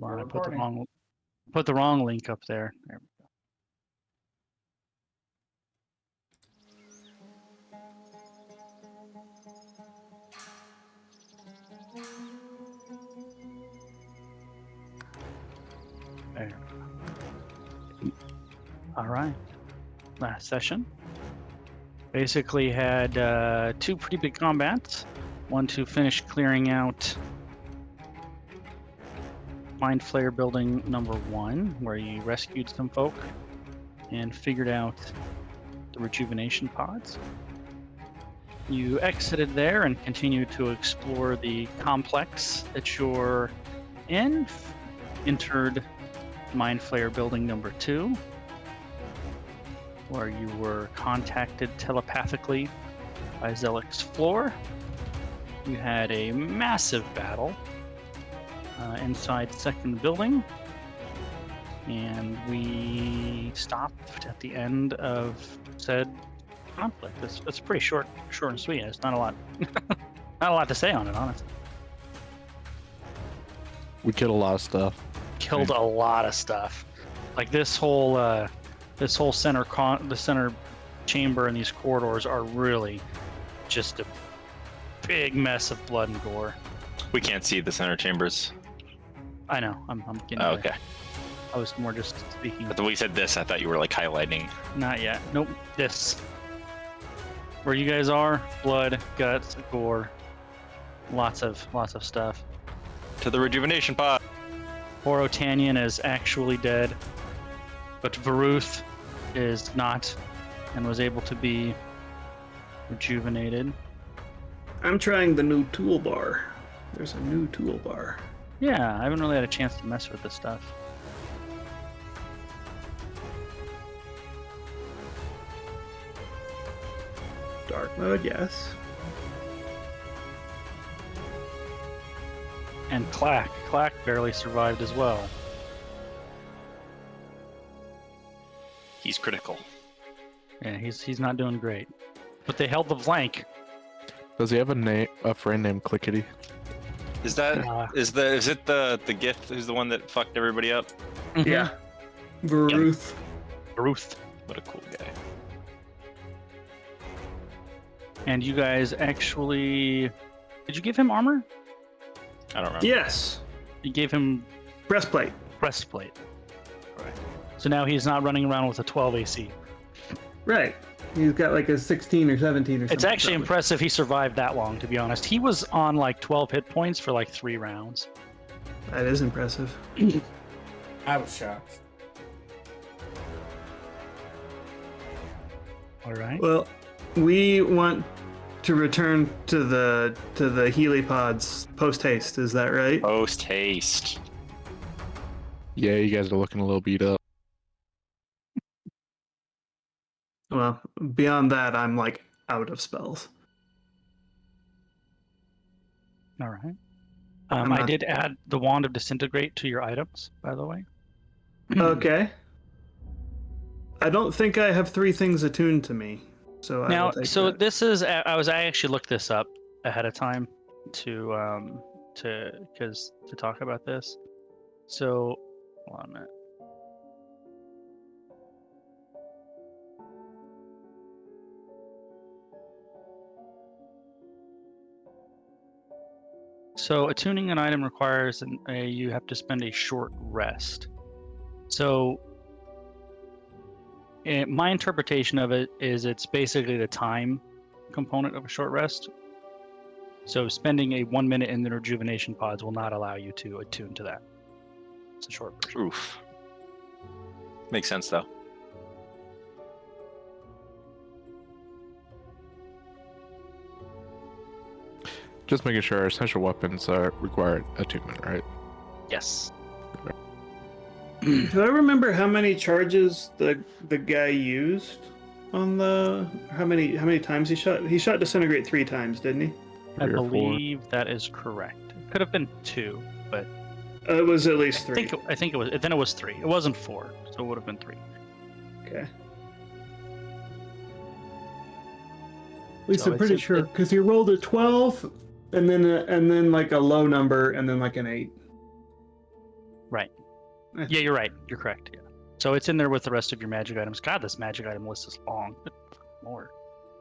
on, I put the wrong link up there. There we go. There. All right. Last session. Basically had 2 pretty big combats. One to finish clearing out Mind Flayer building number 1, where you rescued some folk and figured out the rejuvenation pods. You exited there and continued to explore the complex that you're in. Entered Mind Flayer building number 2, where you were contacted telepathically by Zelix Floor. You had a massive battle inside second building, and we stopped at the end of said conflict. It's pretty short and sweet. It's not a lot, not a lot to say on it, honestly. We killed a lot of stuff. Killed a lot of stuff. Like this whole center the center chamber and these corridors are really just a big mess of blood and gore. We can't see the center chambers. I know. I'm getting Oh, there. okay. I was more just speaking. But when we said this, I thought you were like highlighting. Not yet. Nope. This. Where you guys are, blood, guts, gore, lots of stuff. To the rejuvenation pod. Poor Otanian is actually dead, but Varuth is not, and was able to be rejuvenated. I'm trying the new toolbar. There's a new toolbar. Yeah, I haven't really had a chance to mess with this stuff. Dark mode, yes. And Clack barely survived as well. He's critical. Yeah, he's not doing great. But they held the flank. Does he have a friend named Clickety? Is that is it the gift who's the one that fucked everybody up? Mm-hmm. Yeah. Varuth. Varuth. What a cool guy. And you guys actually, did you give him armor? I don't remember. Yes. You gave him Breastplate. breastplate. Right. So now he's not running around with a 12 AC. Right. He's got like a 16 or 17 or something. It's actually impressive he survived that long, to be honest. He was on like 12 hit points for like 3 rounds. That is impressive. I was shocked. All right. Well, we want to return to the helipods post haste. Is that right? Post haste. Yeah, you guys are looking a little beat up. Well, beyond that, I'm like out of spells. All right. I'm I not- did add the Wand of Disintegrate to your items, by the way. Okay. I don't think I have 3 things attuned to me. So Now, I will take so that. this is I actually looked this up ahead of time to talk about this. So, hold on a minute. So attuning an item requires you have to spend a short rest. So my interpretation of it is it's basically the time component of a short rest. So spending a 1 minute in the rejuvenation pods will not allow you to attune to that. It's a short version. Oof. Makes sense though. Just making sure essential weapons require attunement, right? Yes. Do I remember how many charges the guy used on the how many times he shot? He shot disintegrate 3 times, didn't he? I 3 or 4. believe that is correct. It could have been 2, but It was at least 3. I think it was. Then it was 3. It wasn't 4, so it would have been 3. Okay. At least So I'm pretty it's- sure because he rolled a 12 and then like a low number and then like an 8. Right. Yeah, you're right. You're correct. Yeah. So it's in there with the rest of your magic items. God, this magic item list is long. Good Lord.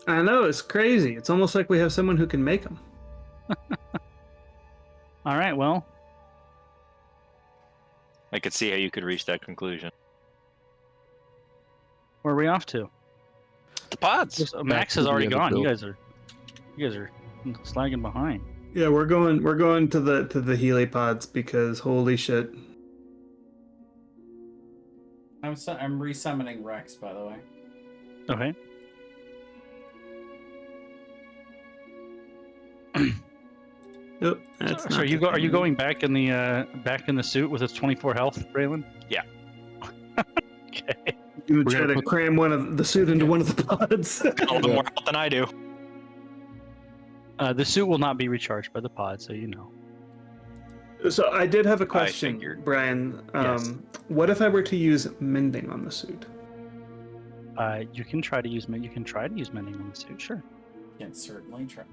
I know, it's crazy. It's almost like we have someone who can make them. All right. Well, I could see how you could reach that conclusion. where are we off to? The pods. Max to is the already other gone. You build. guys are slagging behind. Yeah, we're going to the Healy pods because holy shit. I'm resummoning Rex, by the way. Okay. Nope, that's So not are you the are you thing. going back in the suit with its 24 health, Braylon? Yeah. Okay. You would We're try gonna to put- cram one of the suit into one of the pods. A little bit more health than I do. The suit will not be recharged by the pod, so you know. So I did have a question, figured. Brian. Yes. What if I were to use mending on the suit? You can try to use mending on the suit, sure. Can certainly try.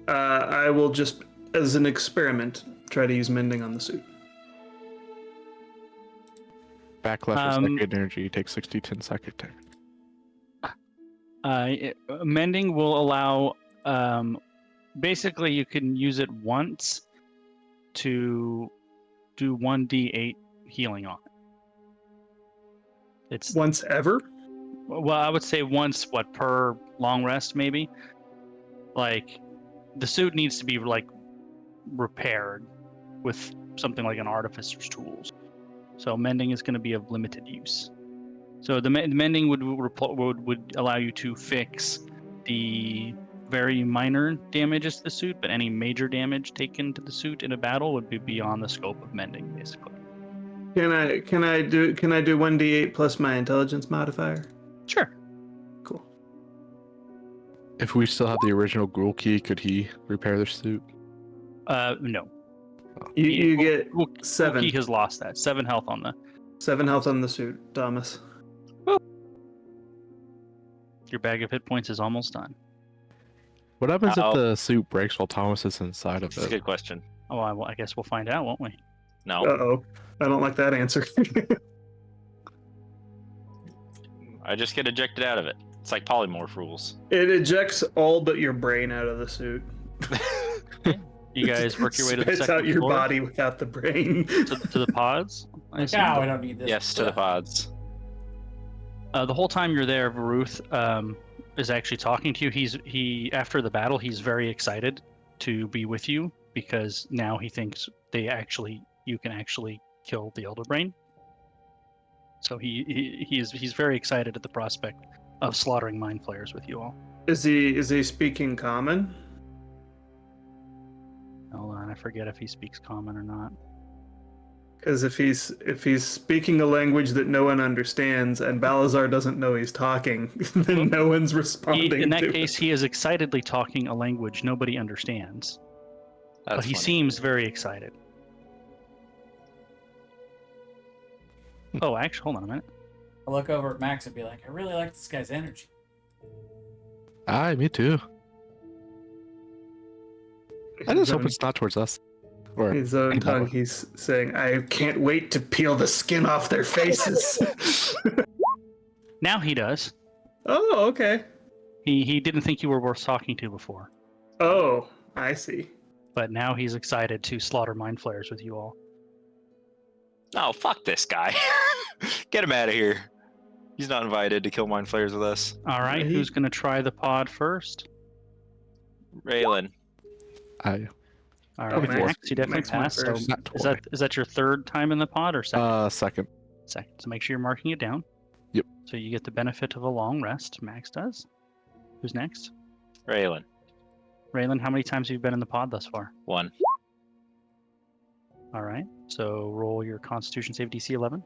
I will just, as an experiment, try to use mending on the suit. Backlash of second energy takes 10 second time. Mending will allow. Basically, you can use it once to do 1d8 healing on it. It's Once ever? well, I would say once per long rest, maybe. Like, the suit needs to be like repaired with something like an artificer's tools. So mending is going to be of limited use. So the mending would allow you to fix the very minor damages to the suit, but any major damage taken to the suit in a battle would be beyond the scope of mending, basically. Can I do 1d8 plus my intelligence modifier? Sure. Cool. If we still have the original Gruul key, could he repair the suit? No. You get Wookiee 7 has lost that 7 health on the. 7 health on the suit, Thomas. Your bag of hit points is almost done. What happens Uh-oh. if the suit breaks while Thomas is inside of That's a it? good question. Oh, I guess we'll find out, won't we? No. Uh-oh. I don't like that answer. I just get ejected out of it. It's like polymorph rules. It ejects all but your brain out of the suit. You guys work your way to the Spits second out your floor body without the brain. to the pods. I assume. No, I don't need this. Yes, to the pods. The whole time you're there, Varuth is actually talking to you. He after the battle, he's very excited to be with you because now he thinks you can actually kill the Elder Brain. So he's very excited at the prospect of slaughtering mind flayers with you all. Is he speaking common? Hold on, I forget if he speaks common or not. Because if he's speaking a language that no one understands and Balazar doesn't know he's talking, then no one's responding. In that to case, it. he is excitedly talking a language nobody understands, That's but he funny. seems very excited. Oh, actually, hold on a minute. I look over at Max and be like, I really like this guy's energy. Aye, me too. I just hope His it's not towards us. Or own- his own anybody. tongue. He's saying, "I can't wait to peel the skin off their faces." Now he does. Oh, okay. He didn't think you were worth talking to before, Oh, I see. but now he's excited to slaughter mind flayers with you all. Oh, fuck this guy. Get him out of here. He's not invited to kill mind flayers with us. All right, He- who's going to try the pod first? Raylan. Aye. All Oh, right, Max- Max, you definitely Max went passed. So first. Not is 20. that your third time in the pod or second? Second. Second. So make sure you're marking it down. Yep. So you get the benefit of a long rest. Max does. Who's next? Raylan. Raylan, how many times have you been in the pod thus far? 1. All right. So roll your Constitution save DC 11.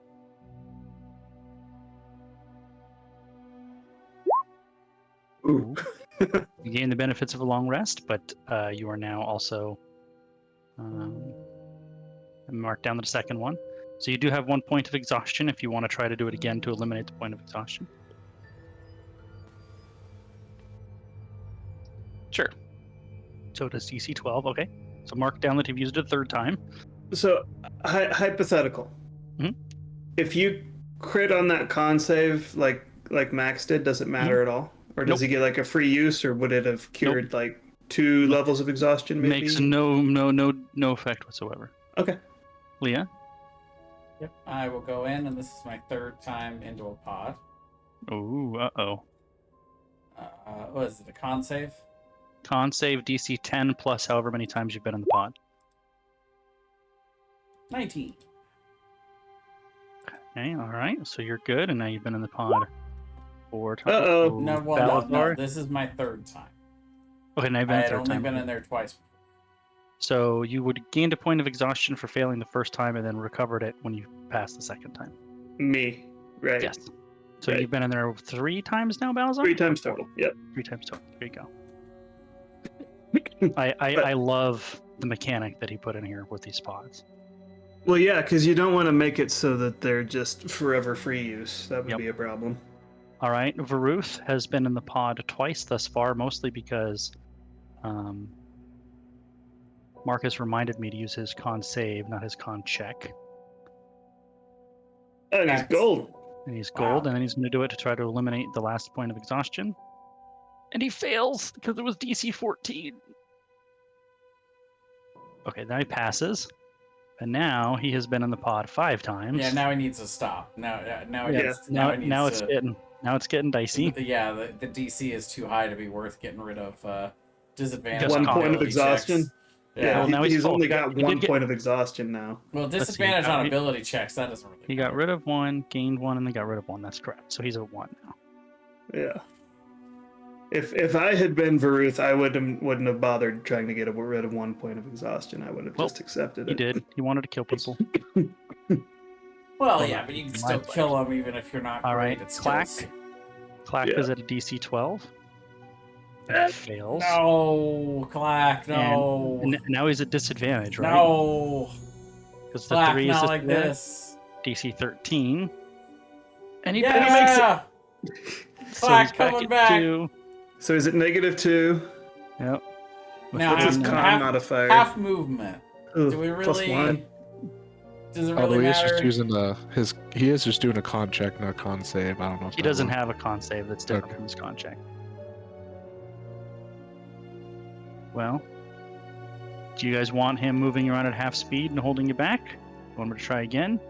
Ooh. You gain the benefits of a long rest, but you are now also marked down the second one. So you do have 1 point of exhaustion if you want to try to do it again to eliminate the point of exhaustion. Sure. So it is DC 12. Okay. So mark down that you've used it a third time. So, hypothetical. Mhm. If you crit on that con save, like Max did, does it matter at all, or does Nope. he get like a free use, or would it have cured like 2 Nope. levels of exhaustion? Maybe. Makes no effect whatsoever. Okay. Leah? Yep. I will go in, and this is my 3rd time into a pod. Ooh, uh-oh. What is it? A con save? Con save DC 10 plus however many times you've been in the pod. 19. Okay, all right. So you're good, and now you've been in the pod 4 times. Uh-oh. No, well, no, Balazar? this is my 3rd time. Okay, now you've I been had third only time. been in there twice. So you would gain a point of exhaustion for failing the first time, and then recovered it when you passed the second time. Me. Right. Yes. So Right. you've been in there 3 times now, Balazar? 3 times total. Yep. 3 times total. There you go. I love the mechanic that he put in here with these pods. Well, yeah, because you don't want to make it so that they're just forever free use. That would Yep. be a problem. All right, Varuth has been in the pod twice thus far, mostly because Marcus reminded me to use his con save, not his con check. And he's Max. gold. And he's Wow. gold, and then he's going to do it to try to eliminate the last point of exhaustion. And he fails because it was DC 14. Okay, now he passes. And now he has been in the pod 5 times. Yeah, now he needs to stop. Now he Yeah, needs, now he needs it's to, getting dicey. Yeah, the DC is too high to be worth getting rid of disadvantage. Just One con point of ability exhaustion. checks. Yeah, Yeah. Well, now he's oh, only he got did 1 get- point of exhaustion now. Well, see. disadvantage on He- ability checks, that doesn't really He got matter. rid of 1, gained 1, and then got rid of 1. That's correct. So he's a 1 now. Yeah. If I had been Varuth, I wouldn't have bothered trying to get rid of 1 point of exhaustion. I would have Well, just accepted He it. did. He wanted to kill people. Well, Hold yeah, on. but you can My still bad. kill them even if you're not All great right, at Clack. skills. Clack Yeah. is at a DC 12. Eh, Fails. No, Clack, no. And now he's at disadvantage, right? No. Because the Clack, 3 is not like disadvantage. this. DC 13. And he Yeah! So he's Clack, coming at back. 2. So is it -2? Yep. Now, What's his half- con half- modifier? Half movement. Ooh, Do we plus really? 1. Does it Although really he is matter? just using he is just doing a con check, not a con save. I don't know if He that doesn't works. have a con save that's different Okay. from his con check. Well, do you guys want him moving around at half speed and holding you back? Want me to try again?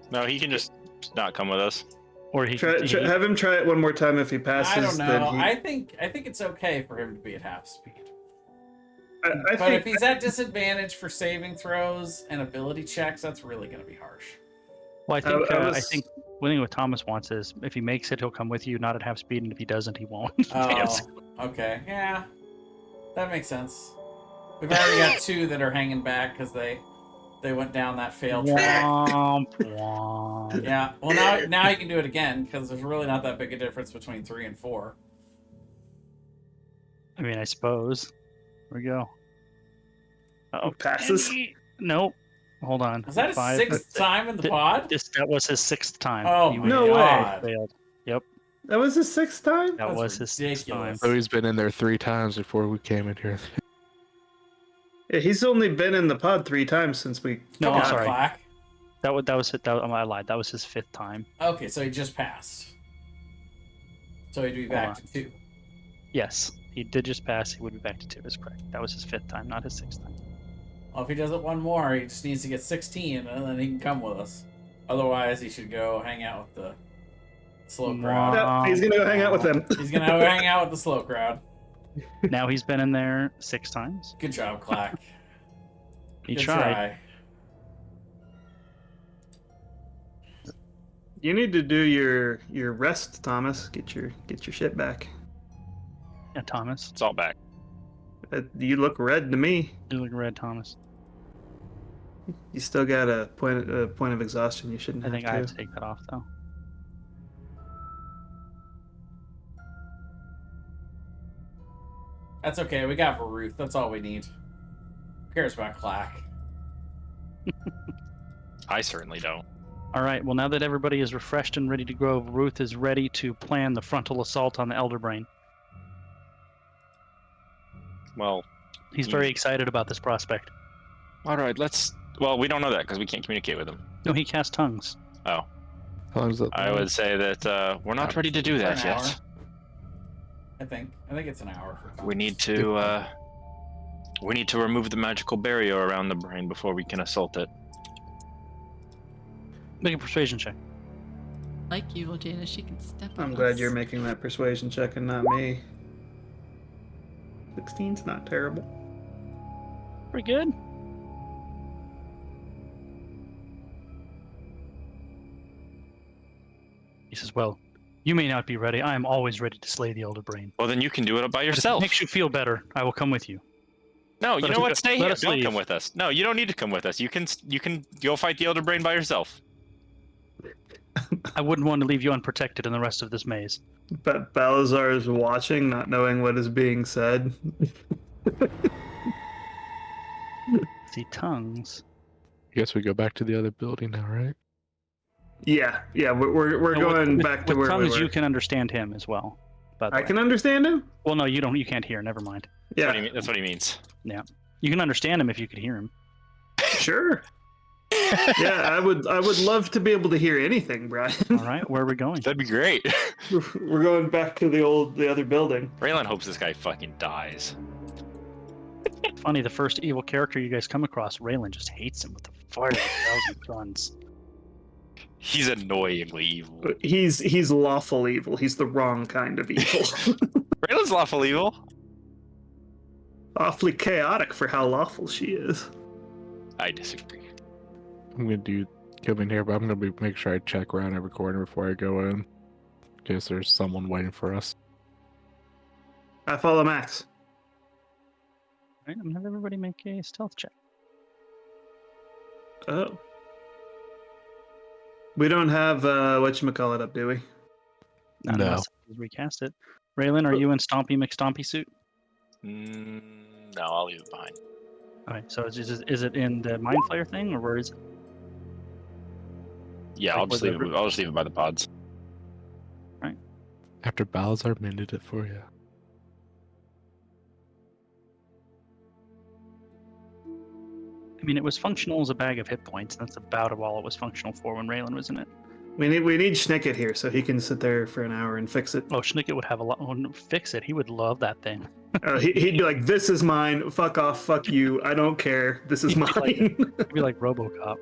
No, he can just not come with us. Or he Have him try it one more time. If he passes, I don't know. then I think it's okay for him to be at half speed. I But think if he's at disadvantage for saving throws and ability checks, that's really going to be harsh. Well, I think I I was- think one thing what Thomas wants is if he makes it, he'll come with you, not at half speed, and if he doesn't, he won't. Oh, okay. Yeah, that makes sense. We've already got 2 that are hanging back because they went down that failed track. Womp, womp. Yeah. Well, now you can do it again because there's really not that big a difference between 3 and 4. I mean, I suppose. Here we go. Oh, passes. Nope. Hold on. Was that his 5. 6th time in the pod? That was his 6th time. Oh He my No way. god. failed. that was his 6th time. That That's was his 6th time. ridiculous. So he's been in there 3 times before we came in here. Yeah, he's only been in the pod 3 times since we. No, Come I'm on, sorry. Clack. I lied. That was his 5th time. Okay, so he just passed. So he'd be back on. to 2. Yes, he did just pass. He would be back to 2. That's correct. That was his 5th time, not his 6th time. Well, if he does it one more, he just needs to get 16, and then he can come with us. Otherwise, he should go hang out with the slow crowd. Yep, he's gonna go hang out with them. He's gonna go hang out with the slow crowd. Now he's been in there 6 times. Good job, Clack. He Good tried. try. You need to do your rest, Thomas. Get your shit back. Yeah, Thomas. It's all back. You look red to me. You look red, Thomas. You still got a point of exhaustion. You shouldn't I have think to. I have to take that off, though. That's okay. We got Varuth. That's all we need. Who cares about Clack? I certainly don't. All right. Well, now that everybody is refreshed and ready to go, Ruth is ready to plan the frontal assault on the Elder Brain. Well, He's very excited about this prospect. all right. Well, we don't know that because we can't communicate with him. No, he cast tongues. Oh, How long does that I would say that we're not ready to do For that an hour. yet. I think it's an hour. For We need to remove the magical barrier around the brain before we can assault it. Make a persuasion check. Like evil Jana, she can step on I'm glad us. you're making that persuasion check and not me. 16's not terrible. Pretty good. He says, well, you may not be ready. I am always ready to slay the Elder Brain. Well, then you can do it by If it yourself. makes you feel better, I will come with you. No, you Let know us what? go- Stay let here. us Don't leave. come with us. No, you don't need to come with us. You can go fight the Elder Brain by yourself. I wouldn't want to leave you unprotected in the rest of this maze. But Balazar is watching, not knowing what is being said. See, tongues. I guess we go back to the other building now, right? Yeah, we're No, going with, back to with where we tongues, were. you can understand him as well. By the I way. can understand him. Well, no, you don't. You can't hear. Never mind. Yeah, That's what he means. You can understand him if you could hear him. sure. Yeah, I would love to be able to hear anything, Brian. All right, where are we going? That'd be great. We're going back to the other building. Raylan hopes this guy fucking dies. Funny, the first evil character you guys come across, Raylan just hates him with the fire of a thousand suns. He's annoyingly evil. He's lawful evil. He's the wrong kind of evil. Raylan's lawful evil. Awfully chaotic for how lawful she is. I disagree. I'm gonna do come in here, but I'm gonna make sure I check around every corner before I go in case there's someone waiting for us. I follow Max. All right, I'm gonna have everybody make a stealth check. Oh. We don't have whatchamacallit up, do we? Not No. unless he's recast it. Raylan, are you in Stompy McStompy suit? No, I'll leave it behind. Okay, so is it in the Mind Flayer thing, or where is it? Yeah, Like I'll just with leave it. I'll just leave it by the pods. After Balazar mended it for you. I mean, it was functional as a bag of hit points. That's about all it was functional for when Raylan was in it. We need Schnicket here so he can sit there for an hour and fix it. Oh, Schnicket would have a lot. Oh, no, fix it. He would love that thing. He'd be like, "This is mine. Fuck off. Fuck you. I don't care. This is He'd be like- mine." It'd be like RoboCop.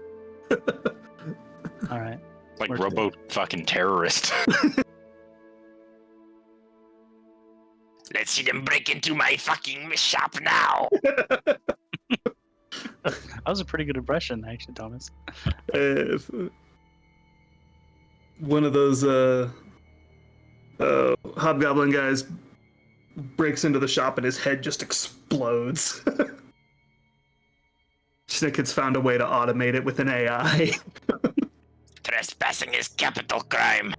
All right. Like Where's Robo fucking terrorist. Let's see them break into my fucking shop now. That was a pretty good impression, actually, Thomas. One of those hobgoblin guys breaks into the shop and his head just explodes. Schnicket's found a way to automate it with an AI. Trespassing is capital crime.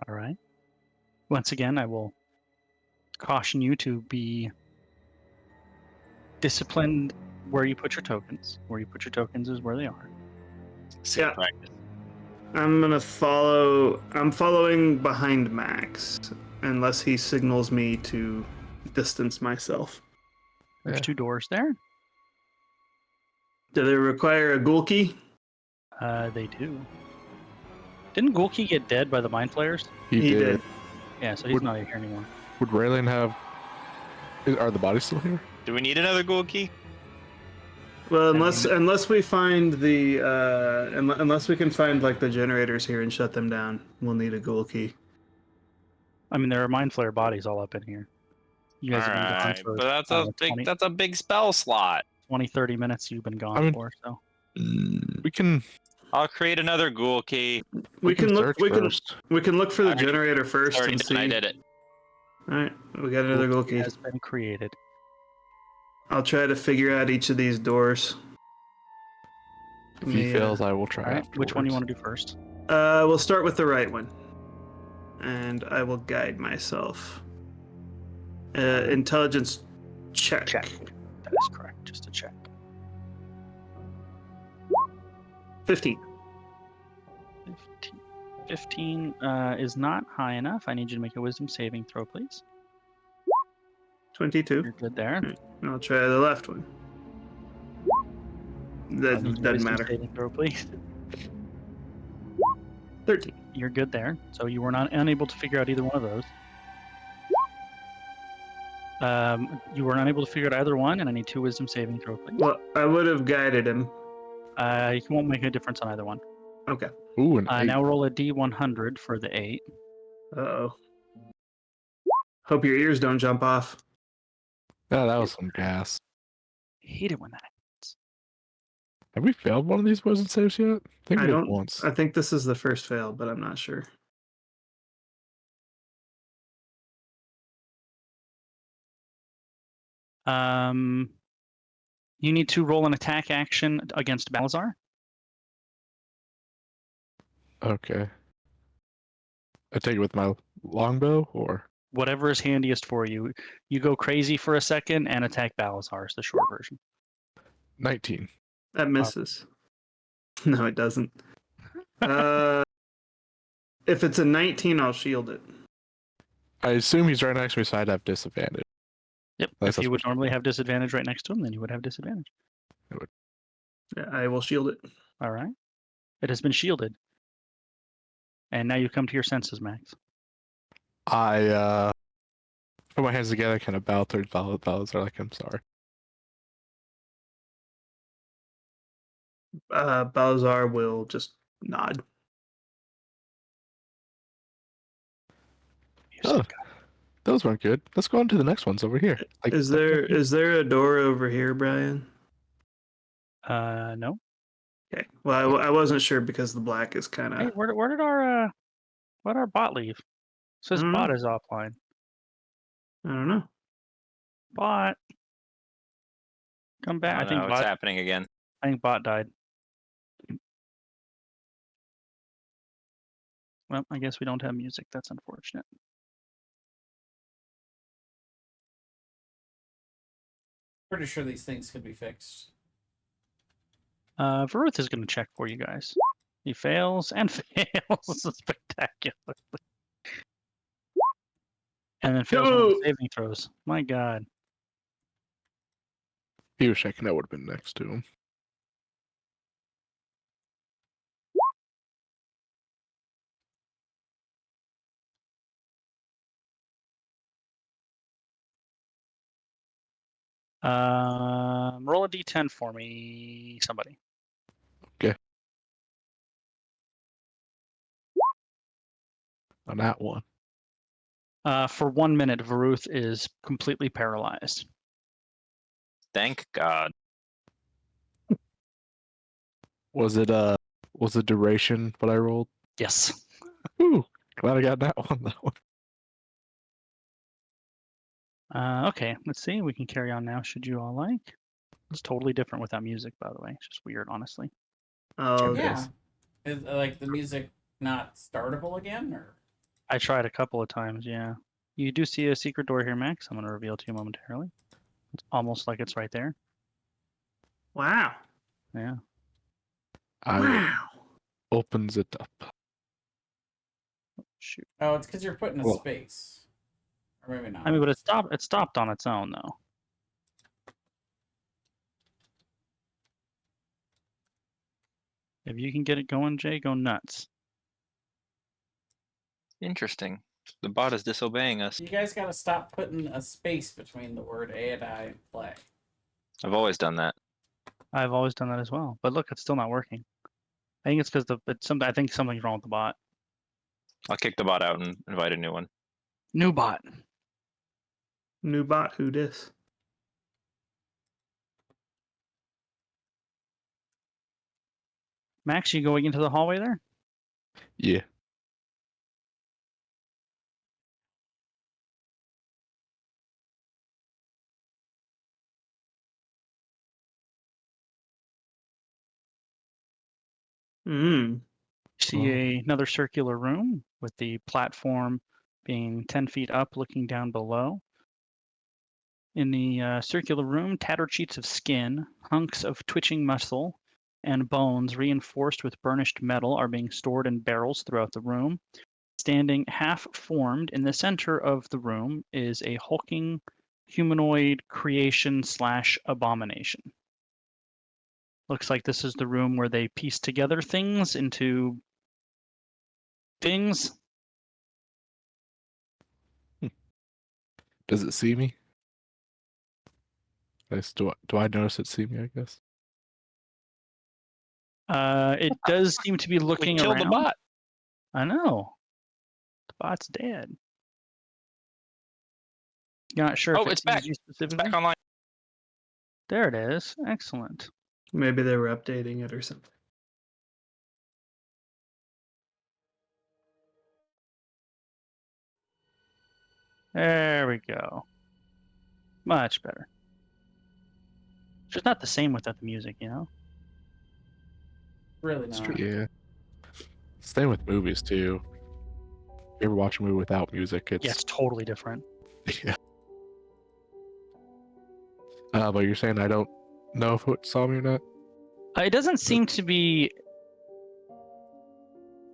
All right. Once again, I will caution you to be disciplined where you put your tokens. Where you put your tokens is where they are. Yeah. Practice. I'm following behind Max unless he signals me to distance myself. There's Yeah. 2 doors there. Do they require a ghoul key? They do. Didn't Gulki get dead by the Mind Flayers? He did. Yeah, so he's Would- not here anymore. Would Raylan have? Are the bodies still here? Do we need another gold key? Well, I unless we find the unless we can find like the generators here and shut them down, we'll need a ghoul key. I mean, there are Mind Flayer bodies all up in here. You guys have been gone Alright, for but that's a big 20, that's a big spell slot. 20, 30 minutes you've been gone I mean- for, so. We can. I'll create another ghoul key. We can look. search We can first. we can look for the I already- generator first Already and done, see. I did it. All right, we got another ghoul key. Has been created. I'll try to figure out each of these doors. If he fails, I will try. All right, which one do you want afterwards. to do first? We'll start with the right one, and I will guide myself. Intelligence check. Check. That is correct, just a check. 15. 15 is not high enough. I need you to make a wisdom saving throw, please. 22. You're good there. Alright, and I'll try the left one. That Need a doesn't wisdom matter. saving throw, please. 13. You're good there. So you were not unable to figure out either one of those. You were unable to figure out either one, and I need 2 wisdom saving throw, please. Well, I would have guided him. You won't make a difference on either one. Okay. Ooh, an 8. Now roll a d100 for the 8. Uh-oh. Hope your ears don't jump off. Yeah, that was some gas. I hate it when that. Have we failed one of these wisdom saves yet? I think I we did don't. once. I think this is the first fail, but I'm not sure. You need to roll an attack action against Balazar. Okay. I take it with my longbow, or Whatever is handiest for you. You go crazy for a second and attack Balazar is the short version. 19. That misses. No, it doesn't. If it's a 19, I'll shield it. I assume he's right next to me, so I'd have disadvantage. Yep. That's If you would what- normally have disadvantage right next to him, then you would have disadvantage. Yeah, I will shield it. All right. It has been shielded. And now you come to your senses, Max. I put my hands together, kind of bow towards Balazar, like I'm sorry. Balazar will just nod. Oh, those weren't good. Let's go on to the next ones over here. Is there a door over here, Brian? No. Okay. Well, I wasn't sure because the black is kind Hey, of. where did our bot leave? It says I don't bot know. is offline. I don't know. Bot. Come back. I know, it's happening again. I think bot died. Well, I guess we don't have music. That's unfortunate. Pretty sure these things could be fixed. Veruth is going to check for you guys. He fails and fails spectacularly. And then fails one of the No! saving throws. My God. He was checking, that would have been next to him. Roll a d10 for me, somebody. On that one. For 1 minute, Veruth is completely paralyzed. Thank God. Was the duration what I rolled? Yes. Ooh, glad I got that one. That one. Okay, let's see. We can carry on now, should you all like. It's totally different without music, by the way. It's just weird, honestly. Oh, It Yeah. is. Is like the music not startable again, or? I tried a couple of times, yeah. You do see a secret door here, Max. I'm going to reveal to you momentarily. It's almost like it's right there. wow. Yeah. I Wow. opens it up. Shoot. Oh, it's because you're putting a Well- space. Or maybe not. I mean, but it stopped on its own, though. If you can get it going, Jay, go nuts. Interesting. The bot is disobeying us. You guys gotta stop putting a space between the word A and I and play. I've always done that. I've always done that as well. But look, it's still not working. I think it's because I think something's wrong with the bot. I'll kick the bot out and invite a new one. New bot. New bot, who dis? Max, you going into the hallway there? Yeah. Hmm. See another circular room with the platform being 10 feet up, looking down below. In the circular room, tattered sheets of skin, hunks of twitching muscle, and bones reinforced with burnished metal are being stored in barrels throughout the room. Standing half-formed in the center of the room is a hulking humanoid creation / abomination. Looks like this is the room where they piece together things into things. Does it see me? Do I notice it see me, I guess? It does seem to be We looking killed around. the bot. I know. The bot's dead. You're not sure Oh, if it it's back. sees you It's specifically? back online. There it is. Excellent. Maybe they were updating it or something. There we go. Much better. It's just not the same without the music, you know? Really It's not. true. Yeah. Same with movies too. You ever watch a movie without music? Yeah, it's totally different. Yeah. But you're saying I don't know if it saw me or not? It doesn't seem to be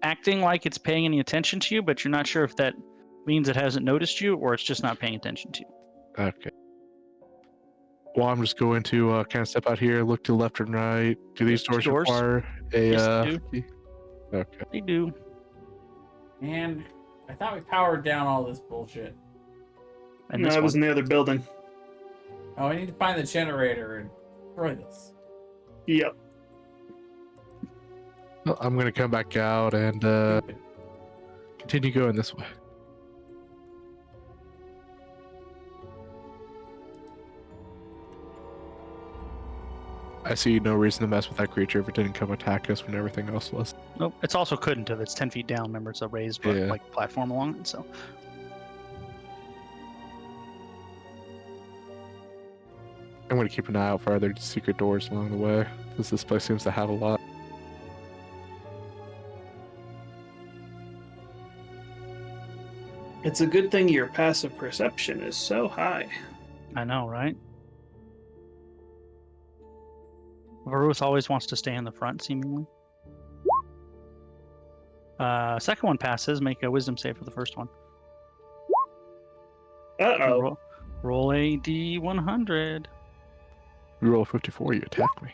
acting like it's paying any attention to you, but you're not sure if that means it hasn't noticed you or it's just not paying attention to you. Okay. Well, I'm just going to kind of step out here, look to the left and right. Do these doors Doors? require a Yes, they do. key? Okay. They do. And I thought we powered down all this bullshit. And No, this I was one. in the other building. Oh, I need to find the generator and destroy this. Yep. Well, I'm going to come back out and Stupid. continue going this way. I see no reason to mess with that creature if it didn't come attack us when everything else was. Nope. It's also couldn't have. It's 10 feet down. Remember, it's a raised Yeah. like platform along it. So I'm going to keep an eye out for other secret doors along the way, since this place seems to have a lot. It's a good thing your passive perception is so high. I know, right? Varuth always wants to stay in the front, seemingly. Second one passes. Make a wisdom save for the first one. Uh-oh. Roll a d100. You roll a 54, you attack me.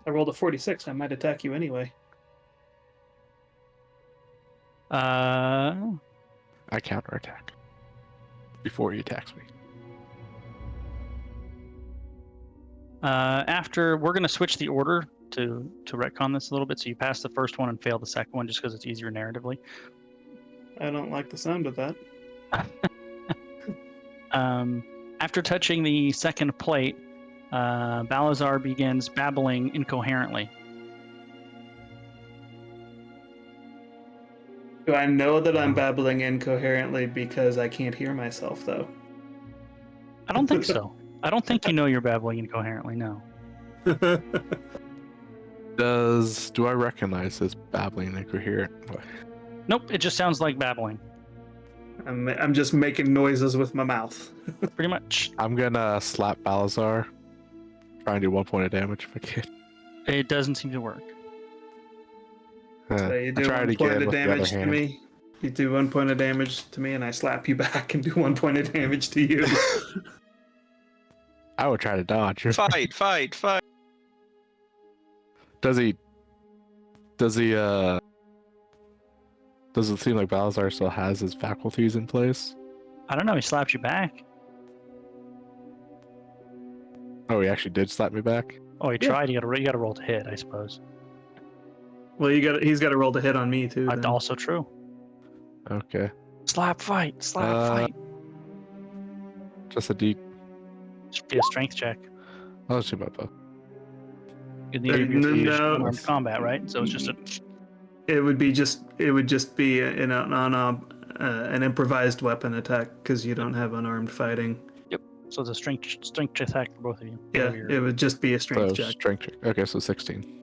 I rolled a 46. I might attack you anyway. I counterattack before he attacks me. After we're gonna switch the order to retcon this a little bit. So you pass the first one and fail the second one, just because it's easier narratively. I don't like the sound of that. After touching the second plate, Balazar begins babbling incoherently. Do I know that I'm babbling incoherently because I can't hear myself, though? I don't think so. I don't think you know you're babbling incoherently. No. Do I recognize this babbling incoherent? Nope. It just sounds like babbling. I'm just making noises with my mouth. Pretty much. I'm gonna slap Balazar. Try and do 1 point of damage if I can. It doesn't seem to work. So you I do try it 1 point again of with the other damage to hand. me. You do 1 point of damage to me, and I slap you back and do 1 point of damage to you. I would try to dodge. Fight, fight, fight. Does it seem like Balazar still has his faculties in place? I don't know. He slaps you back. Oh, he actually did slap me back? Oh, he Yeah. tried. You gotta roll to hit, I suppose. Well, he's got to roll to hit on me too. then. Also true. Okay. Slap fight. Slap fight. Just a D. Should be a strength check. I'll just do my both. You need to be No. unarmed combat, right? So it's just a. It would just be an improvised weapon attack because you don't have unarmed fighting. So it's a strength attack for both of you. Yeah, Whatever it would just be a strength So check. strength check. Okay, so 16.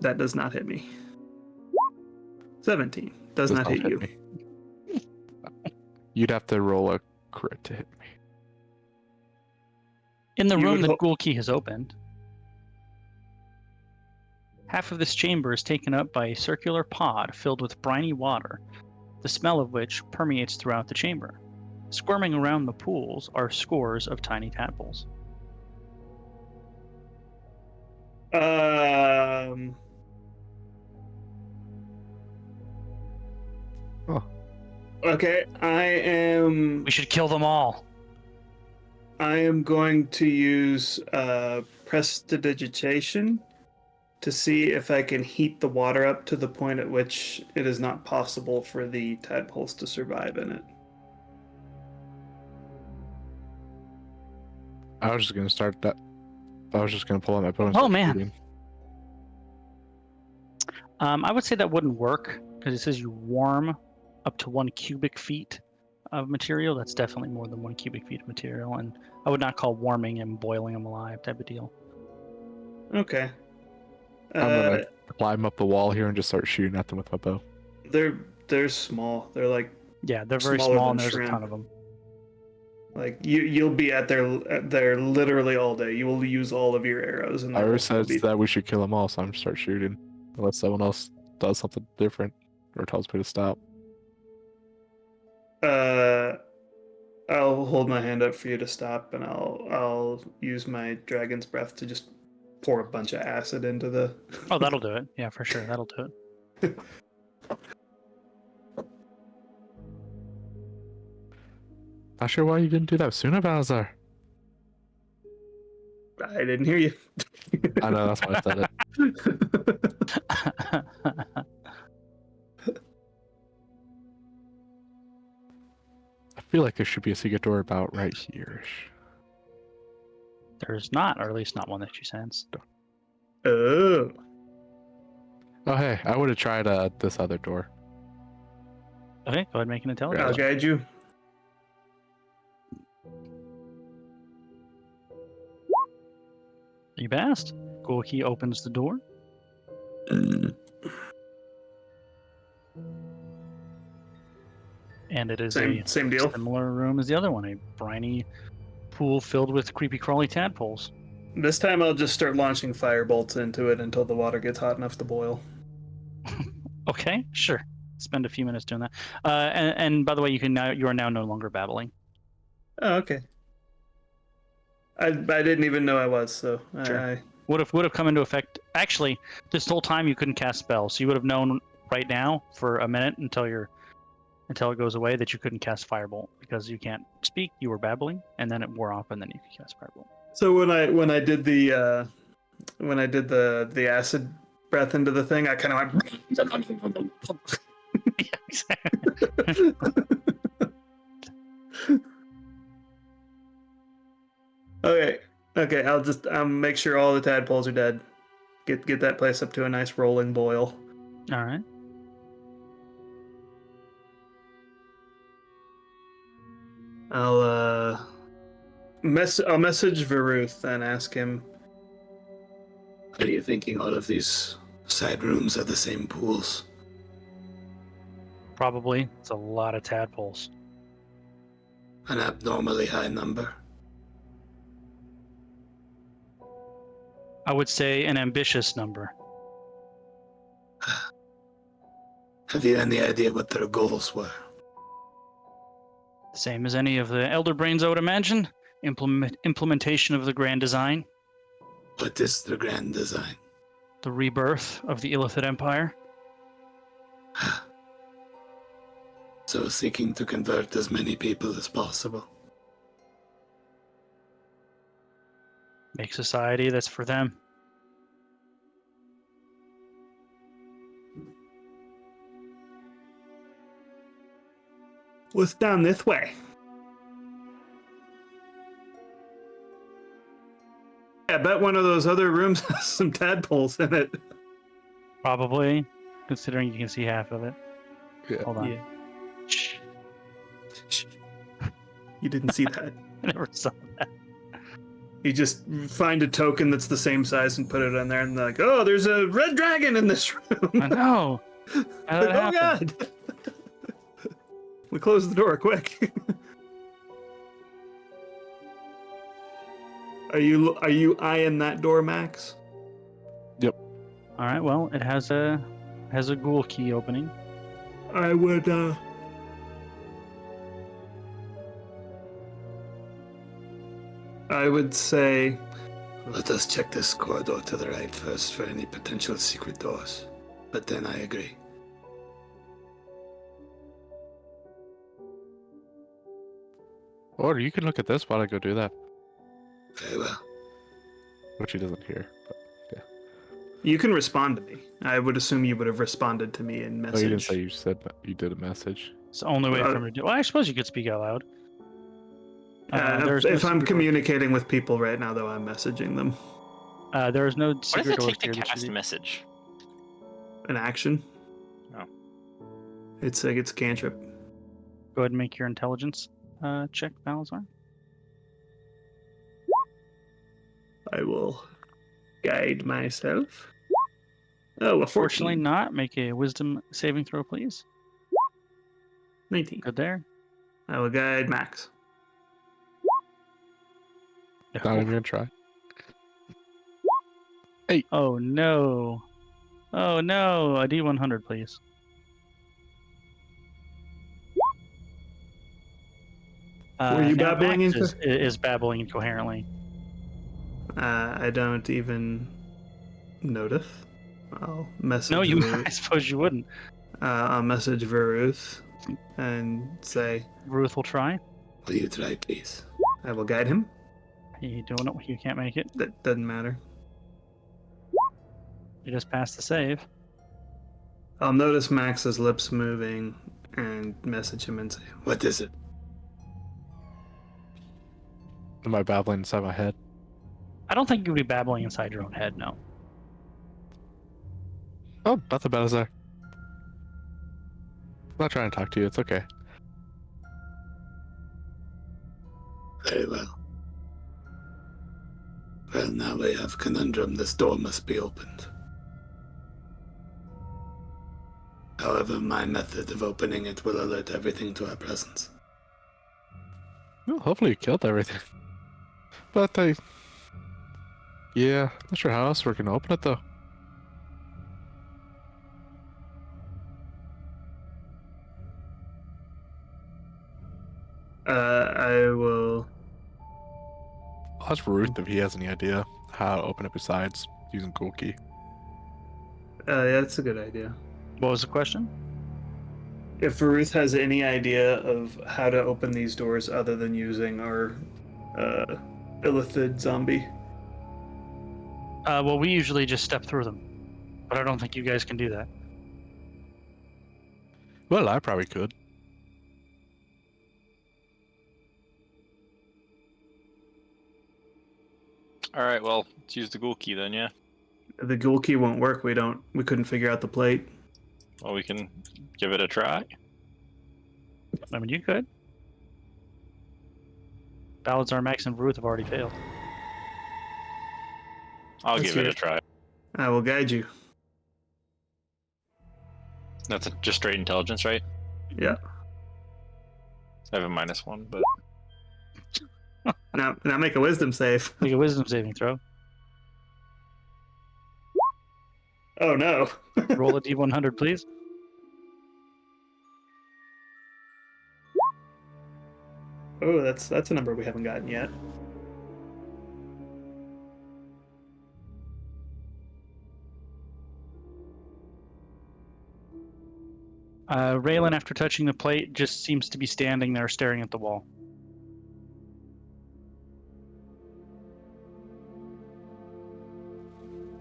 That does not hit me. 17 does not hit you. me. You'd have to roll a crit to hit me. In the You room would that ho- Ghoul Key has opened, half of this chamber is taken up by a circular pod filled with briny water, the smell of which permeates throughout the chamber. Squirming around the pools are scores of tiny tadpoles. Oh. Okay, We should kill them all. I am going to use prestidigitation to see if I can heat the water up to the point at which it is not possible for the tadpoles to survive in it. I was just gonna start that. I was just gonna pull out my bow and Oh, start man. shooting. I would say that wouldn't work because it says you warm up to 1 cubic feet of material. That's definitely more than 1 cubic feet of material, and I would not call warming and boiling them alive type of deal. Okay. I'm gonna climb up the wall here and just start shooting at them with my bow. They're small. They're like Yeah, they're very Smaller small, than and there's shrimp. a ton of them. you'll be at there literally all day. You will use all of your arrows, and Iris they'll says that we should kill them all, so I'm gonna start shooting. Unless someone else does something different or tells me to stop. I'll hold my hand up for you to stop, and I'll use my dragon's breath to just pour a bunch of acid into the. Oh, that'll do it. Yeah, for sure, that'll do it. Not sure why you didn't do that sooner, Bowser. I didn't hear you. I know, that's why I said it. I feel like there should be a secret door about right here. There's not, or at least not one that you sensed. Oh. Oh, hey, I would have tried this other door. Okay, go ahead and make an intelligence. I'll guide you. You passed. Gorky opens the door. And it is a Same deal. similar room as the other one, a briny pool filled with creepy crawly tadpoles. This time I'll just start launching firebolts into it until the water gets hot enough to boil. Okay, sure. Spend a few minutes doing that. And by the way, you are now no longer babbling. Oh, okay. I didn't even know I was, so Sure. Would have come into effect. Actually, this whole time you couldn't cast spells, so you would have known right now for a minute until it goes away that you couldn't cast firebolt because you can't speak. You were babbling, and then it wore off, and then you could cast firebolt. So when I did the acid breath into the thing, I kind of went. Yeah, exactly. Okay. I'll just make sure all the tadpoles are dead. Get that place up to a nice rolling boil. All right. I'll message Varuth and ask him. Are you thinking all of these side rooms are the same pools? Probably. It's a lot of tadpoles. An abnormally high number. I would say an ambitious number. Have you any idea what their goals were? Same as any of the Elder Brains, I would imagine. Implementation of the grand design. What is the grand design? The rebirth of the Illithid Empire. So seeking to convert as many people as possible. Make society that's for them. What's down this way? I bet one of those other rooms has some tadpoles in it. Probably, considering you can see half of it. Yeah. Hold on. Yeah. Shh. You didn't see that. I never saw that. You just find a token that's the same size and put it in there, and they're like, oh, there's a red dragon in this room. I know. How did that Like, oh, happen? God. We close the door, quick. Are you eyeing that door, Max? All right. Well, it has a ghoul key opening. I would I would say, let us check this corridor to the right first for any potential secret doors. But then I agree. Or you can look at this while I go do that, Very well. which he doesn't hear. But You can respond to me. I would assume you would have responded to me in oh, message. you didn't say you said you did a message. It's the only way for him to do. Well, I suppose you could speak out loud. There's no if I'm secret communicating with people right now, though, I'm messaging them. there is no What does secret it doors take to here that cast you a message? An action. Oh. It's like it's a cantrip. go ahead and make your intelligence check, Balazar. I will guide myself. Oh, a 14. Fortunately not. Make a wisdom saving throw, please. 19. Good there. I will guide Max. Not even gonna try. Oh no. Oh no. A D100, please. Were you now babbling Max into? is babbling incoherently. I don't even notice. I'll message. No, you. I suppose you wouldn't. I'll message Veruth and say, Ruth will try. "Will you try, please?" I will guide him. You doing it? You can't make it. That doesn't matter. You just passed the save. I'll notice Max's lips moving and message him and say, "What is it?" Am I babbling inside my head? I don't think you'd be babbling inside your own head. No. Oh, nothing bad is there. I'm not trying to talk to you. It's okay. Very well. Well, now we have conundrum. This door must be opened. However, my method of opening it will alert everything to our presence. Well, hopefully you killed everything. But yeah, not sure how else we're gonna open it though. I will. I'll ask Ruth if he has any idea how to open it besides using Cool Key. Yeah, that's a good idea. What was the question? If Veruth has any idea of how to open these doors other than using our illithid zombie. Well, we usually just step through them, but I don't think you guys can do that. Well, I probably could. All right, well, let's use the ghoul key then, yeah. The ghoul key won't work. We couldn't figure out the plate. Well, we can give it a try. I mean, you could. Balazar, Max, and Ruth have already failed. I'll Let's give hear it a it. try. I will guide you. That's just straight intelligence, right? Yeah. I have a -1, but Now make a wisdom save. Make a wisdom saving throw. Oh no. Roll a D100, please. Oh, that's a number we haven't gotten yet. Raylan, after touching the plate, just seems to be standing there staring at the wall.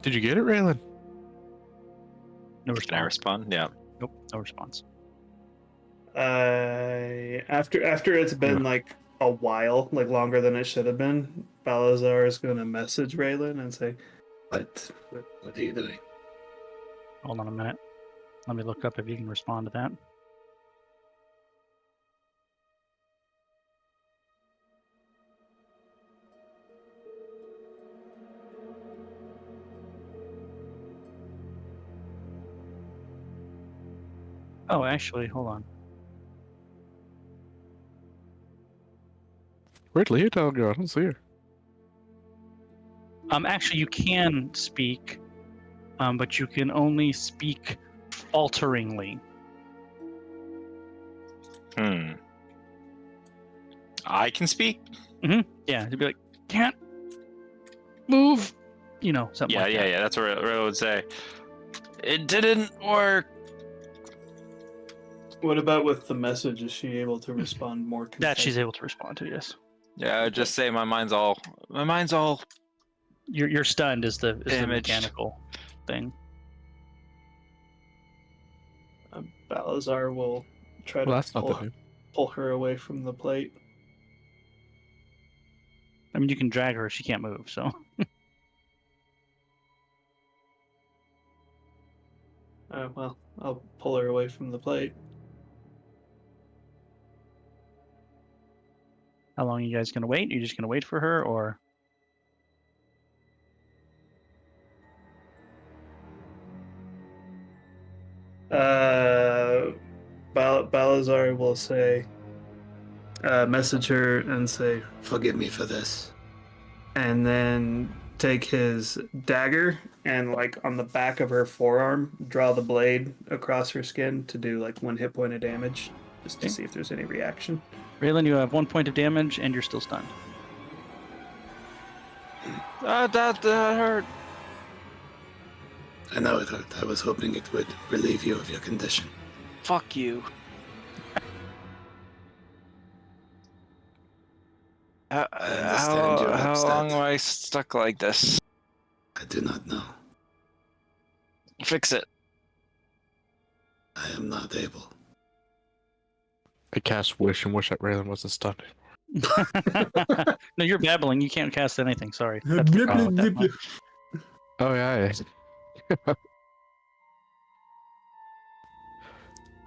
Did you get it, Raylan? No can I response. respond? Yeah. Nope, no response. After it's been like a while, like longer than it should have been, Balazar is going to message Raylan and say, "What are you doing?" Hold on a minute. Let me look up if you can respond to that. Oh, actually, hold on. Where'd Leotard go? I don't see her. Actually, you can speak, but you can only speak falteringly. I can speak? Yeah, you'd be like, can't move. You know, something Yeah, like yeah, that. yeah. That's what I would say. It didn't work. What about with the message? Is she able to respond more? That she's concise? able to respond to, yes. Yeah, I'd just say my mind's all You're stunned is the damaged. mechanical thing. Balazar will try Well, to that's nothing new. pull her away from the plate. I mean, you can drag her; she can't move. So Well, I'll pull her away from the plate. how long are you guys gonna wait? Are you just gonna wait for her, or Balazar will say, message her and say, "Forgive me for this," and then take his dagger and, like, on the back of her forearm, draw the blade across her skin to do like 1 hit point of damage, just to Okay. see if there's any reaction. Raylan? You have 1 point of damage, and you're still stunned. That hurt. I know it hurt. I was hoping it would relieve you of your condition. Fuck you. I understand you're How upset. long am I stuck like this? I do not know. Fix it. I am not able. I cast Wish and wish that Raylan wasn't stunned. No, you're babbling. You can't cast anything. Sorry. That's the problem with that one. Oh yeah.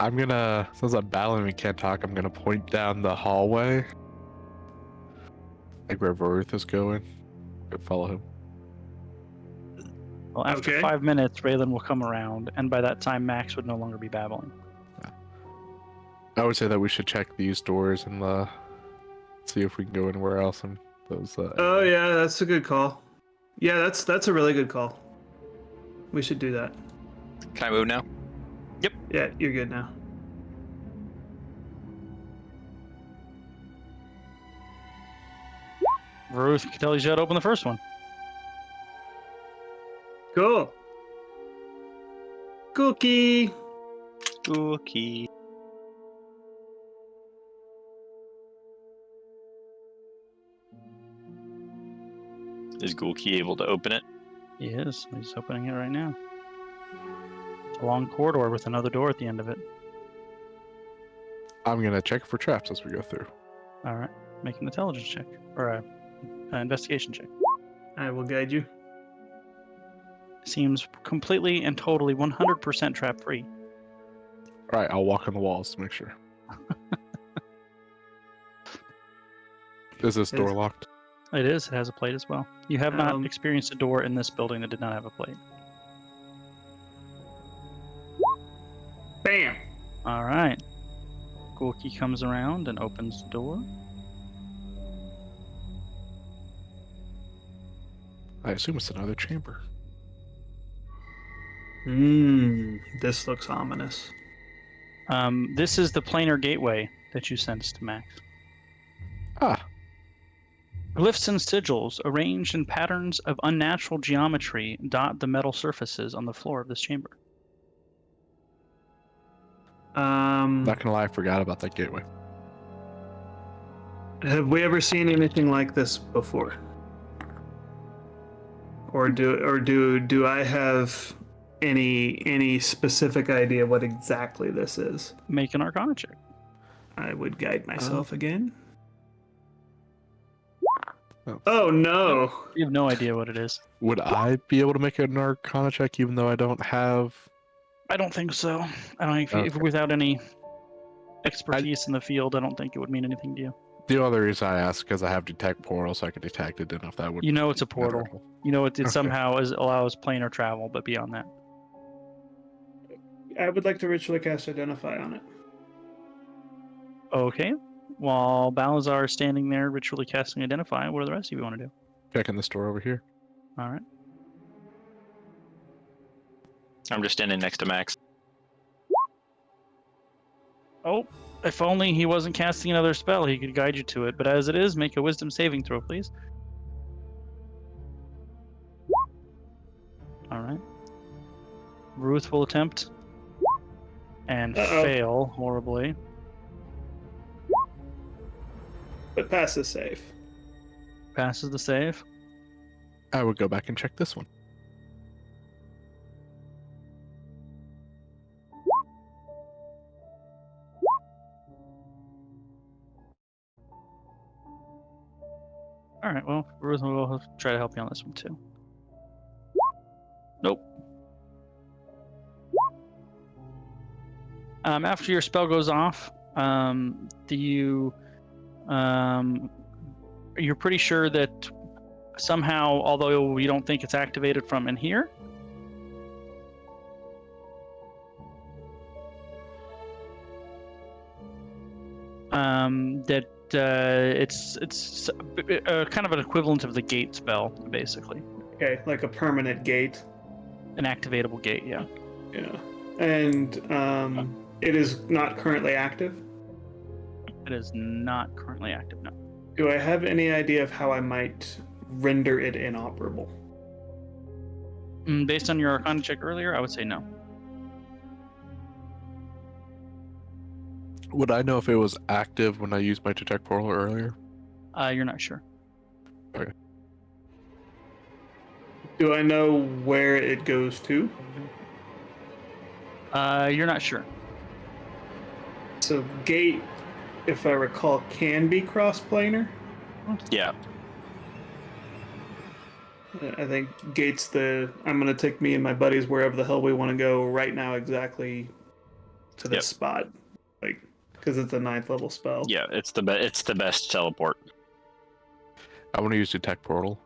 I'm gonna, since I'm battling and can't talk, I'm gonna point down the hallway, like where Varuth is going, and follow him. Well, after Okay. 5 minutes, Raylan will come around, and by that time, Max would no longer be babbling. I would say that we should check these doors and see if we can go anywhere else in those. Oh yeah, that's a good call. Yeah, that's a really good call. We should do that. Can I move now? Yeah, you're good now. Varuth can tell you how to open the first one. Cool. Cookie. Cookie. Is Gulki able to open it? He is. He's opening it right now. It's a long corridor with another door at the end of it. I'm gonna check for traps as we go through. All right. Make an intelligence check. Or an investigation check. I will guide you. Seems completely and totally 100% trap free. All right, I'll walk on the walls to make sure. Is this door Yes. locked? It is. It has a plate as well. You have not Um, experienced a door in this building that did not have a plate. Bam. All right. Gulki comes around and opens the door. I assume it's another chamber. This looks ominous. This is the planar gateway that you sensed, Max. Ah, Glyphs and sigils, arranged in patterns of unnatural geometry, dot the metal surfaces on the floor of this chamber. not gonna lie, I forgot about that gateway. Have we ever seen anything like this before? Or do I have any specific idea what exactly this is? Make an Arcana check. I would guide myself again. Oh. Oh no! You have no idea what it is. Would I be able to make an Arcana check even though I don't have? I don't think so. I don't think if Okay. without any expertise in the field, I don't think it would mean anything to you. The other reason I asked because I have detect portal, so I could detect it. Didn't know if that would. You know it's a matter portal. at all. You know it Okay. somehow allows planar travel, but beyond that. I would like to ritually cast Identify on it. Okay. While Balazar is standing there ritually casting Identify, what do the rest of you want to do? Checking this door over here. All right. I'm just standing next to Max. Oh, if only he wasn't casting another spell, he could guide you to it. But as it is, make a wisdom saving throw, please. Ruth will attempt and Uh-oh. fail horribly. But pass is safe. Passes the save. I would go back and check this one. All right. Well, Ruth will try to help you on this one too. Nope. After your spell goes off, you're pretty sure that somehow, although you don't think it's activated from in here, that it's kind of an equivalent of the gate spell, basically. Okay, like a permanent gate. An activatable gate, yeah. Yeah. And it is not currently active. It is not currently active, no. Do I have any idea of how I might render it inoperable? Based on your Arcana check earlier, I would say no. Would I know if it was active when I used my detect portal earlier? You're not sure. Do I know where it goes to? You're not sure. So gate, if I recall, can be cross-planar. Yeah. I think gate's I'm gonna take me and my buddies wherever the hell we want to go right now, exactly to this Yep. spot, like because it's a 9th level spell. Yeah, it's the best teleport. I want to use detect portal.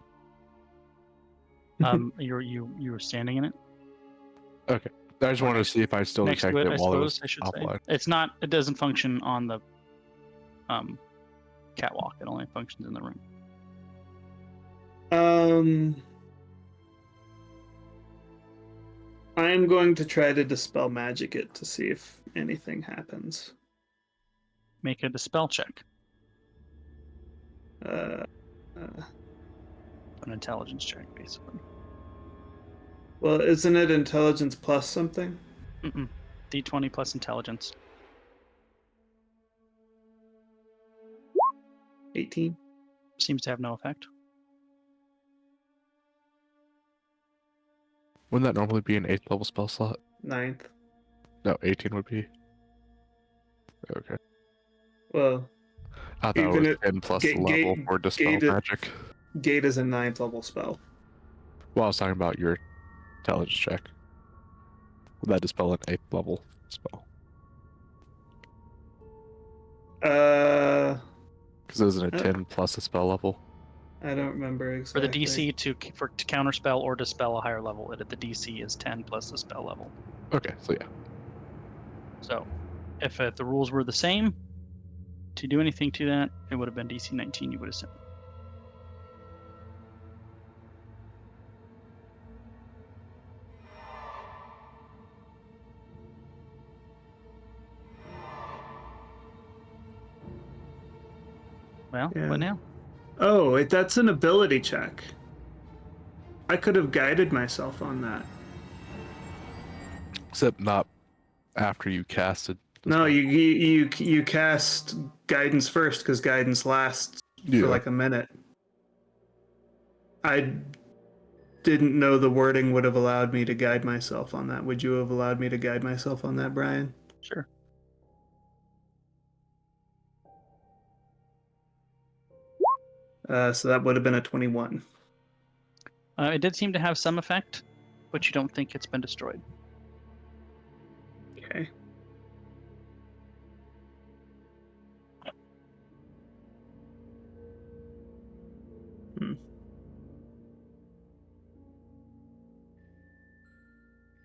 You were standing in it. I just wanted to see if I still Next to detected it, it I while it suppose was I should say. offline. It's not. It doesn't function on the catwalk. It only functions in the room. I'm going to try to dispel magic it to see if anything happens. Make a dispel check. Uh, An intelligence check, basically. well, isn't it intelligence plus something? D20 plus intelligence. 18. Seems to have no effect. Wouldn't that normally be an 8th level spell slot? 9th. No, 18 would be. Okay. Well, I thought it Even was it- 10 plus gate- the level gate- for dispel gate- magic. gate is a 9th level spell. Well, I was talking about your intelligence check. Would that dispel an 8th level spell? Uh, Because isn't it 10 plus a spell level? I don't remember For exactly. the DC to counterspell or dispel a higher level, the DC is 10 plus the spell level. Okay, so yeah. So, if the rules were the same, to do anything to that, it would have been DC 19. You would have said. Well, Yeah. what now? Oh, that's an ability check. I could have guided myself on that. Except not after you casted. the No, spell. you cast guidance first because guidance lasts Yeah. for like a minute. I didn't know the wording would have allowed me to guide myself on that. Would you have allowed me to guide myself on that, Brian? Sure. So that would have been a 21. It did seem to have some effect, but you don't think it's been destroyed. Okay.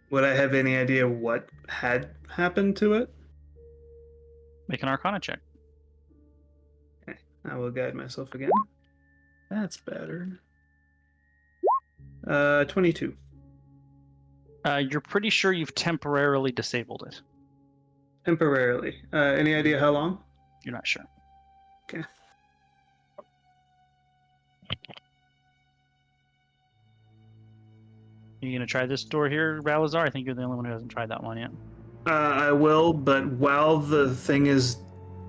Would I have any idea what had happened to it? Make an Arcana check. Okay. I will guide myself again. That's better. 22. You're pretty sure you've temporarily disabled it. Temporarily. Any idea how long? You're not sure. Okay. Are you gonna try this door here, Balazar? I think you're the only one who hasn't tried that one yet. I will, but while the thing is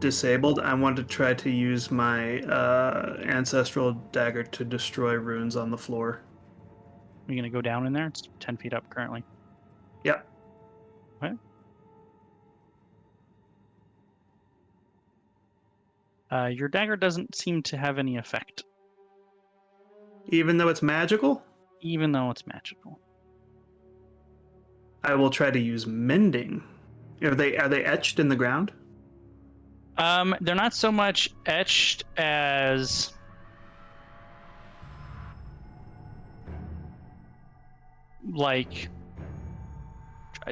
disabled, I want to try to use my ancestral dagger to destroy runes on the floor. Are you gonna go down in there? It's 10 feet up currently. Yep. Your dagger doesn't seem to have any effect, Even though it's magical, even though it's magical. I will try to use mending. Are they etched in the ground? They're not so much etched as like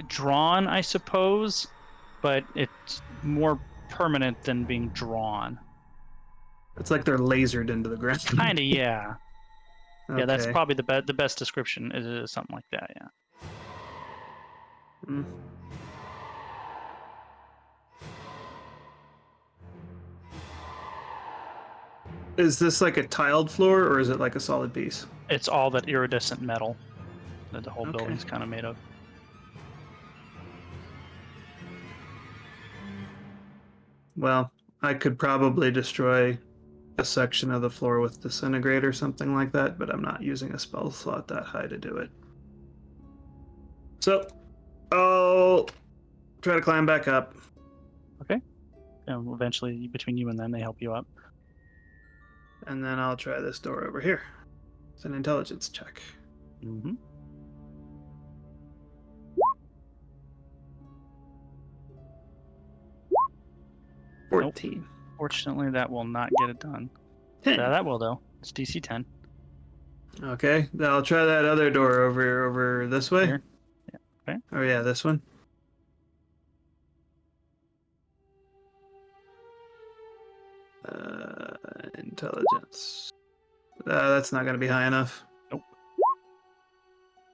drawn, I suppose, but it's more permanent than being drawn. It's like they're lasered into the ground. Kind of, yeah. Okay. Yeah, that's probably the best description. Is something like that, yeah. Mm. Is this like a tiled floor or is it like a solid piece? It's all that iridescent metal that the whole Okay. building's kind of made of. Well, I could probably destroy a section of the floor with disintegrate or something like that, but I'm not using a spell slot that high to do it. So, I'll try to climb back up. And eventually, between you and them, they help you up. And then I'll try this door over here. It's an intelligence check. Mm-hmm. Nope. 14. Fortunately, that will not get it done. 10. That will, though. It's DC 10. Okay, then I'll try that other door over this way. Here? Yeah, okay. Oh yeah, this one. Intelligence. That's not going to be high enough. Nope.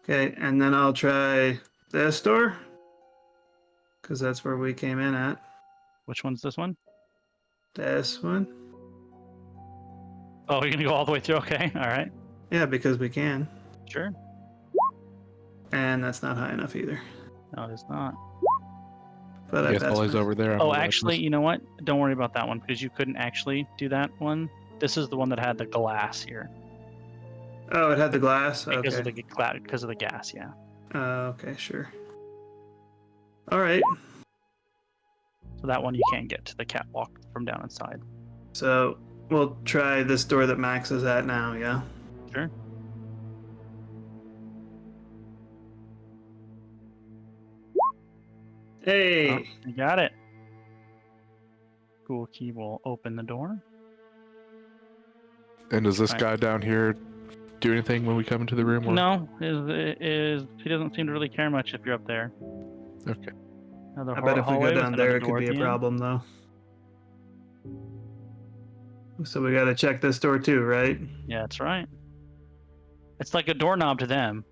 Okay, and then I'll try this door. Because that's where we came in at. Which one's this one? This one. Oh, you're going to go all the way through? Okay, all right. Yeah, because we can. Sure. And that's not high enough either. No, it is not. But I I guess passed while he's my- over there. I'm Oh, gonna actually, just- you know what? Don't worry about that one because you couldn't actually do that one. This is the one that had the glass here Oh, it had the glass? because Okay. of the gas, yeah. Okay, sure. Alright. So that one you can't get to the catwalk from down inside. So we'll try this door that Max is at now, yeah? Sure. Hey! Oh, you got it. Cool key will open the door. And does this Right. guy down here do anything when we come into the room? Or... No, he doesn't seem to really care much if you're up there. Okay. Another I bet if we hallway go with down another there, it could door be at a the end. problem, though. So we gotta check this door too, right? Yeah, that's right. It's like a doorknob to them.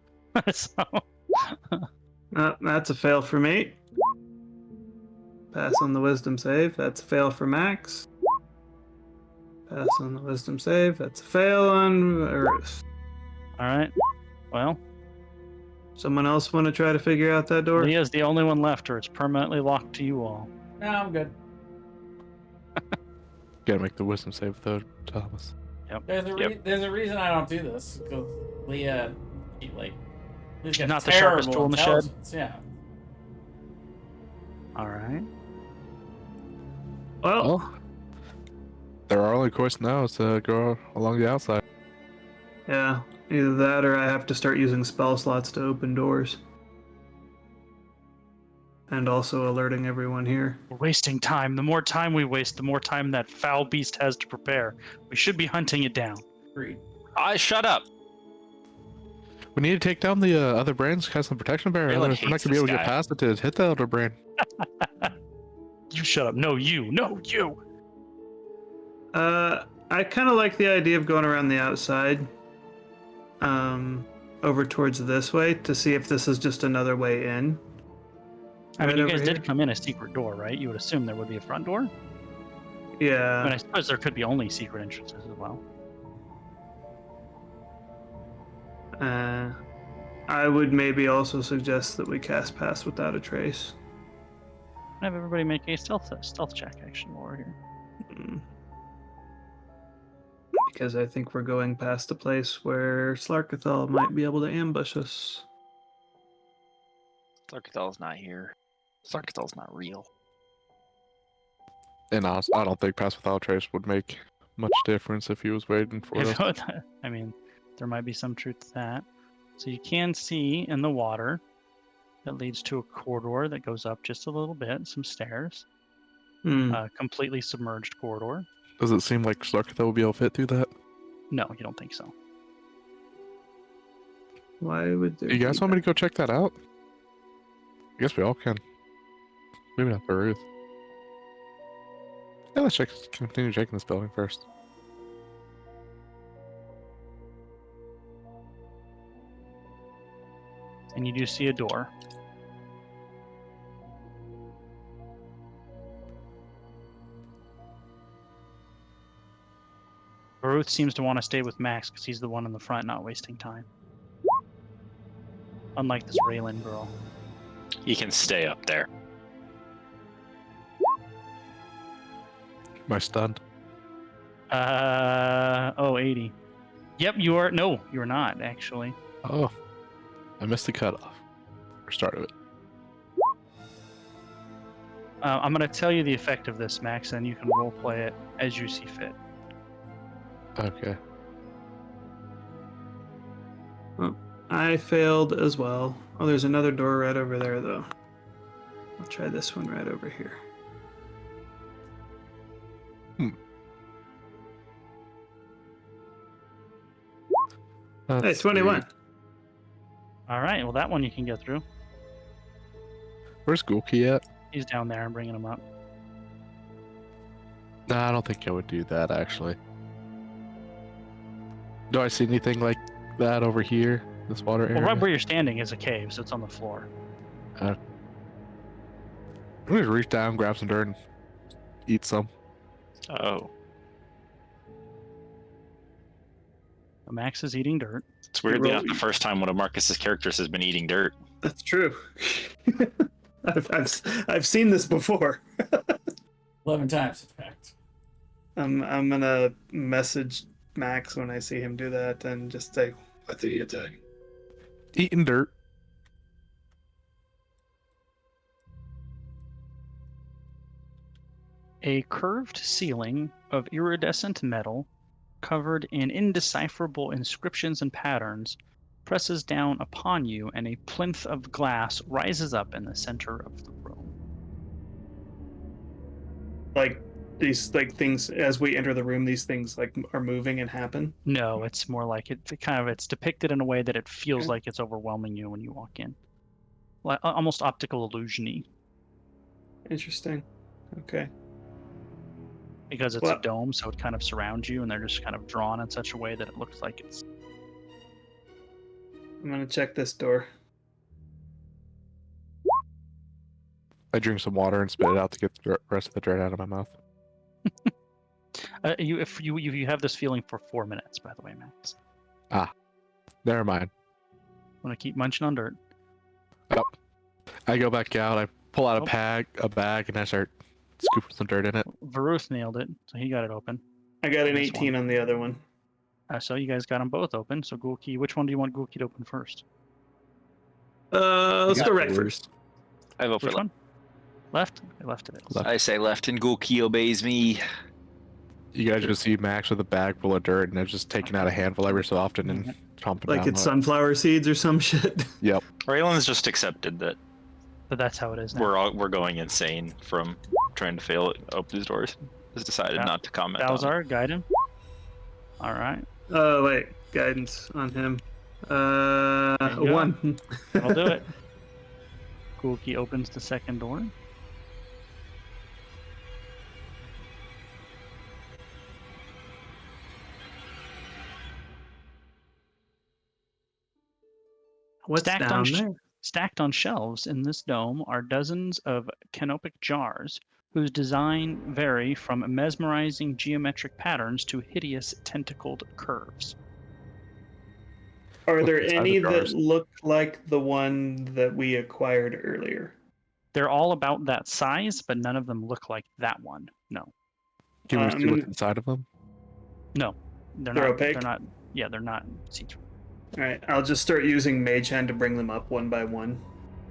So That's a fail for me. Pass on the wisdom save. That's a fail for Max. Pass on the wisdom save. That's a fail on Earth. all right. Well, Someone else want to try to figure out that door? Leah's the only one left, or it's permanently locked to you all. No, I'm good. Gotta make the wisdom save though, Thomas. There's a reason I don't do this because Leah, Leah's got Not the sharpest terrible tool in the shed. intelligence, Yeah. All right. Well, Well, there are only choice now is to go along the outside. yeah. Either that or I have to start using spell slots to open doors. And also alerting everyone here. We're wasting time. The more time we waste, the more time that foul beast has to prepare. We should be hunting it down. Agreed. Shut up. We need to take down the other brains, cast some protection barrier. Raylan Otherwise, we're not hates gonna be able this to get guy. past it to hit the other brain. You shut up. No, you. No, you. I kind of like the idea of going around the outside. Over towards this way to see if this is just another way in. I mean, Right you over guys here? did come in a secret door, right? You would assume there would be a front door. I mean, Yeah. I suppose there could be only secret entrances as well. I would maybe also suggest that we cast Pass Without a Trace. Have everybody make a stealth check action while we're here. Mm. Because I think we're going past a place where Slarkathal might be able to ambush us. Sarkathal's not here. Sarkathal's not real. And honest, I don't think Pass Without Trace would make much difference if he was waiting for us. I mean, there might be some truth to that. So you can see in the water that leads to a corridor that goes up just a little bit, some stairs, Hmm. completely submerged corridor. Does it seem like Slarkathal would be able to fit through that? No, you don't think so. Why would there You guys be want me to go check that out? I guess we all can. Maybe not for Ruth. Yeah, let's continue checking this building first. And you do see a door. Baruth seems to want to stay with Max because he's the one in the front, not wasting time. Unlike this Raylan girl. He can stay up there. Am I stunned? 80. Yep, you are. No, you're not, actually. Oh, I missed the cutoff. Or start of it. I'm going to tell you the effect of this, Max, and you can roleplay it as you see fit. Okay. I failed as well. Oh, there's another door right over there, though. I'll try this one right over here. Hey, Let's 21. see. All right, well, that one you can get through. Where's Gulki at? He's down there. I'm bringing him up. Nah, I don't think I would do that, actually. Do I see anything like that over here? This water area? Well, right where you're standing is a cave, so it's on the floor. I'm gonna just reach down, grab some dirt, and eat some. Oh. Max is eating dirt. It's weirdly roll- not the first time one of Marcus's characters has been eating dirt. That's true. I've seen this before. 11 times, in fact. I'm gonna message Max when I see him do that and just say, "What are you doing?" Eating dirt. A curved ceiling of iridescent metal, covered in indecipherable inscriptions and patterns, presses down upon you, and a plinth of glass rises up in the center of the room. Like these things as we enter the room, these things are moving and happen. No, it's more like it's depicted in a way that it feels Okay. like it's overwhelming you when you walk in, like almost optical illusion-y, Interesting. Okay. because it's Well- a dome, so it kind of surrounds you, and they're just kind of drawn in such a way that it looks like it's. I'm gonna check this door. I drink some water and spit it out to get the rest of the dirt out of my mouth. If you have this feeling for 4 minutes, by the way, Max. Never mind. Want to keep munching on dirt. I go back out. I pull out Oh. a bag, and I start scooping some dirt in it. Varuth nailed it, so he got it open. I got an This 18 on the other one. So you guys got them both open. So Gulki, which one do you want Gulki to open first? Let's You go got right yours. first. I vote for Which one? Left? Left it is. Left. I say left and Gulki obeys me. You guys just see Max with a bag full of dirt, and they're just taking out a handful every so often and chomping Like down it's on it. sunflower seeds or some shit. Yep. Raylan's just accepted that But that's how it is now. we're going insane from trying to open these doors. Has decided Yeah. not to comment on it. Balzar, guide him. All right. Wait, guidance on him. There you go. 1. I'll do it. Gulki opens the second door. What's Stacked down on there? Stacked on shelves in this dome are dozens of canopic jars whose design vary from mesmerizing geometric patterns to hideous tentacled curves. Are Look there inside the any that jars. look like the one that we acquired earlier? They're all about that size, but none of them look like that one. No, Can we I'm see what's gonna- inside of them? no, they're They're not. opaque? They're not. Yeah, they're not see-through. All right, I'll just start using Mage Hand to bring them up one by one.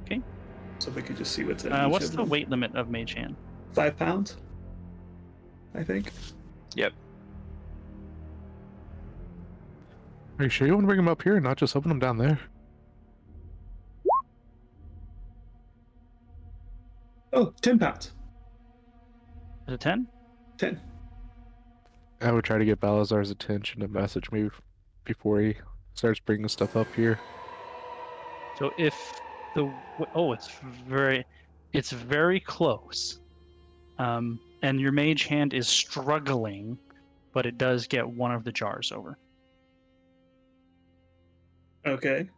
Okay. So we could just see what's in each What's of the them. weight limit of Mage Hand? 5 pounds, I think. Yep. Are you sure you want to bring them up here and not just open them down there? Oh, 10 pounds. Is it 10? 10. I would try to get Balazar's attention to message me before he starts bringing stuff up here. So if the it's very close, and your Mage Hand is struggling, but it does get one of the jars over. Okay.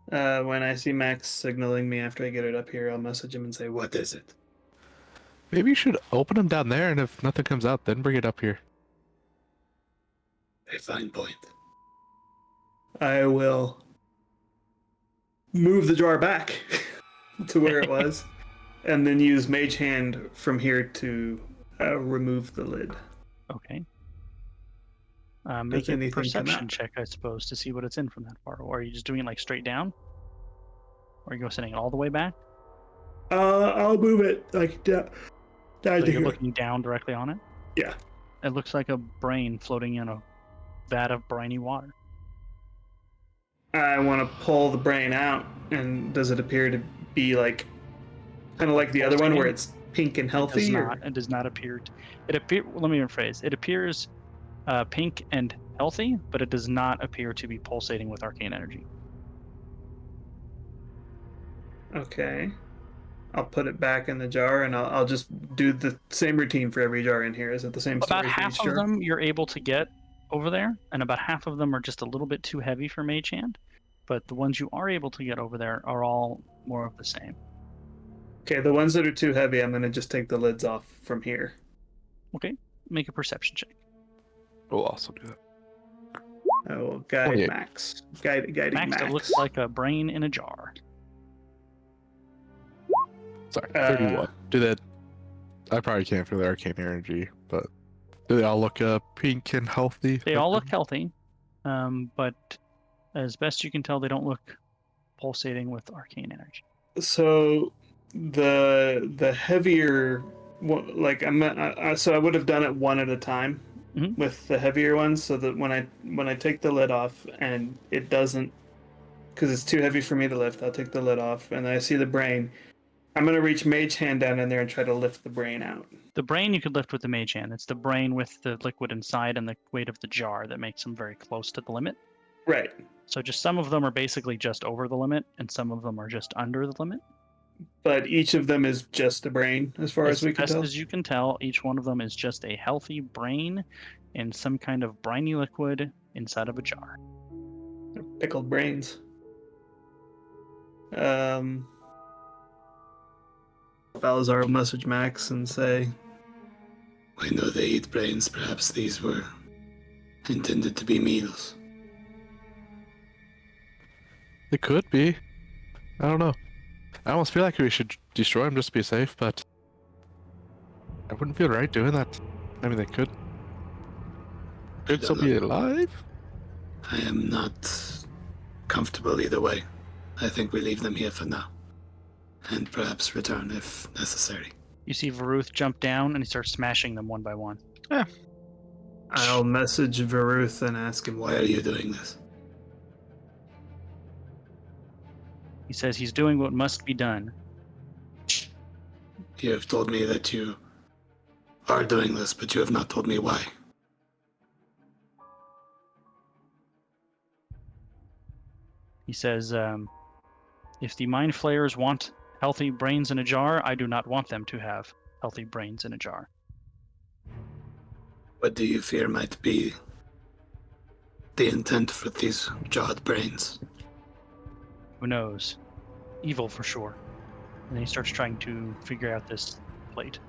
When I see Max signaling me after I get it up here, I'll message him and say, "What is it?" Maybe you should open them down there, and if nothing comes out, then bring it up here. A fine point. I will move the jar back to where it was, and then use Mage Hand from here to remove the lid. Okay. Make Does a anything come perception out? check, I suppose, to see what it's in from that far. Or are you just doing it like straight down? Or are you sending it all the way back? I'll move it like down So to you're here. looking down directly on it? Yeah. It looks like a brain floating in a vat of briny water. I want to pull the brain out, and does it appear to be like kind of like the other one where it's pink and It healthy? does or- not. It does not appear. Let me rephrase. It appears pink and healthy, but it does not appear to be pulsating with arcane energy. Okay. I'll put it back in the jar, and I'll just do the same routine for every jar in here. Is it the same About story for half each of jar? them you're able to get over there, and about half of them are just a little bit too heavy for Mage Hand. But the ones you are able to get over there are all more of the same. Okay, the ones that are too heavy, I'm gonna just take the lids off from here. Okay, make a perception check. We'll also do that. I will guide 28. Max. Guiding Max, Max. it looks like a brain in a jar. Sorry, Uh, 31. Do that. I probably can't feel the arcane energy, but do they all look pink and healthy? They like all them? look healthy, but as best you can tell, they don't look pulsating with arcane energy. So the heavier, like so I would have done it one at a time Mhm. with the heavier ones, so that when I take the lid off and it doesn't, because it's too heavy for me to lift, I'll take the lid off and I see the brain. I'm gonna reach Mage Hand down in there and try to lift the brain out. The brain you could lift with the Mage Hand. It's the brain with the liquid inside and the weight of the jar that makes them very close to the limit. Right. So just some of them are basically just over the limit, and some of them are just under the limit. But each of them is just a brain, as far as we can best tell. as you can tell, each one of them is just a healthy brain in some kind of briny liquid inside of a jar. Pickled brains. Balazar will message Max and say, I know they eat brains. Perhaps these were intended to be meals. It could be. I don't know. I almost feel like we should destroy them just to be safe, but I wouldn't feel right doing that. I mean, they could still don't be know. alive. I am not comfortable either way. I think we leave them here for now. And perhaps return if necessary. You see Varuth jump down and he starts smashing them one by one. I'll message Varuth and ask him Why are you doing this? He says he's doing what must be done. You have told me that you are doing this, but you have not told me why. He says, if the mind flayers want healthy brains in a jar, I do not want them to have healthy brains in a jar. What do you fear might be the intent for these jarred brains? Who knows? Evil for sure. And then he starts trying to figure out this plate.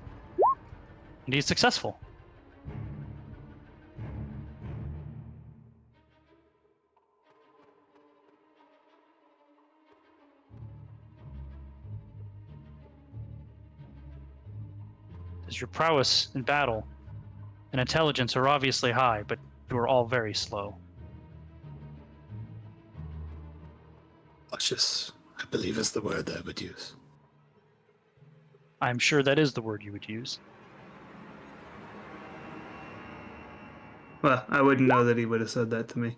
And he's successful. as your prowess in battle and intelligence are obviously high, but you are all very slow. Cautious, I believe, is the word I would use. I'm sure that is the word you would use. Well, I wouldn't know that he would have said that to me.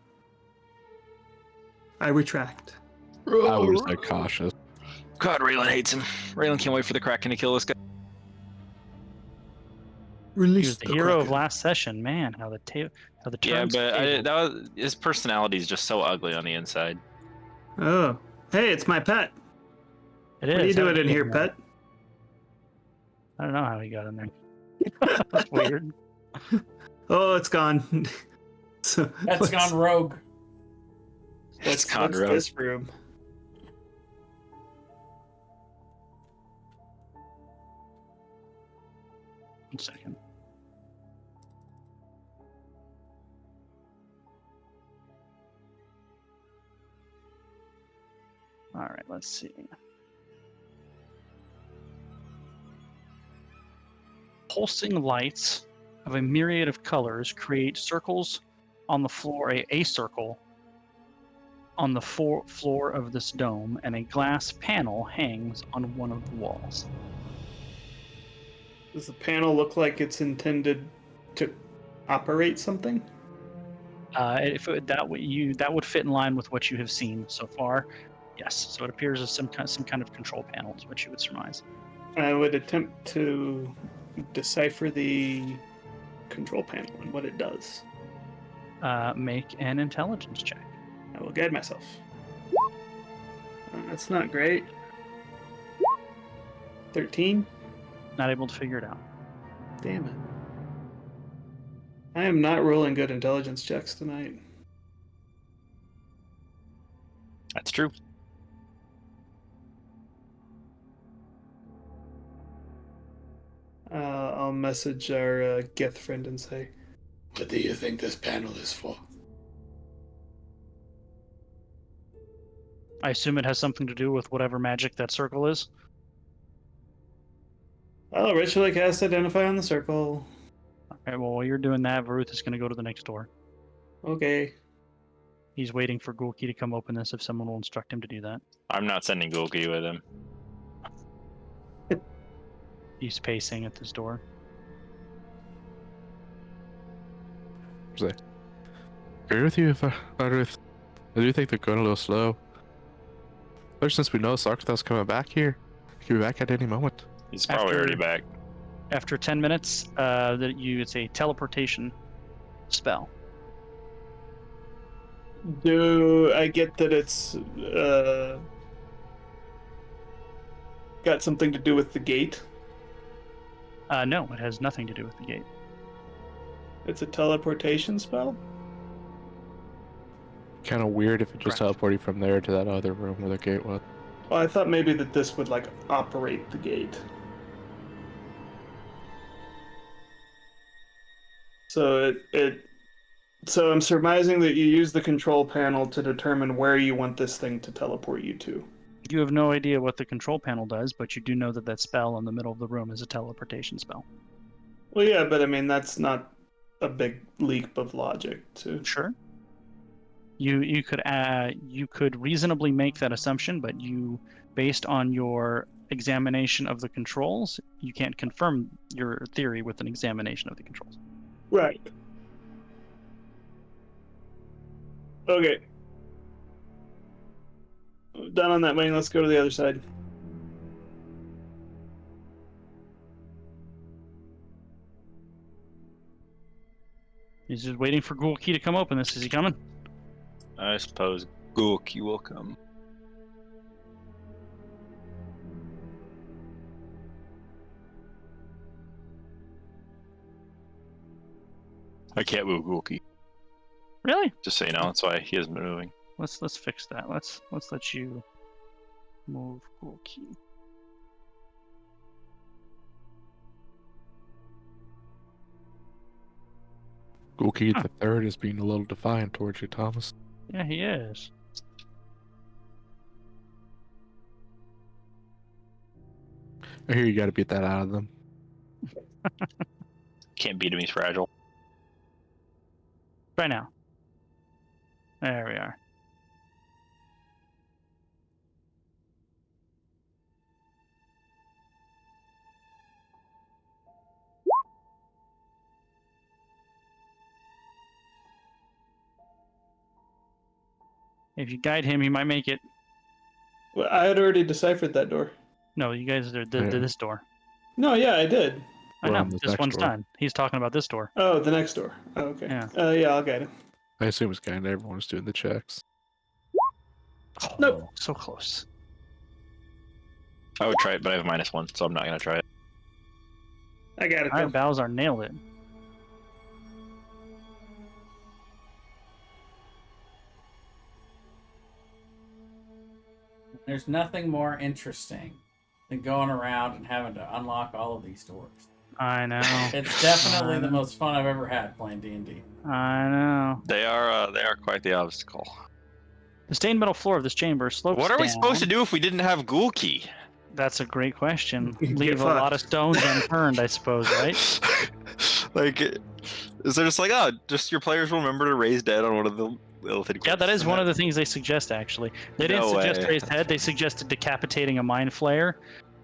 I retract. I would have said cautious. God, Raylan hates him. Raylan can't wait for the Kraken to kill this guy. He Release was the hero of last session. Man, how the Yeah, turns but tabled. that was his personality is just so ugly on the inside. Oh, hey, it's my pet. It What are you is. How doing did in he here, get there? pet? I don't know how he got in there. That's weird. Oh, it's gone. So, That's what's- gone rogue. It's What's Conroe. this room? One second. All right, let's see. Pulsing lights of a myriad of colors create circles on the floor, a circle on the floor of this dome, and a glass panel hangs on one of the walls. Does the panel look like it's intended to operate something? That would fit in line with what you have seen so far. Yes, so it appears as some kind of control panel is what you would surmise. I would attempt to decipher the control panel and what it does. Make an intelligence check. I will guide myself. That's not great. 13? Not able to figure it out. Damn it. I am not rolling good intelligence checks tonight. That's true. I'll message our Geth friend and say, What do you think this panel is for? I assume it has something to do with whatever magic that circle is. I'll ritually cast Identify on the circle. Okay, well, while you're doing that, Varuth is going to go to the next door. Okay. He's waiting for Gulki to come open this if someone will instruct him to do that. I'm not sending Gulgi with him. He's pacing at this door. Agree with you, Ruth. I do think they're going a little slow. Especially since we know Sarkathal's coming back here. He could be back at any moment. He's probably already back. After 10 minutes, it's a teleportation spell. Do I get that it's got something to do with the gate? No, it has nothing to do with the gate. It's a teleportation spell? Kind of weird if it just Correct. teleported from there to that other room where the gate was. Well, I thought maybe that this would like operate the gate. So so I'm surmising that you use the control panel to determine where you want this thing to teleport you to. You have no idea what the control panel does, but you do know that that spell in the middle of the room is a teleportation spell. Well, yeah, but I mean that's not a big leap of logic to. Sure. You could reasonably make that assumption, but based on your examination of the controls, you can't confirm your theory with an examination of the controls. Right. Okay. Done on that wing. Let's go to the other side. He's just waiting for Gulki to come open this. Is he coming? I suppose Gulki will come. I can't move Gulki. Really? Just so you know, that's why he hasn't been moving. Let's fix that. Let's let you move Gulki. Gulki the third is being a little defiant towards you, Thomas. Yeah, he is. I hear you gotta beat that out of them. Can't beat him. He's fragile. Try now. There we are. If you guide him, he might make it. Well, I had already deciphered that door. No, you guys are Yeah. this door. No, yeah, I did. I We're know. on the This next one's door. done. He's talking about this door. Oh, the next door. Oh, okay. Yeah. Yeah, I'll guide him. I assume it's kind of everyone's doing the checks. Oh, Nope. So close. I would try it, but I have -1, so I'm not gonna try it. I got it. All right, Though. Balzar nailed it. There's nothing more interesting than going around and having to unlock all of these doors. I know. It's definitely the most fun I've ever had playing D&D. I know. They are quite the obstacle. The stained metal floor of this chamber slopes What are we down. supposed to do if we didn't have Ghoul Key? That's a great question. Get Leave a lot of fucked. stones unturned, I suppose, right? Like, is it just like, oh, just your players will remember to raise dead on one of the illithid Yeah, that corpses is and one of the things they suggest, actually. They didn't No suggest way. raised head. They suggested decapitating a mind flayer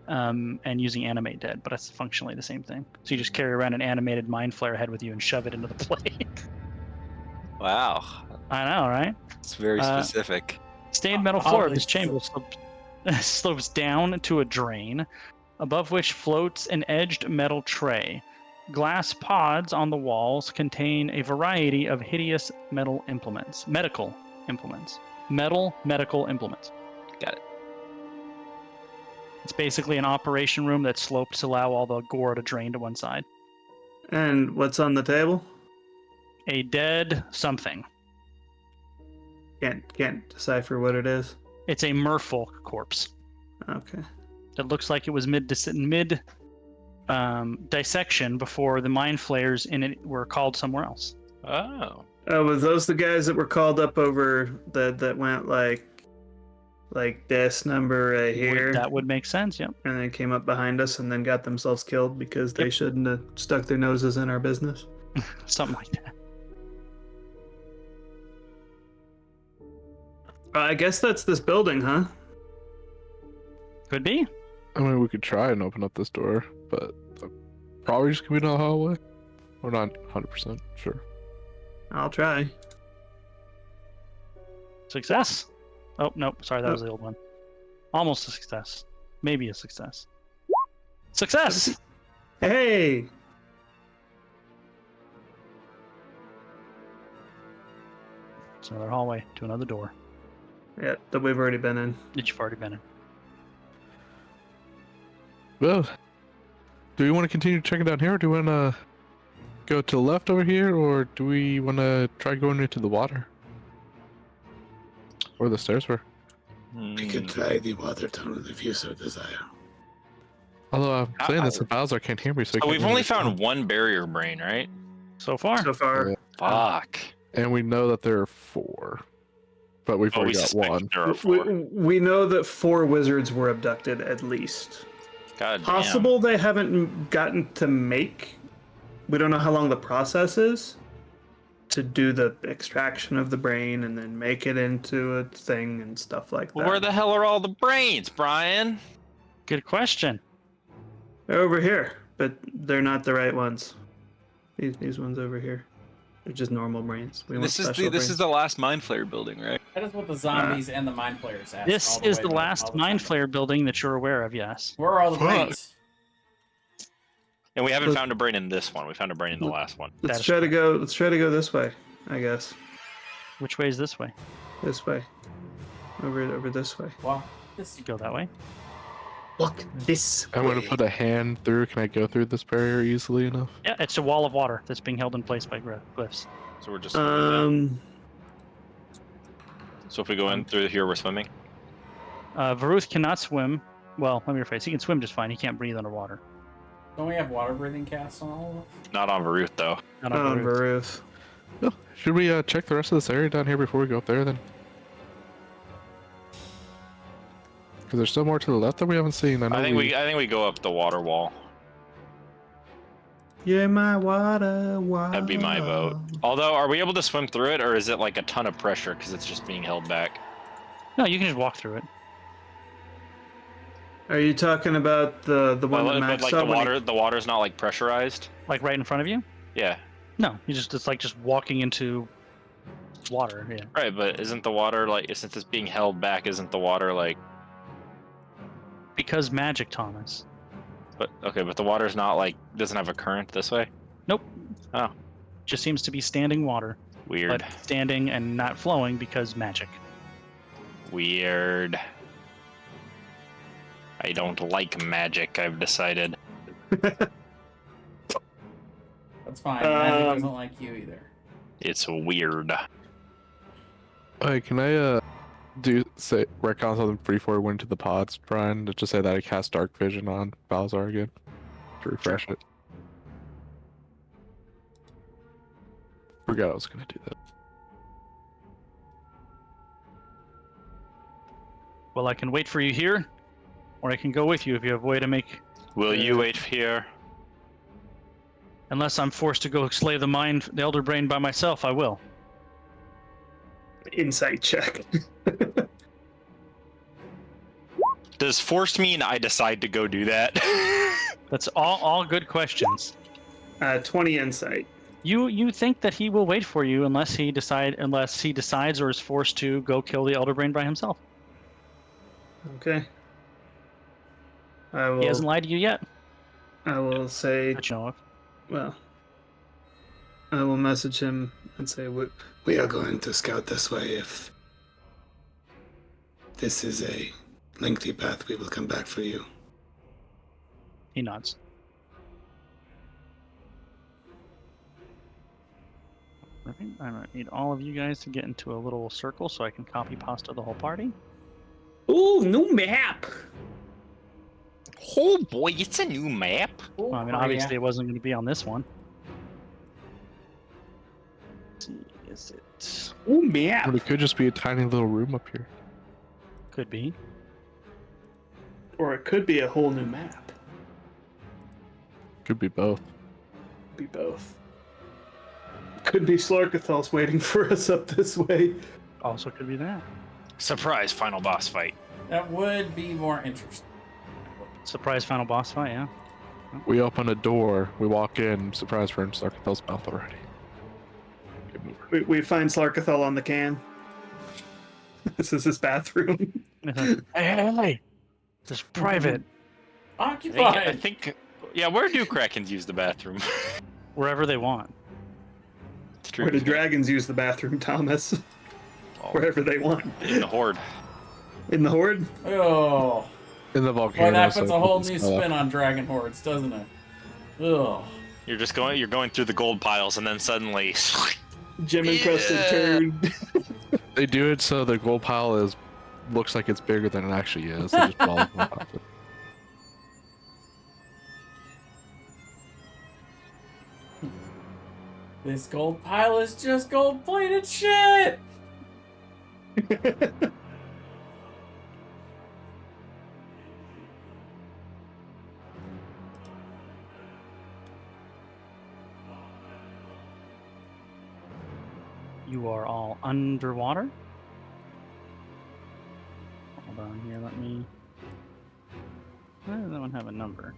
and using animate dead, but that's functionally the same thing. So you just carry around an animated mind flayer head with you and shove it into the plate. Wow, I know, right? it's very specific. Stained metal floor of this Obviously. chamber slopes down to a drain, above which floats an edged metal tray. Glass pods on the walls contain a variety of hideous medical implements. Medical implements. Got it. It's basically an operation room that's sloped to allow all the gore to drain to one side. And what's on the table? A dead something. Can't decipher what it is. It's a merfolk corpse. Okay. That looks like it was mid dissection before the mind flayers in it were called somewhere else. Oh, Was those the guys that were called up over that went like this number right here, That would make sense, yep. and then came up behind us and then got themselves killed because they Yep. shouldn't have stuck their noses in our business? Something like that. I guess that's this building, huh? Could be. I mean, we could try and open up this door, but probably just gonna be in the hallway. We're not 100% sure. I'll try. Success. Oh, nope. Sorry, that Oh. was the old one. Almost a success. Maybe a success. Success! Hey! It's another hallway to another door Yeah, that we've already been in. that you've already been in. Well, do we want to continue checking down here, or do we want to go to the left over here, or do we want to try going into the water? Where the stairs were? We could try the water tunnel if you so desire. Although I'm saying this, and Bowser can't hear me, so he so can't we've hear only me. found one barrier brain, right? So far. So far. Yeah. Fuck. And we know that there are 4, but we've Oh, we already got suspect 1. there are 4. We know that 4 wizards were abducted at least. God damn. Possible they haven't gotten to make. We don't know how long the process is to do the extraction of the brain and then make it into a thing and stuff like that. Well, where the hell are all the brains, Brian? Good question. They're over here, but they're not the right ones. These ones over here. They're just normal brains. We want This is special the brains. last Mind Flayer building, right? That is what the zombies and the mind players ask. This all is way the back, last all the mind time. flayer building that you're aware of, yes. Where are all the Fuck. brains? And we haven't Look- found a brain in this one. We found a brain in the last one. Let's That is try to go. Let's try to go this way. I guess Which way is this way? this way. Over this way. Well, this Go that way. Walk this I'm way. going to put a hand through. Can I go through this barrier easily enough? Yeah, it's a wall of water that's being held in place by glyphs. So we're just. So if we go in through here, we're swimming. Varuth cannot swim. Well, let me rephrase. He can swim just fine. He can't breathe underwater. don't we have water breathing casts on all of us? Not on Varuth though. Not on On Varuth. Baruth. Well, should we check the rest of this area down here before we go up there then? Because there's still more to the left that we haven't seen. I think we go up the water wall. You're my water. That'd be my vote. Although, are we able to swim through it, or is it like a ton of pressure because it's just being held back? No, you can just walk through it. Are you talking about the one that But Max like saw the when water, the water's not like pressurized. Like right in front of you? Yeah. No, it's like just walking into water. Yeah. Right, but isn't the water like since it's being held back? Isn't the water like? Because magic, Thomas. But okay, but the water's not like doesn't have a current this way. Nope. Oh. Just seems to be standing water, Weird. but standing and not flowing because magic. Weird. I don't like magic. I've decided. That's fine. Magic doesn't like you either. It's weird. Hey, can I recon something before we went to the pods, Brian? To just say that I cast Dark Vision on Balazar again to refresh it. Forgot I was gonna do that. Well, I can wait for you here, or I can go with you if you have a way to make. Will you wait here? Unless I'm forced to go slay the Elder Brain by myself, I will. insight check. Does forced mean I decide to go do that? That's all good questions. 20 insight. You think that he will wait for you unless he decides or is forced to go kill the Elder Brain by himself. Okay. I will. He hasn't lied to you yet. I will say. That you know of. Well, I will message him and say We are going to scout this way. If this is a lengthy path, we will come back for you. He nods. Right, I'm gonna need all of you guys to get into a little circle so I can copy pasta the whole party. Ooh, new map. Oh boy, it's a new map. Oh, Well, I mean, obviously it wasn't going to be on this one. Let's see, is it? Ooh, map. But it could just be a tiny little room up here. Could be. Or it could be a whole new map. Could be both. Could be both. Could be Slarkathel's waiting for us up this way. Also could be that. Surprise final boss fight. That would be more interesting. Surprise final boss fight, yeah. We open a door, we walk in, surprise, we're in Sarkathel's mouth already. Good move. We find Slarkathel on the can. This is his bathroom. Hey! This is private. Occupied. I think yeah, where do Krakens use the bathroom? Wherever they want. It's true. Where do dragons use the bathroom, Thomas? Oh, Wherever they want. in the horde. In the horde? Oh. In the volcano. Well, that so puts it a whole doesn't new smell. spin on Dragon Hordes, doesn't it? Ugh. You're going through the gold piles and then suddenly Gem encrusted turd. They do it so the gold pile looks like it's bigger than it actually is. They just blow it on top of it. This gold pile is just gold-plated shit! You are all underwater. Hold on here, let me... Why does that one have a number?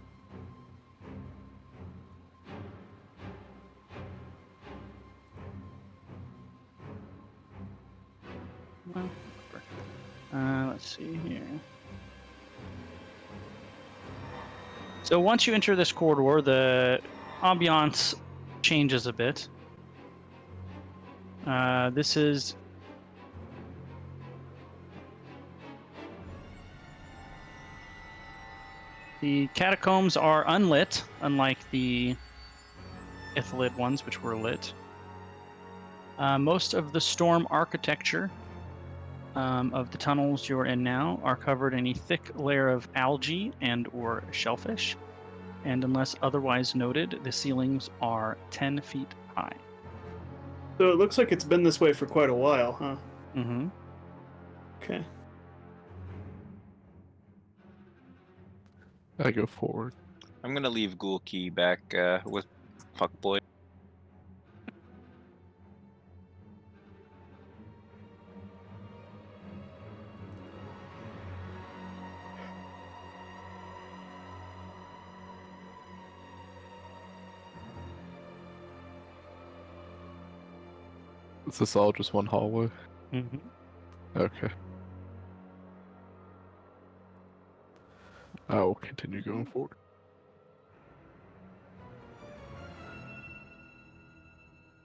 Well, whatever. Let's see here. So once you enter this corridor, the ambiance changes a bit. This is the catacombs are unlit, unlike the Ithalid ones, which were lit. Most of the storm architecture of the tunnels you're in now are covered in a thick layer of algae and or shellfish, and unless otherwise noted, the ceilings are 10 feet high. So it looks like it's been this way for quite a while, huh? Mm-hmm. Okay. I go forward. I'm gonna leave Ghoul Key back with fuck boy. Is this all just one hallway? Mm-hmm. Okay. I will continue going forward.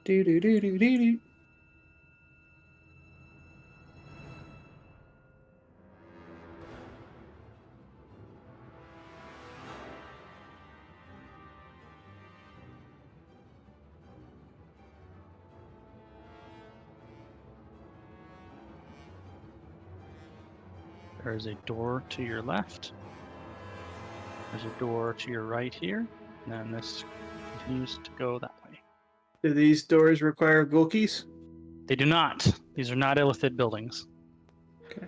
Do do do do do do. There's a door to your left. There's a door to your right here. And then this continues to go that way. Do these doors require ghoul keys? They do not. These are not illithid buildings. Okay.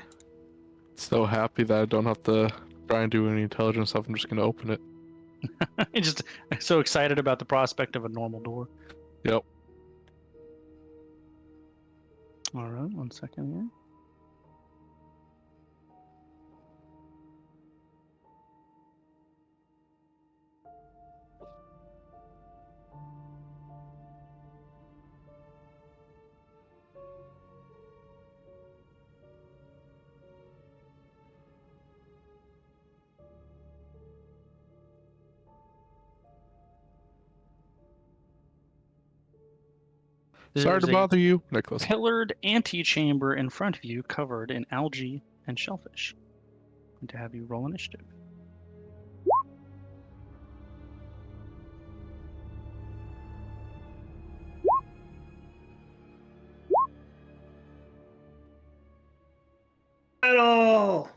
So happy that I don't have to try and do any intelligence stuff. I'm just gonna open it. I'm just so excited about the prospect of a normal door. Yep. All right, 1 second here. Sorry to There's a bother you, Nicholas. pillared antechamber in front of you covered in algae and shellfish. And to have you roll initiative. At all.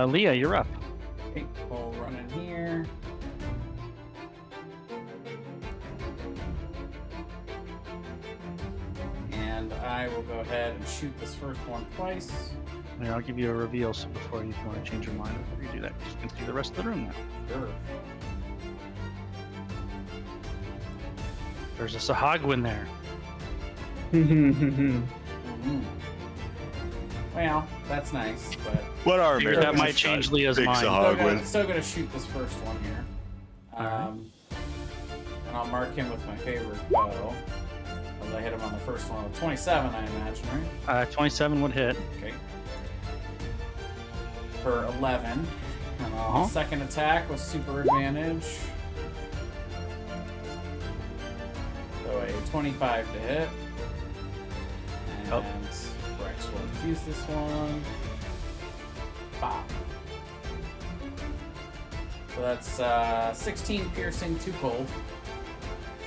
Leah, you're up. Okay, we'll run in here. And I will go ahead and shoot this first one twice. Here, I'll give you a reveal so before you, if you want to change your mind before you do that. You can see the rest of the room now. Sure. There's a Sahagwin there. Mhm. Well, that's nice, but What are Figured that might change Leah's mind. still gonna shoot this first one here. Alright. And I'll mark him with my favorite bow. As I hit him on the first one with 27, I imagine, right? 27 would hit. Okay. For 11. And I'll second attack with super advantage. So a 25 to hit. And Oh. Rex will infuse this one. Bop. So that's 16 piercing, 2 cold.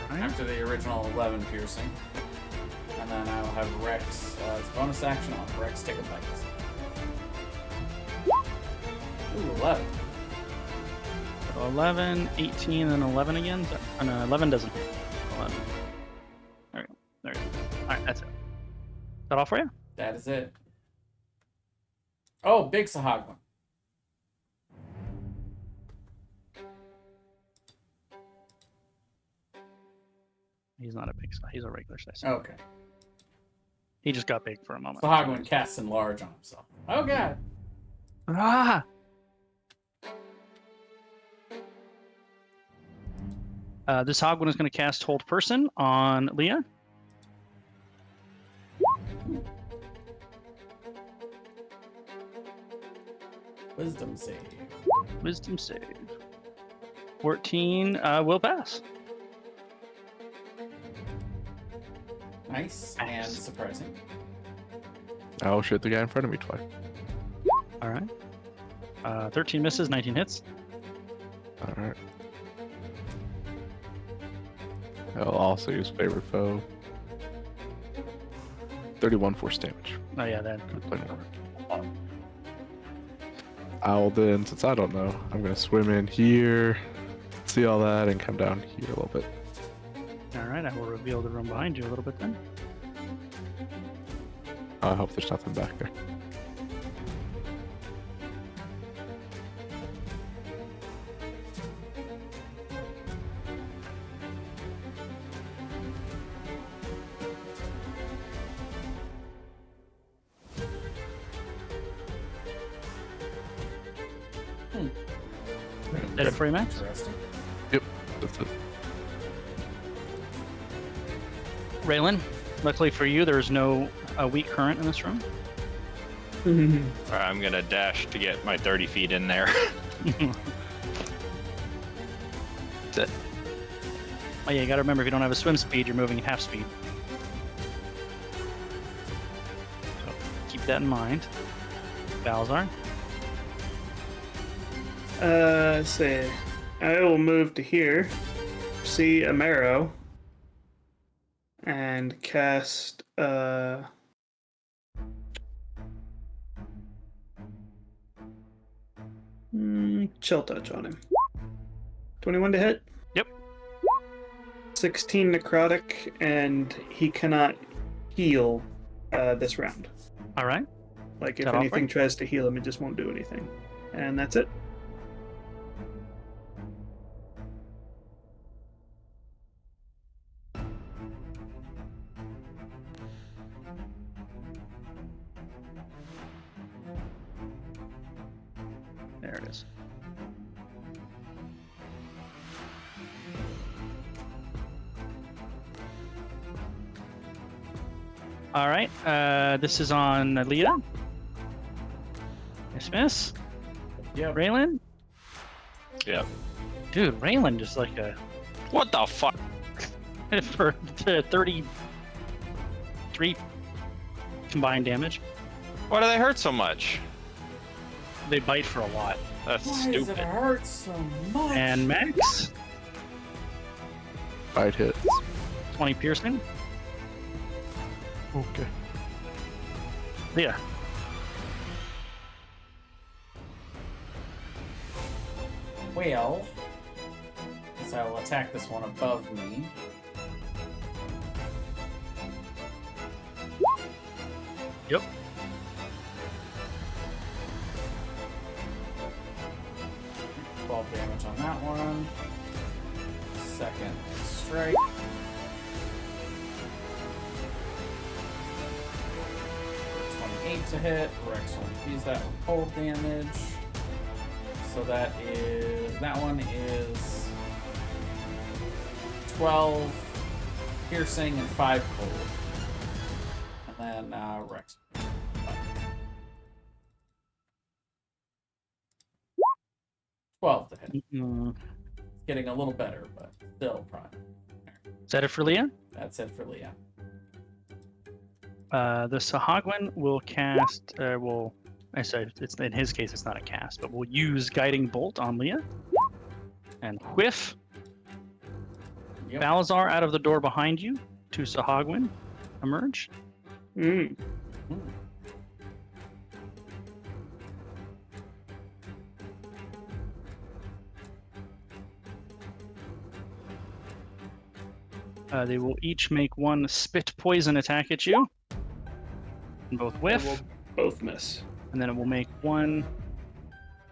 Alright. After the original 11 piercing. And then I will have Rex, it's bonus action, I'll have Rex take a bite. Ooh, 11. So 11, 18, and 11 again. Oh, no, 11 doesn't hit. 11. There we go. There we go. Alright, that's it. Is that all for you? That is it. Oh, big Sahagwin. He's not a big size. He's a regular size. Okay. He just got big for a moment. Sahagwin casts enlarge on himself. Oh, God. Ah! This Hogwin is going to cast Hold Person on Leah. Wisdom save. Wisdom save. 14 will pass. Nice and surprising. I'll shoot the guy in front of me twice. All right. 13 misses, 19 hits. Alright. I'll also use favorite foe. 31 force damage. Oh yeah, then. with planar armor. I'll then, since I don't know, I'm gonna swim in here, see all that, and come down here a little bit. All right, I will reveal the room behind you a little bit then. I hope there's nothing back there. Is that it for you, Max? Interesting. Yep, that's it. Raylan, luckily for you, there is no weak current in this room. All right, I'm gonna dash to get my 30 feet in there. That's it. Oh yeah, you gotta remember if you don't have a swim speed, you're moving at half speed. So keep that in mind. Balzar. Say, I will move to here, see a marrow, and cast chill touch on him. 21 to hit. Yep. 16 necrotic, and he cannot heal this round. All right. Like if That all anything right? tries to heal him, it just won't do anything. And that's it. There it is. All right. This is on Leah. Miss. Yeah. Raylan. Yep. Dude, Raylan just like a What the fuck? for 33 combined damage. Why do they hurt so much? They bite for a lot. That's Why does stupid. it hurt so much? And Max, 5 hits. 20 piercing. Okay. Leah. Well, guess I will attack this one above me. Yep. Damage on that one. Second strike. 28 to hit. Rex will use that with cold damage. So that one is 12 piercing and 5 cold. And then Rex. 12 to hit. Mm, Getting a little better, but still prime. is that it for Leah? That's it for Leah. The Sahagwin will cast. I said it's in his case it's not a cast, but we'll use Guiding Bolt on Leah. And whiff. Yep. Balazar out of the door behind you to Sahagwin. Emerge. Mm. They will each make one spit poison attack at you. And both They whiff. will both miss. And then it will make one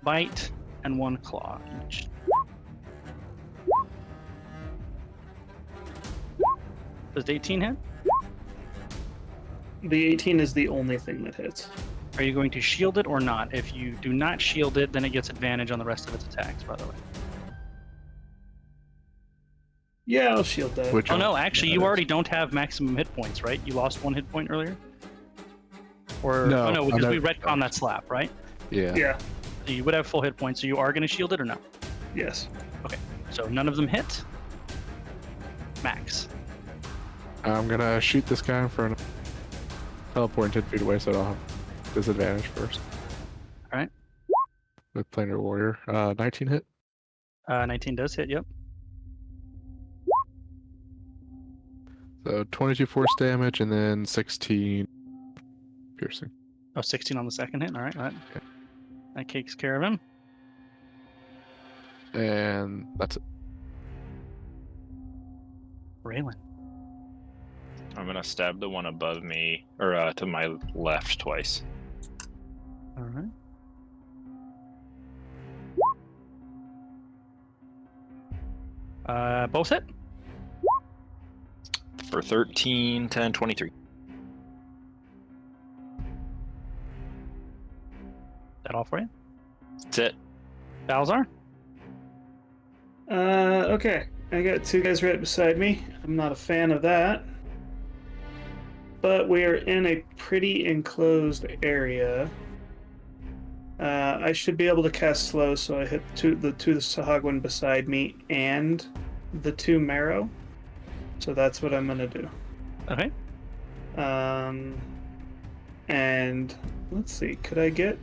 bite and one claw each. Does 18 hit? The 18 is the only thing that hits. Are you going to shield it or not? If you do not shield it, then it gets advantage on the rest of its attacks, by the way. Yeah, I'll shield that. Which Oh one? no, actually, you That already don't have maximum hit points, right? You lost 1 hit point earlier? Or, No, oh no, because I we know- retcon that slap, right? Yeah. Yeah. So you would have full hit points, so you are going to shield it or no? Yes. So none of them hit. Max. I'm gonna shoot this guy in front of teleporting 10 feet away so I don't have disadvantage first. Alright. With Planar Warrior. 19 hit. 19 does hit, yep. So 22 force damage and then 16 piercing. Oh, 16 on the second hit. All right, that takes care of him. And that's it. Raylan. I'm gonna stab the one above me, or to my left twice. All right. Both hit. For 13, 10, 23. That all for you? That's it. Balzar? Okay. I got two guys right beside me. I'm not a fan of that. But we are in a pretty enclosed area. I should be able to cast slow, so I hit the two Sahagwan beside me and the two Marrow. So that's what I'm gonna do. Okay. And let's see, could I get?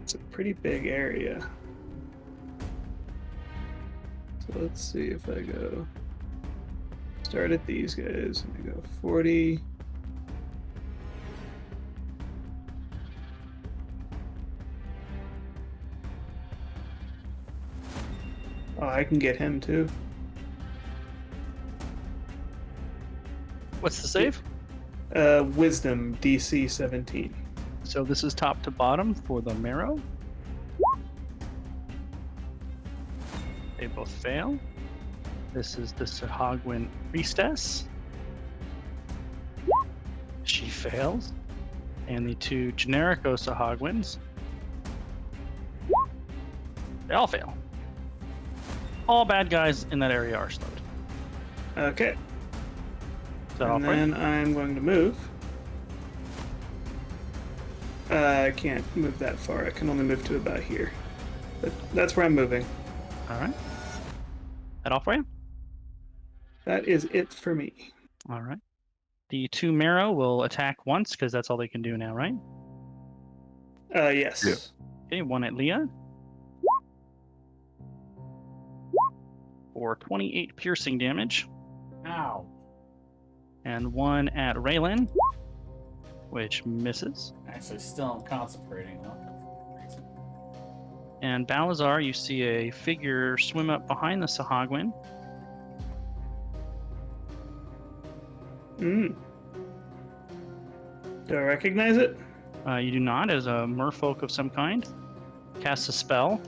It's a pretty big area. So let's see if I go start at these guys and I go 40. Oh, I can get him too. What's the save? Wisdom DC 17. So this is top to bottom for the Marrow. They both fail. This is the Sahagwan Priestess. She fails. And the two Generico Sahagwans. They all fail. All bad guys in that area are slowed. Okay. Is that all And for you? then I'm going to move. I can't move that far. I can only move to about here. But that's where I'm moving. All right. That all for you? That is it for me. All right. The two Marrow will attack once because that's all they can do now, right? Yes. Yeah. Okay, one at Leah. For 28 piercing damage. Ow. And one at Raylan, which misses. Actually, still am concentrating though. And Balazar, you see a figure swim up behind the Sahagwan. Do I recognize it? You do not, as a merfolk of some kind. Casts a spell.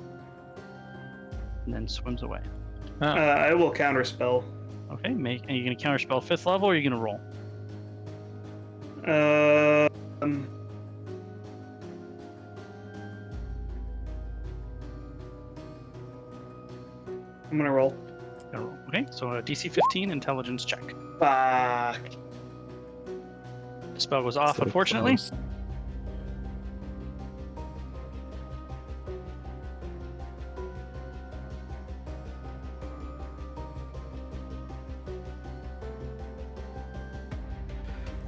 And then swims away. I will counterspell. Okay, are you going to counterspell 5th level or are you going to roll? I'm gonna roll. Gonna roll. Okay, so a DC 15 intelligence check. Fuck. The spell goes off, So unfortunately. close.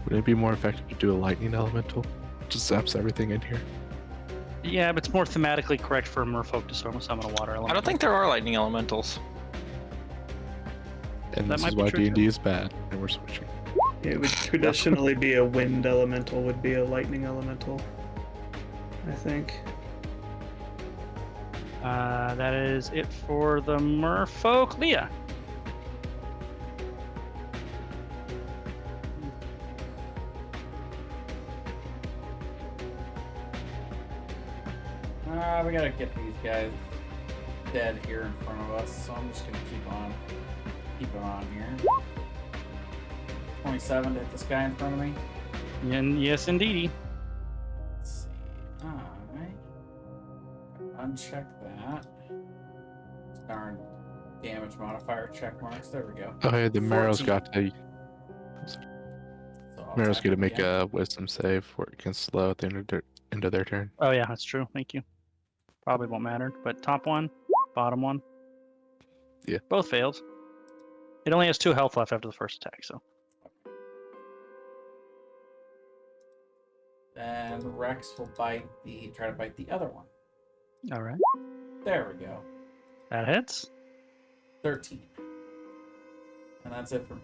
Would it be more effective to do a lightning elemental? Just zaps everything in here. Yeah, but it's more thematically correct for a merfolk to summon a water element. I don't think there are lightning elementals. And That this might is be why true, D&D is bad, and we're switching. It would traditionally be a wind elemental, would be a lightning elemental. I think. That is it for the merfolk. Leah. We gotta get these guys dead here in front of us, so I'm just gonna keep it on here. 27 to hit this guy in front of me. And yes, indeedy. Let's see. Alright. Uncheck that. Darn damage modifier check marks. There we go. Oh, hey, the Marrow's 14. got to. So I'll Marrow's attack going to him make again. a wisdom save for it can slow at the end of their turn. Oh, yeah, that's true. Thank you. Probably won't matter. But top one, bottom one. Yeah. Both failed. It only has 2 health left after the first attack, so. Then Rex will try to bite the other one. All right. There we go. That hits. 13. And that's it for me.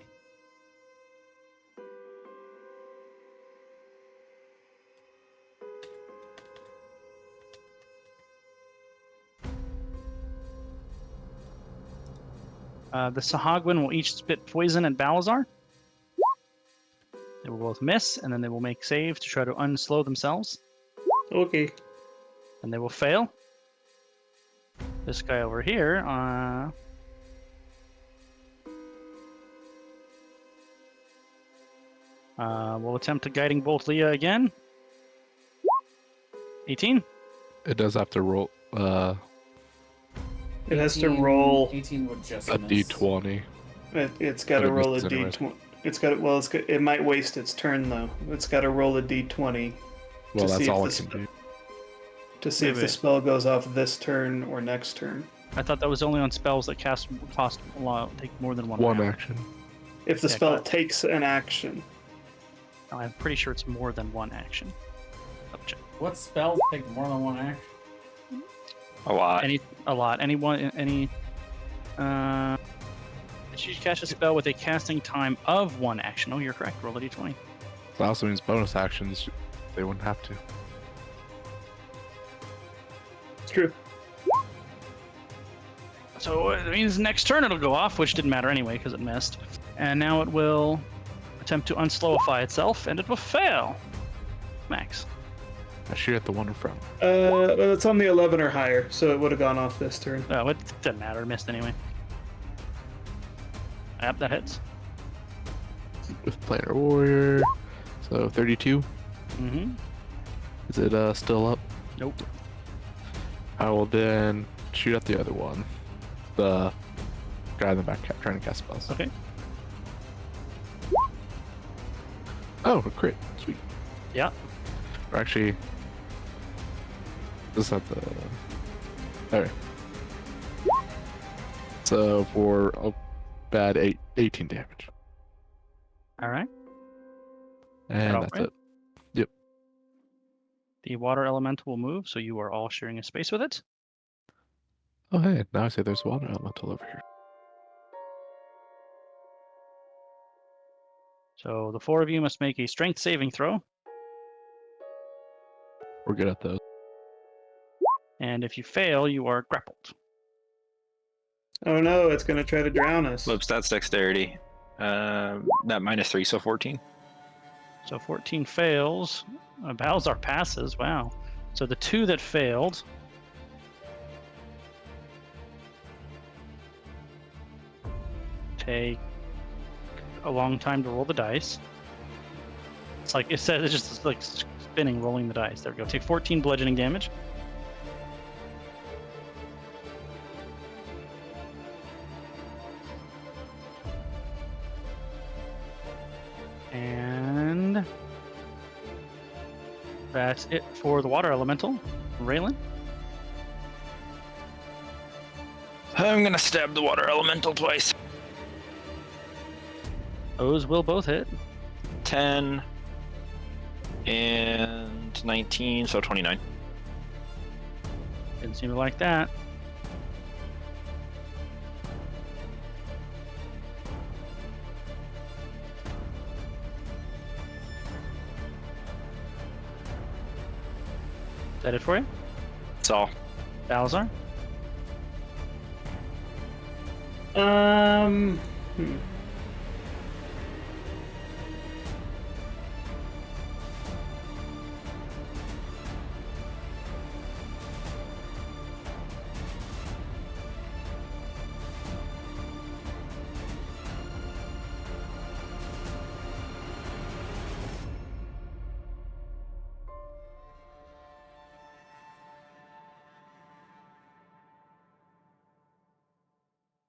The Sahagwin will each spit poison at Balazar. They will both miss, and then they will make saves to try to unslow themselves. Okay. And they will fail. This guy over here, will attempt a guiding bolt Leah again. 18. It does have to roll It has to roll 18 would just a miss. d20. It's got to But it roll a misses anyways. d20. It's got well. It might waste its turn though. It's got to roll a d20 Well, To that's see all if it the can do. to see Wait, if the wait. spell goes off this turn or next turn. I thought that was only on spells that cost a lot, take more than one One round. action. If the Yeah, spell got it. takes an action, I'm pretty sure it's more than one action. Double check. What spells take more than one action? A lot. A lot. If you cast a spell with a casting time of one action. Oh, you're correct. Roll a d20. That also means bonus actions. They wouldn't have to. it's true. So it means next turn it'll go off, which didn't matter anyway because it missed. And now it will attempt to unslowify itself, and it will fail. Max. I shoot at the one in front. Well, it's on the 11 or higher, so it would have gone off this turn. Oh, it doesn't matter. It missed anyway. Yep, that hits. With Planar Warrior. So 32. Mm-hmm. Is it still up? Nope. I will then shoot at the other one. The guy in the back trying to cast spells. Okay. Oh, a crit. Sweet. Yeah. Or actually, this is not the. Alright. So for a bad 18 damage. All right. And all that's right? it. Yep. The water elemental will move, so you are all sharing a space with it. Oh, hey, now I say there's water elemental over here. So the four of you must make a strength saving throw, We're good at those. and if you fail, you are grappled. Oh no, it's gonna try to drown us. Whoops, that's dexterity. That -3, so 14. So 14 fails. Balzar passes. Wow. So the two that failed. Take a long time to roll the dice. It's like it says, it's just like spinning, rolling the dice. There we go. Take 14 bludgeoning damage. And that's it for the water elemental. Raylan? I'm gonna stab the water elemental twice. Those will both hit. 10 and 19, so 29. Didn't seem to like that. Is that it for you? That's all. Balazar? Hmm.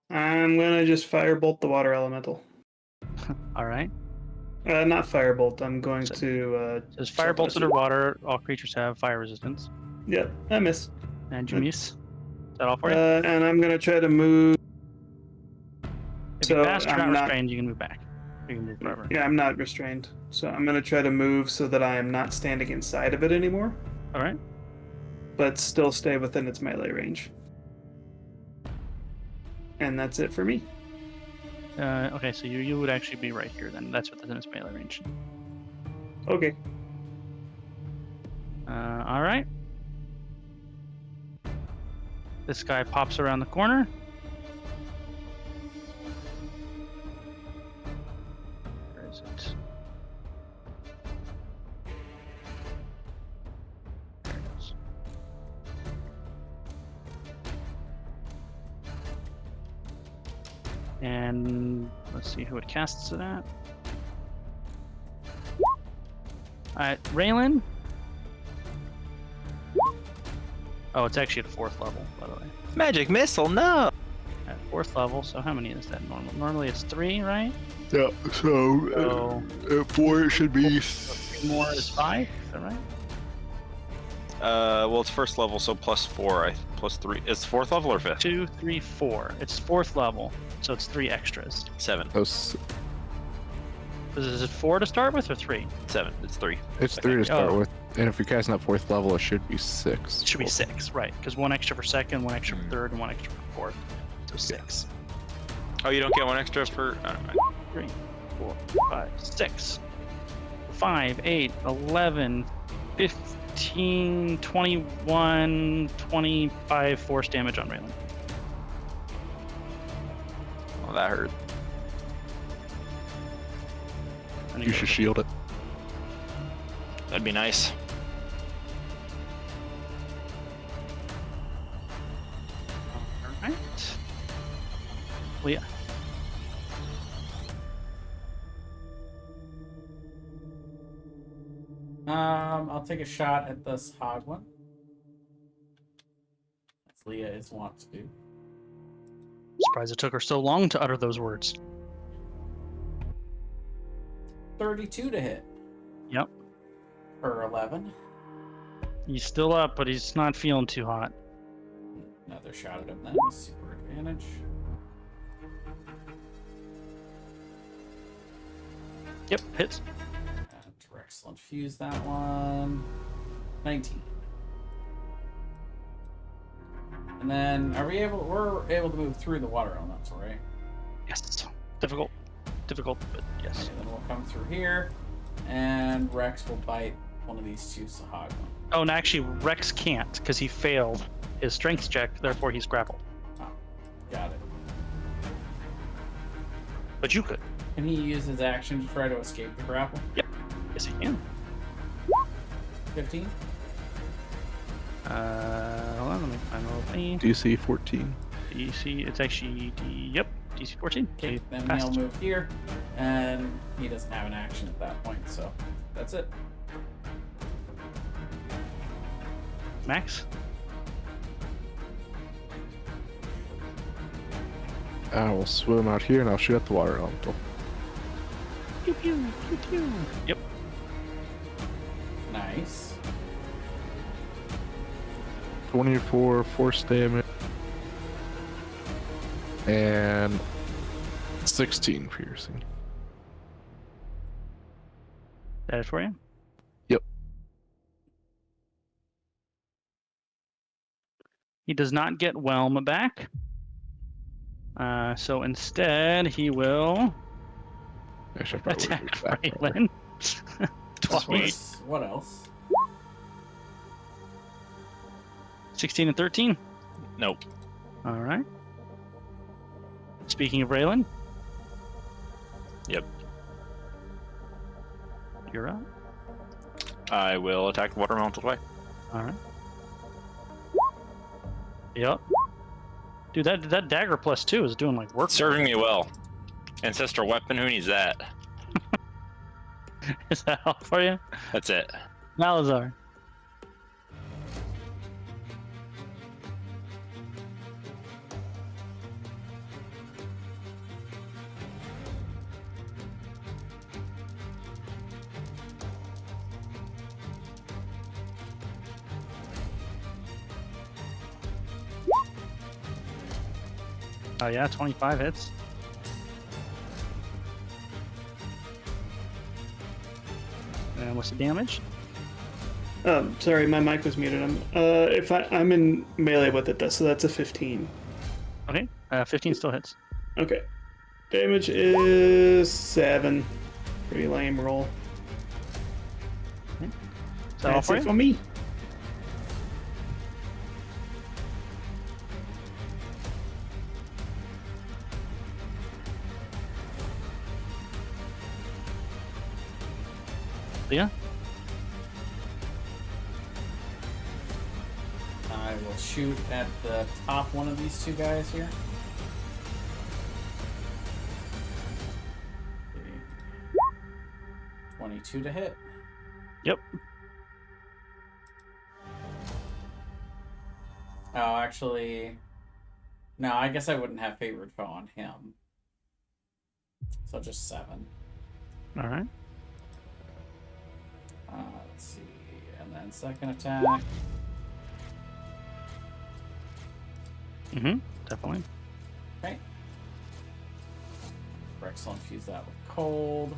I'm gonna just firebolt the water elemental. All right. Not firebolt. I'm going So- to. Says fire bolts underwater. All creatures have fire resistance. Yep, I missed. And you miss. Is that all for you? And I'm gonna try to move. If you so pass, you're I'm not not- restrained. You can move back. You can move forever. Yeah, I'm not restrained, so I'm gonna try to move so that I am not standing inside of it anymore, All right. but still stay within its melee range. And that's it for me. Okay, so you would actually be right here then. That's within his melee range. Okay. All right. This guy pops around the corner. Where is it? There it is. And let's see who it casts it at. Alright, Raylan. Oh, it's actually at 4th level, by the way. Magic missile, no. At 4th level, so how many is that normal? Normally it's 3, right? Yeah, So 4 it should be. 3 more is 5, is that right? Well, it's 1st level, so +4. +3. It's 4th level or 5th? 2, 3, 4. It's 4th level, so it's 3 extras. 7. Is it 4 to start with or 3? 7. It's 3. It's 3 to start Oh. with, and if you're casting at 4th level, it should be 6. It should be 6, right? Because 1 extra for 2nd, 1 extra for Mm. 3rd, and 1 extra for 4th. So 6. Oh, you don't get 1 extra for. Oh, never mind. 3, 4, 5, 6. 5, 8, 11, 15, 21, 25 force damage on Raylan. Oh, that hurt. And You should shield it. That'd be nice. Alright. Well, yeah. I'll take a shot at this hog one. As Leah is wont to do. Surprised it took her so long to utter those words. 32 to hit. Yep. For 11. He's still up, but he's not feeling too hot. Another shot at him then. Super advantage. Yep, hits. And excellent fuse that one. 19. And then we're able to move through the water elements, right? Yes. Difficult, but yes. Okay, then we'll come through here, and Rex will bite one of these two Sahagma. Oh, and actually, Rex can't because he failed his strength check. Therefore, he's grappled. Oh, got it. But you could. Can he use his action to try to escape the grapple? Yes, he can. 15. Hold on, let me find the little thing. DC 14. DC, it's actually yep, DC 14. Okay, So then passed. he'll move here, and he doesn't have an action at that point, so that's it. Max. I will swim out here and I'll shoot at the water elemental. Pew pew pew pew. Yep. Nice. 24 force damage. And 16 piercing. That is for you. Yep. He does not get Whelm back. So instead, he will Actually, I probably attack would've moved back more. Raylan. This Twice. was- What else? 16 and 13. Nope. All right. Speaking of Raylan. Yep. You're up. I will attack the water elemental twice. All right. Yep. Dude, that dagger +2 is doing like work. Serving me well. Ancestral weapon, who needs that? Is that all for you? That's it. Malazar. Oh yeah, 25 hits. And what's the damage? Sorry, my mic was muted. I'm in melee with it, so that's a 15. Okay, 15 still hits. Okay. Damage is 7. Pretty lame roll. Is that all That's for it you? for me. Leah? I will shoot at the top one of these two guys here. Okay. 22 to hit. Yep. Oh, actually, no, I guess I wouldn't have favored foe on him. So just 7. All right. Let's see. And then second attack. Mm-hmm. Definitely. Okay. Rex will infuse that with cold.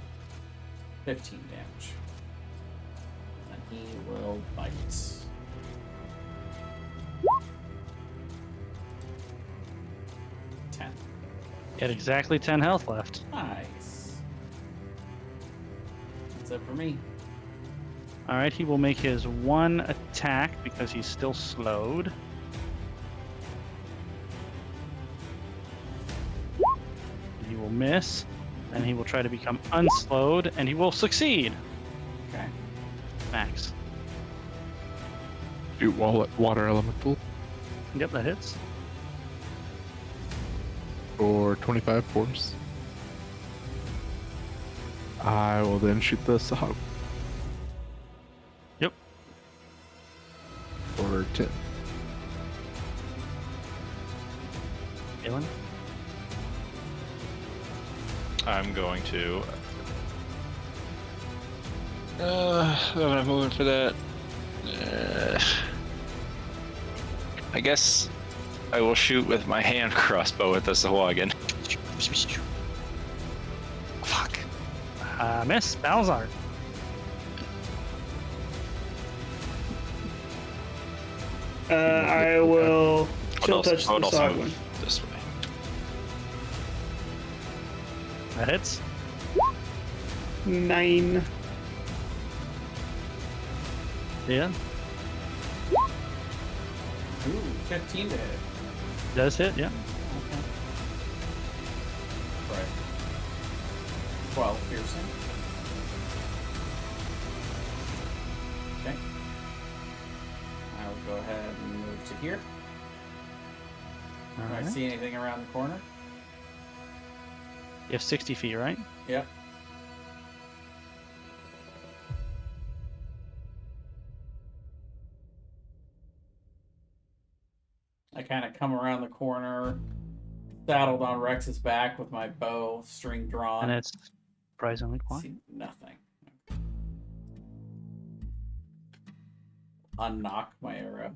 15 damage. And he will bite. 10. Get exactly 10 health left. Nice. That's it for me. All right, he will make his one attack because he's still slowed. He will miss, and he will try to become unslowed, and he will succeed. Okay. Max. Shoot water elemental Yep, that hits. for 25 force. I will then shoot the Sahag. Yep. For 10. Galen? I'm going to. I'm gonna move for that. I guess I will shoot with my hand crossbow at the Sahuagin. Fuck. Miss. Balzar. I will chill touch I would the also Sogwin. move this way. That hits. 9. Yeah. Ooh, 15 to hit. Does hit, yeah. Okay. Right. 12 piercing. Okay. I will go ahead and move to here. All Do I right. see anything around the corner? You have 60 feet, right? Yep. I kind of come around the corner, saddled on Rex's back with my bow string drawn. And it's surprisingly quiet. See nothing. Unnock my arrow.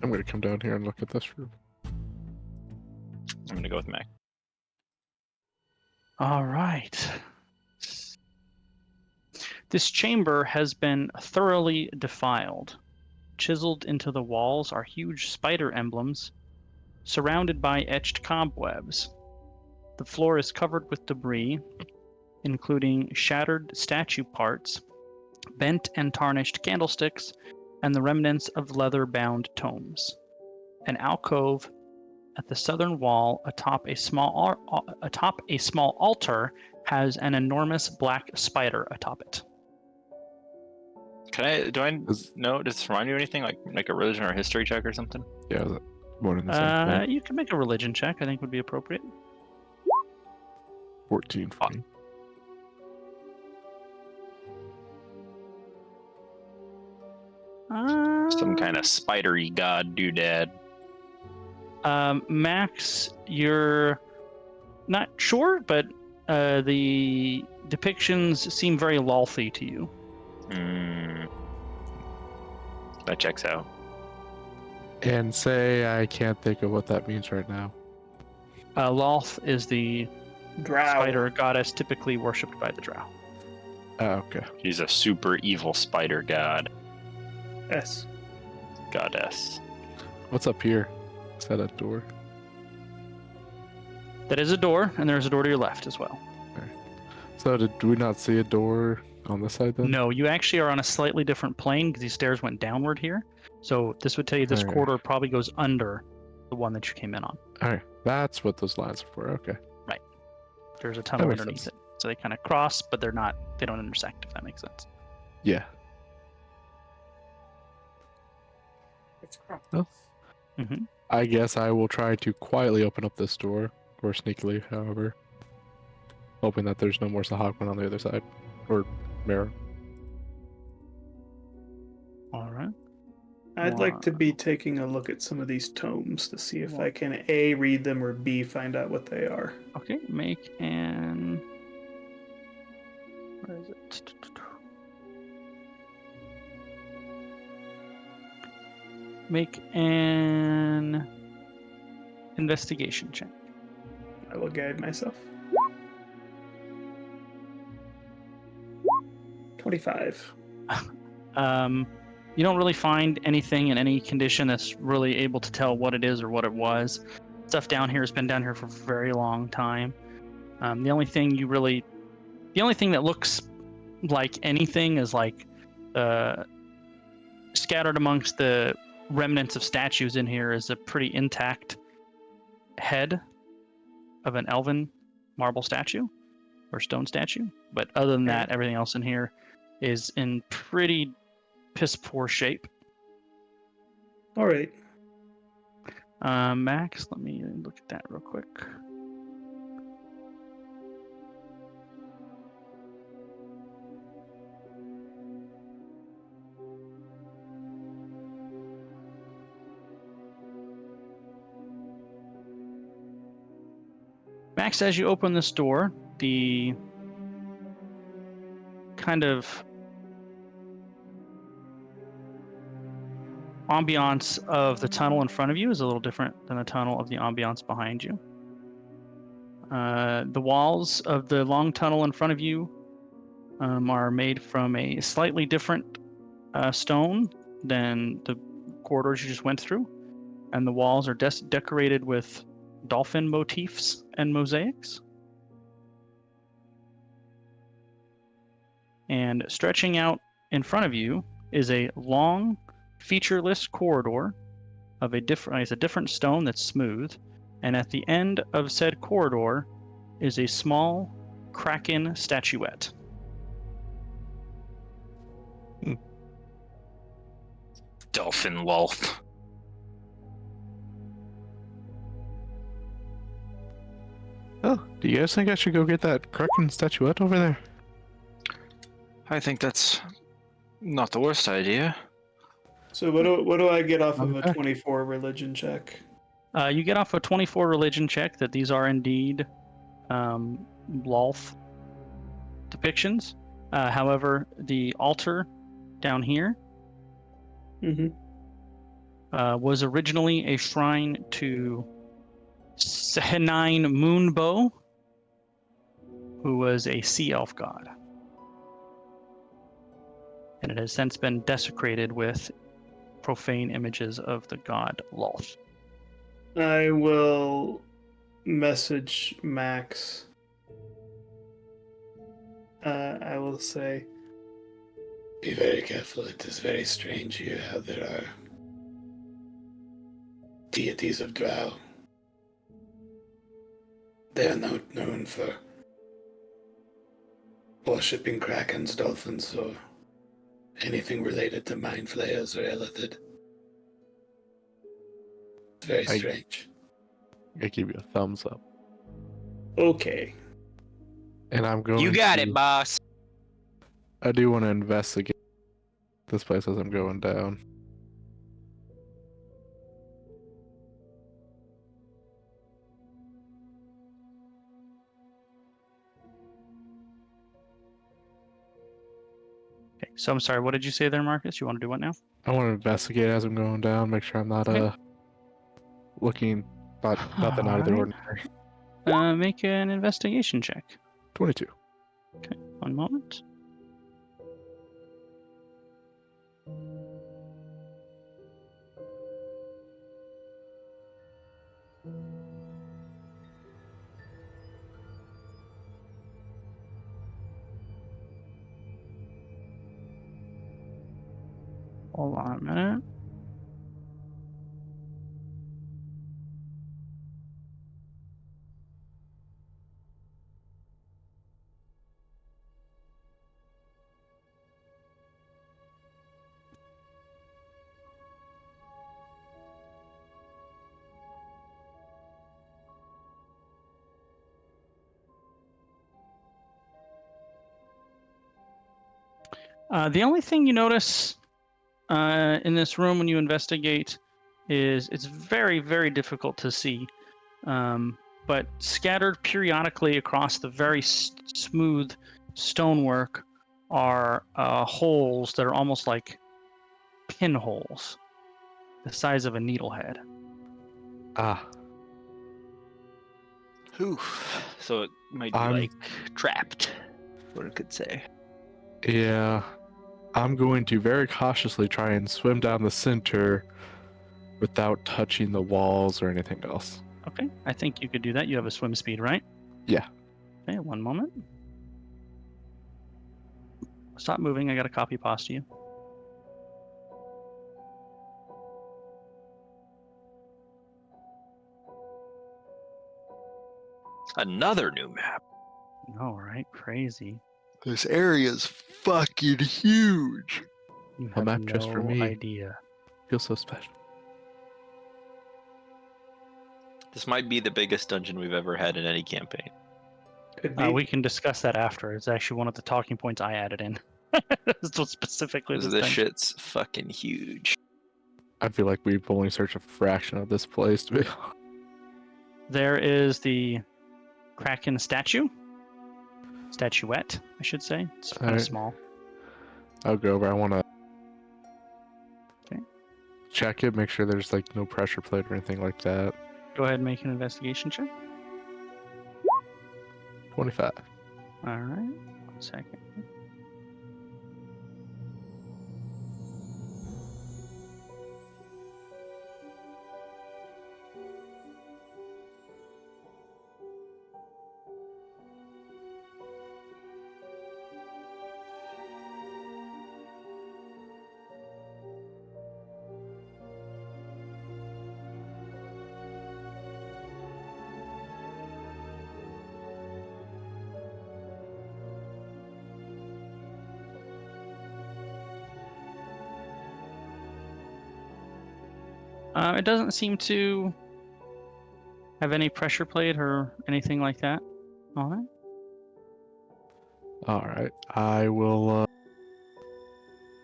I'm going to come down here and look at this room. I'm gonna go with Mac. All right. This chamber has been thoroughly defiled. Chiseled into the walls are huge spider emblems, surrounded by etched cobwebs. The floor is covered with debris, including shattered statue parts, bent and tarnished candlesticks, and the remnants of leather-bound tomes. An alcove at the southern wall atop a small altar has an enormous black spider atop it. Can I? Do I Is- know? Does this remind you of anything? Like make a religion or history check or something? Yeah, is it more than the same thing? You can make a religion check, I think would be appropriate. 14 for me. Some kind of spidery god doodad. Max, you're not sure, but the depictions seem very lolthy to you. That checks out. And say I can't think of what that means right now. Lolth is the Drow. spider goddess typically worshipped by the Drow. Okay. She's a super evil spider god. S. Goddess. What's up here? Is that a door? That is a door, and there's a door to your left as well. So did we not see a door on this side then? No, you actually are on a slightly different plane because these stairs went downward here. So this would tell you this Alright. corridor probably goes under the one that you came in on. Alright, that's what those lines are for. Okay. There's a tunnel makes underneath sense. it. So they kind of cross, but they don't intersect, if that makes sense. Yeah. It's crap. Oh. Mm-hmm. I guess I will try to quietly open up this door, or sneakily, however. Hoping that there's no more Sahagman on the other side. Or Mara. All right. I'd like to be taking a look at some of these tomes to see if I can A, read them, or B, find out what they are. Okay, make an... Where is it? Make an investigation check. I will guide myself. 25. You don't really find anything in any condition that's really able to tell what it is or what it was. Stuff down here has been down here for a very long time. The only thing that looks like anything is like scattered amongst the remnants of statues in here is a pretty intact head of an elven marble statue or stone statue. But other than that, everything else in here is in pretty piss poor shape. All right. Max, let me look at that real quick. Max, as you open this door, the kind of ambiance of the tunnel in front of you is a little different than the tunnel of the ambiance behind you. The walls of the long tunnel in front of you are made from a slightly different stone than the corridors you just went through, and the walls are decorated with dolphin motifs and mosaics. And stretching out in front of you is a long, featureless corridor of a different stone that's smooth, and at the end of said corridor is a small kraken statuette. Dolphin wolf. Oh, do you guys think I should go get that Kraken statuette over there? I think that's not the worst idea. So what do I get off of a Okay. 24 religion check? You get off a 24 religion check that these are indeed Lolth depictions. However, the altar down here Mm-hmm. was originally a shrine to Sehenine Moonbow, who was a sea elf god. And it has since been desecrated with profane images of the god Lolth. I will message Max. I will say, Be very careful. It is very strange here how there are deities of Drow. They are not known for worshipping krakens, dolphins, or anything related to mind flayers or illithid. It's very strange. I give you a thumbs up. okay. And I'm going You got to- it, boss. I do want to investigate this place as I'm going down. Okay, so I'm sorry, what did you say there, Marcus? You want to do what now? I want to investigate as I'm going down, make sure I'm not Okay. looking nothing out of the Alright. ordinary. Make an investigation check. 22. One moment. Hold on a minute. The only thing you notice in this room when you investigate is it's very, very difficult to see. But scattered periodically across the very smooth stonework are holes that are almost like pinholes, the size of a needlehead. Ah, Oof. So it might be I'm- like trapped. What it could say. yeah. I'm going to very cautiously try and swim down the center without touching the walls or anything else. Okay, I think you could do that. You have a swim speed, right? Yeah. Okay, one moment. Stop moving. I got to copy pasta you. Another new map. All right, crazy. This area's fucking huge. You A have map no just for me. idea. Feels so special. This might be the biggest dungeon we've ever had in any campaign. Could be. We can discuss that after. It's actually one of the talking points I added in. So specifically Because this this thing. shit's fucking huge. I feel like we've only searched a fraction of this place to be. There is the Kraken statue. Statuette, I should say. It's kind of Alright. small. I'll go over. I want to Okay. check it, make sure there's like no pressure plate or anything like that. Go ahead and make an investigation check. 25. All right. 1 second. It doesn't seem to have any pressure plate or anything like that on it. Alright. I will,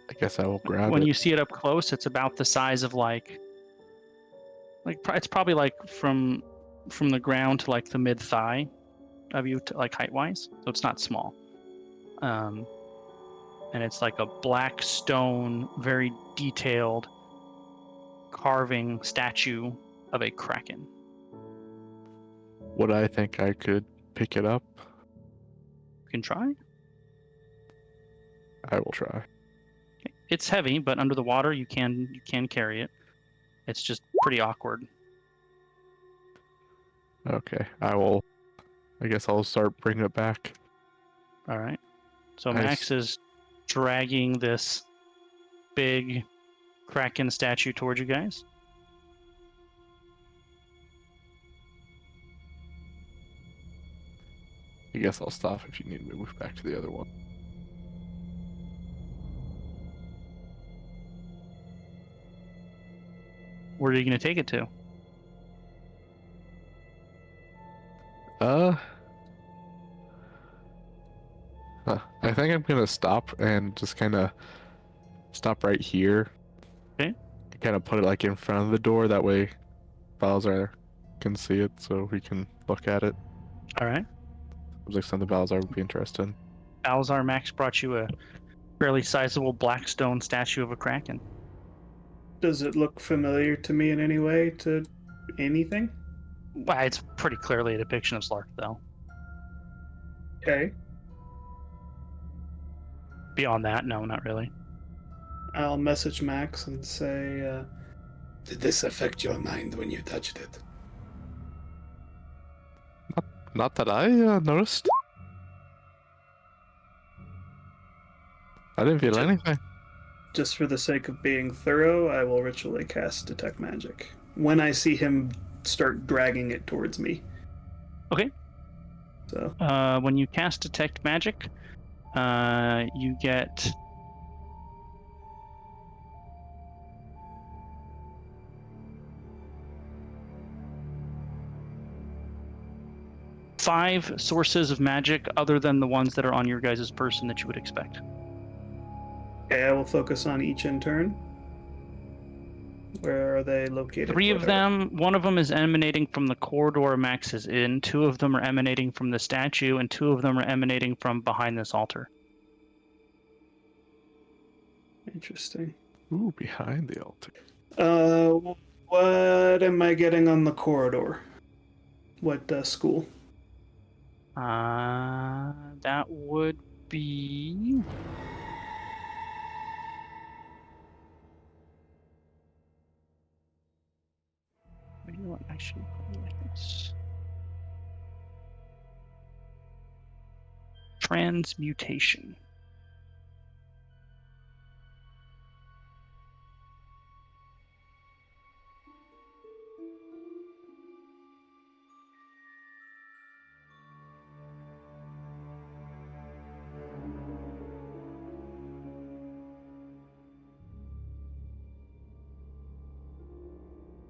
I guess I will grab When it. you see it up close, it's about the size of it's probably like from the ground to like the mid thigh of you, to, like height wise. So it's not small. And it's like a black stone, very detailed carving statue of a kraken. Would I think I could pick it up? You can try. I will try. Okay. It's heavy, but under the water you can carry it. It's just pretty awkward. Okay. I guess I'll start bringing it back. All right. So Nice. Max is dragging this big kraken statue towards you guys. I guess I'll stop if you need me to move back to the other one. Where are you going to take it to? I think I'm gonna stop and just kind of stop right here. Okay. Kind of put it like in front of the door. That way, Balzar can see it, so we can look at it. All right. Looks like something Balzar would be interested in. Balzar, Max brought you a fairly sizable black stone statue of a kraken. Does it look familiar to me in any way to anything? Well, it's pretty clearly a depiction of Slark, though. Okay. Beyond that, no, not really. I'll message Max and say, Did this affect your mind when you touched it? Not that I noticed. I didn't feel anything. just for the sake of being thorough, I will ritually cast Detect Magic when I see him start dragging it towards me. Okay. So, When you cast Detect Magic, you get 5 sources of magic other than the ones that are on your guys' person that you would expect. okay, I will focus on each in turn. Where are they located? 3 of them, one of them is emanating from the corridor Max is in, 2 of them are emanating from the statue, and 2 of them are emanating from behind this altar. Interesting. Ooh, behind the altar. What am I getting on the corridor? What school? That would be... You know what, actually, I think it's... Transmutation.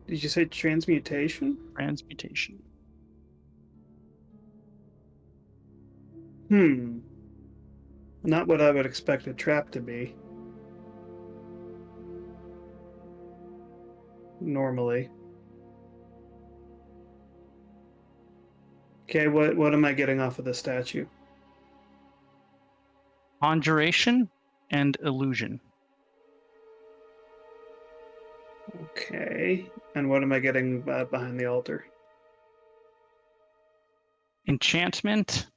Did you say transmutation? Transmutation. Not what I would expect a trap to be. Normally. Okay, what am I getting off of the statue? Conjuration and illusion. Okay. And what am I getting behind the altar? Enchantment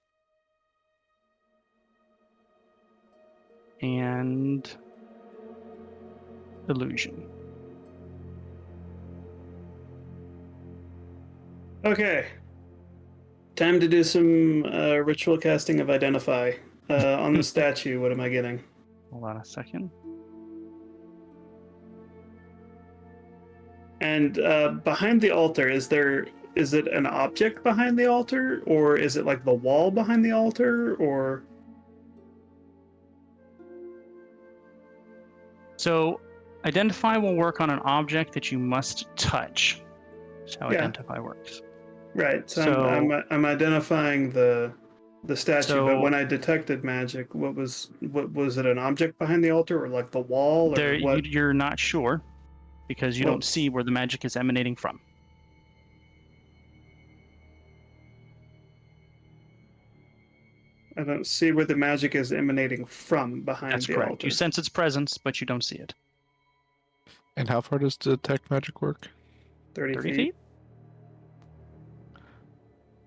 and illusion. Okay. Time to do some ritual casting of Identify. On the statue, what am I getting? Hold on a second. And behind the altar, is it an object behind the altar, or is it like the wall behind the altar, or? So, identify will work on an object that you must touch. That's how Yeah. identify works. Right. So, So- I'm identifying the statue, but So- when I detected magic, what was it an object behind the altar, or like the wall, or There, what? you're not sure because you Well- don't see where the magic is emanating from. I don't see where the magic is emanating from behind That's the correct. altar. You sense its presence, but you don't see it. And how far does detect magic work? 30 30 feet. feet?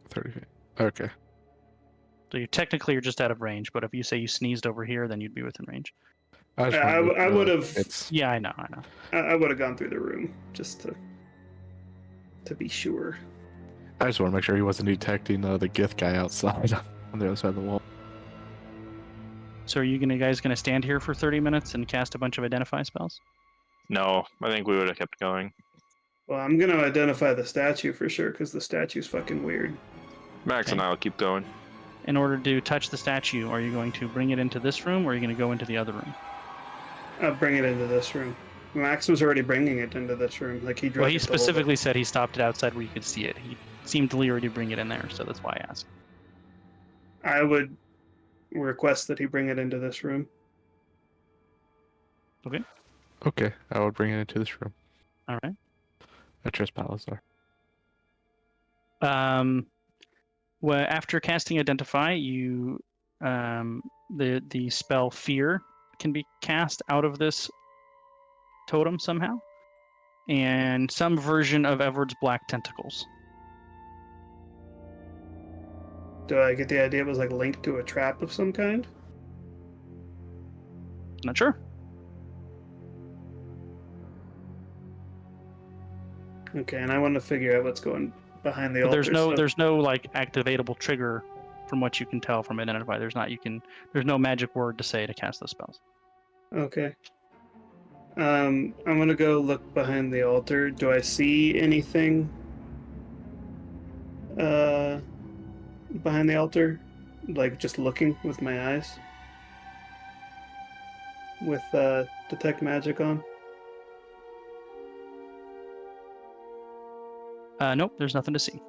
30 feet. Okay. So you technically are just out of range, but if you say you sneezed over here, then you'd be within range. I just I wanted to know would've- It's Yeah, I know. I would have gone through the room just to be sure. I just want to make sure he wasn't detecting the Gith guy outside on the other side of the wall. So are you guys gonna stand here for 30 minutes and cast a bunch of identify spells? No, I think we would have kept going. Well, I'm gonna identify the statue for sure because the statue's fucking weird. Max and I will keep going. In order to touch the statue, are you going to bring it into this room or are you going to go into the other room? I'll bring it into this room. Max was already bringing it into this room. Like he Well, dragged he it to hold it. specifically said he stopped it outside where you could see it. He seemed to already bring it in there, so that's why I asked. I would request that he bring it into this room. Okay, I will bring it into this room. All right. I trust Palazar. Well, after casting Identify, you the spell Fear can be cast out of this totem somehow, and some version of Everard's Black Tentacles. Do I get the idea it was like linked to a trap of some kind? Not sure. Okay, and I want to figure out what's going behind the But altar. so- there's no like activatable trigger from what you can tell from identify. There's no magic word to say to cast those spells. Okay. I'm gonna go look behind the altar. Do I see anything behind the altar? Like just looking with my eyes? With detect magic on? Nope, there's nothing to see.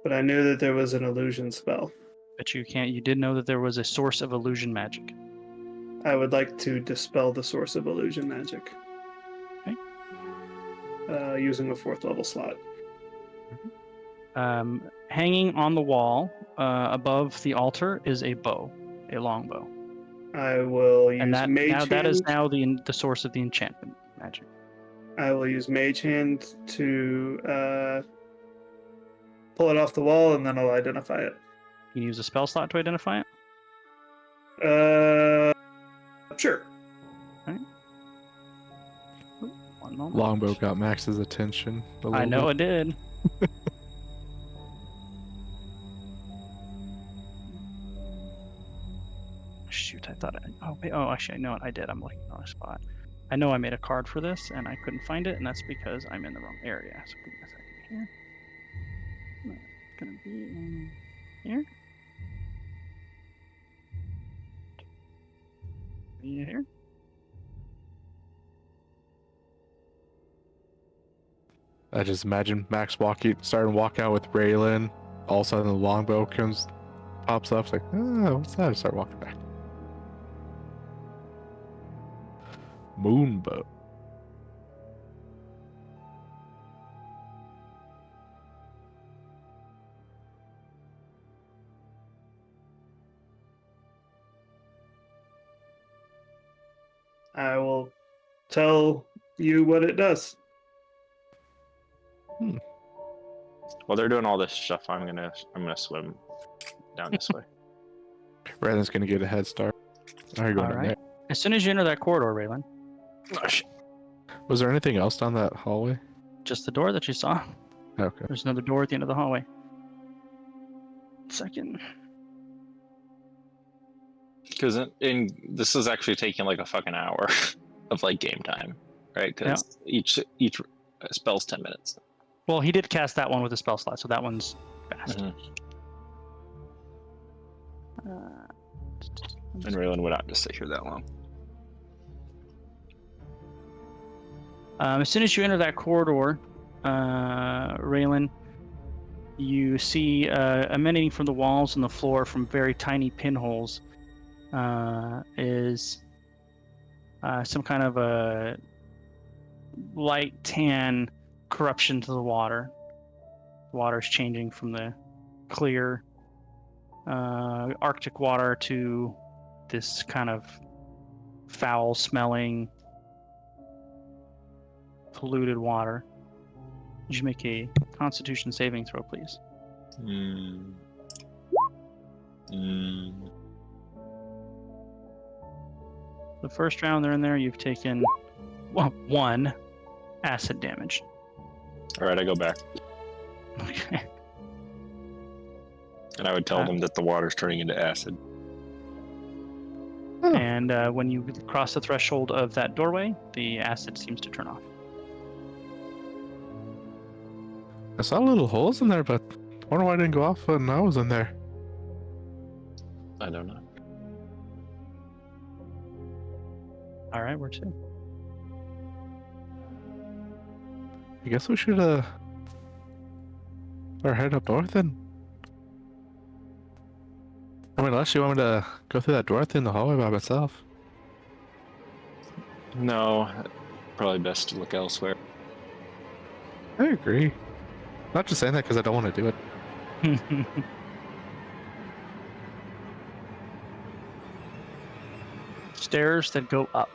But I knew that there was an illusion spell. But you did know that there was a source of illusion magic. I would like to dispel the source of illusion magic. Okay. Using a 4th level slot. Hanging on the wall above the altar is a bow, a long bow. I will use And that Mage that is Hand. now the source of the enchantment magic. I will use Mage Hand to pull it off the wall, and then I'll identify it. You can use a spell slot to identify it. Sure. One moment. Longbow got Max's attention. I know it did. Shoot, I thought actually, I know what I did. I'm looking on a spot. I know I made a card for this, and I couldn't find it, and that's because I'm in the wrong area. So give me a second here. It's gonna be in here. Be here. I just imagine Max starting to walk out with Braylon. All of a sudden, the longbow pops up. It's like, oh, what's that? I start walking back. Moonbow. I will tell you what it does. While they're doing all this stuff, I'm gonna swim down this way. Braylon's gonna get a head start. How are you going All in right. there? As soon as you enter that corridor, Raylan, Oh, shit. Was there anything else down that hallway? just the door that you saw. Okay. There's another door at the end of the hallway. Second. Because this is actually taking like a fucking hour of like game time, right? Because each spell's 10 minutes. Well, he did cast that one with a spell slot, so that one's fast. Mhm. Uh, And Raylan would not just stay here that long. As soon as you enter that corridor, Raylan, you see emanating from the walls and the floor from very tiny pinholes is some kind of a light tan corruption to the water. The water is changing from the clear Arctic water to this kind of foul-smelling, polluted water. Would you make a Constitution saving throw, please? The first round they're in there, you've taken 1 acid damage. All right, I go back, Okay. and I would tell them that the water's turning into acid. And when you cross the threshold of that doorway, the acid seems to turn off. I saw little holes in there, but I wonder why it didn't go off when I was in there. I don't know. All right, where to? I guess we should start heading up north then. I mean, unless you want me to go through that door in the hallway by myself. No, probably best to look elsewhere. I agree. Not just saying that because I don't want to do it. Stairs that go up.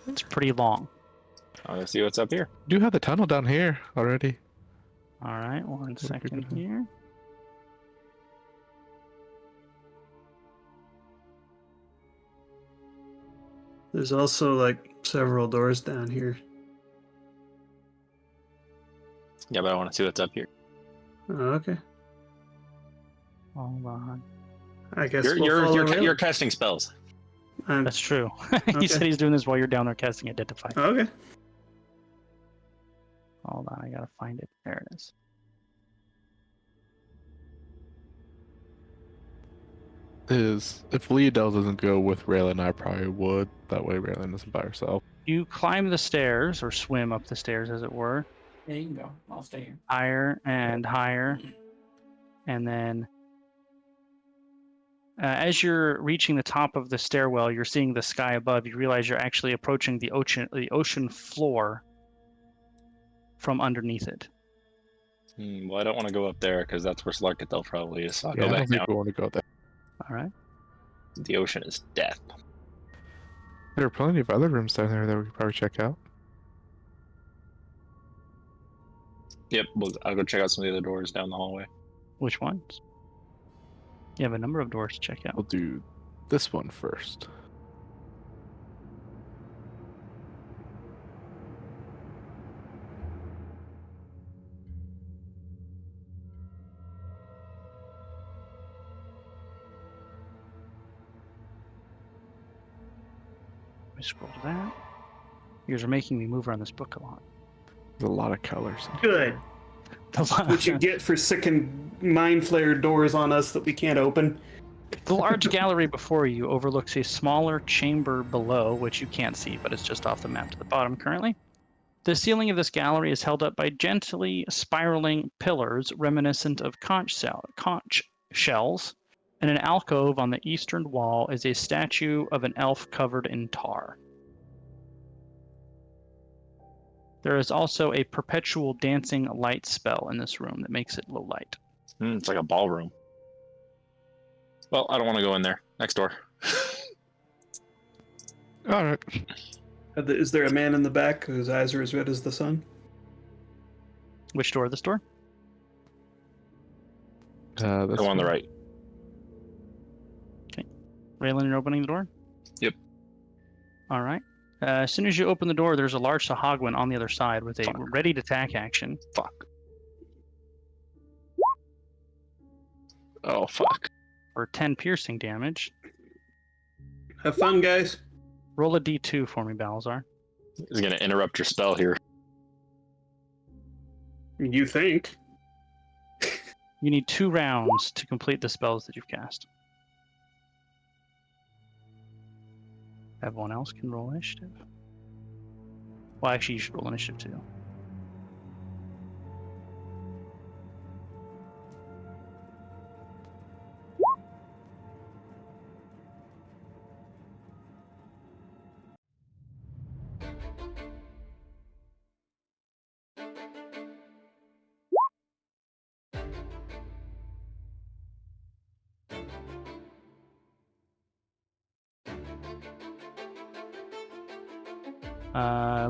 It's pretty long. I want to see what's up here. You do have the tunnel down here already. All right, 1 second here. There's also like several doors down here. Yeah, but I want to see what's up here. Okay. Hold on. I guess we'll follow Raylan. You're casting spells. That's true. Okay. He said he's doing this while you're down there casting Identify. Okay. Hold on, I gotta find it. There it is. If Leodell doesn't go with Raylan, I probably would. That way Raylan isn't by herself. You climb the stairs, or swim up the stairs, as it were, Yeah, you can go. I'll stay here. higher and higher, and then as you're reaching the top of the stairwell, you're seeing the sky above. You realize you're actually approaching the ocean floor from underneath it. Well, I don't want to go up there because that's where Slarkathel probably is. So I'll Yeah, go I don't back think down. we want to go there. All right. The ocean is death. There are plenty of other rooms down there that we could probably check out. Yep, well, I'll go check out some of the other doors down the hallway. Which ones? You have a number of doors to check out. We'll do this one first. Let me scroll to that. You guys are making me move around this book a lot. There's a lot of colors. Good. What you get for sicking mind flare doors on us that we can't open. The large gallery before you overlooks a smaller chamber below, which you can't see, but it's just off the map to the bottom currently. The ceiling of this gallery is held up by gently spiraling pillars reminiscent of conch shells. In an alcove on the eastern wall is a statue of an elf covered in tar. There is also a perpetual dancing light spell in this room that makes it low light. It's like a ballroom. Well, I don't want to go in there. Next door. All right. Is there a man in the back whose eyes are as red as the sun? Which door? This door? This Go on the one. right. Raylan, you're opening the door? Yep. All right. As soon as you open the door, there's a large Sahagwin on the other side with a Fuck. ready to attack action. Fuck. Oh, fuck. For 10 piercing damage. Have fun, guys. Roll a d2 for me, Balazar. He's going to interrupt your spell here. You think? You need 2 rounds to complete the spells that you've cast. Everyone else can roll initiative. Well, actually, you should roll initiative too.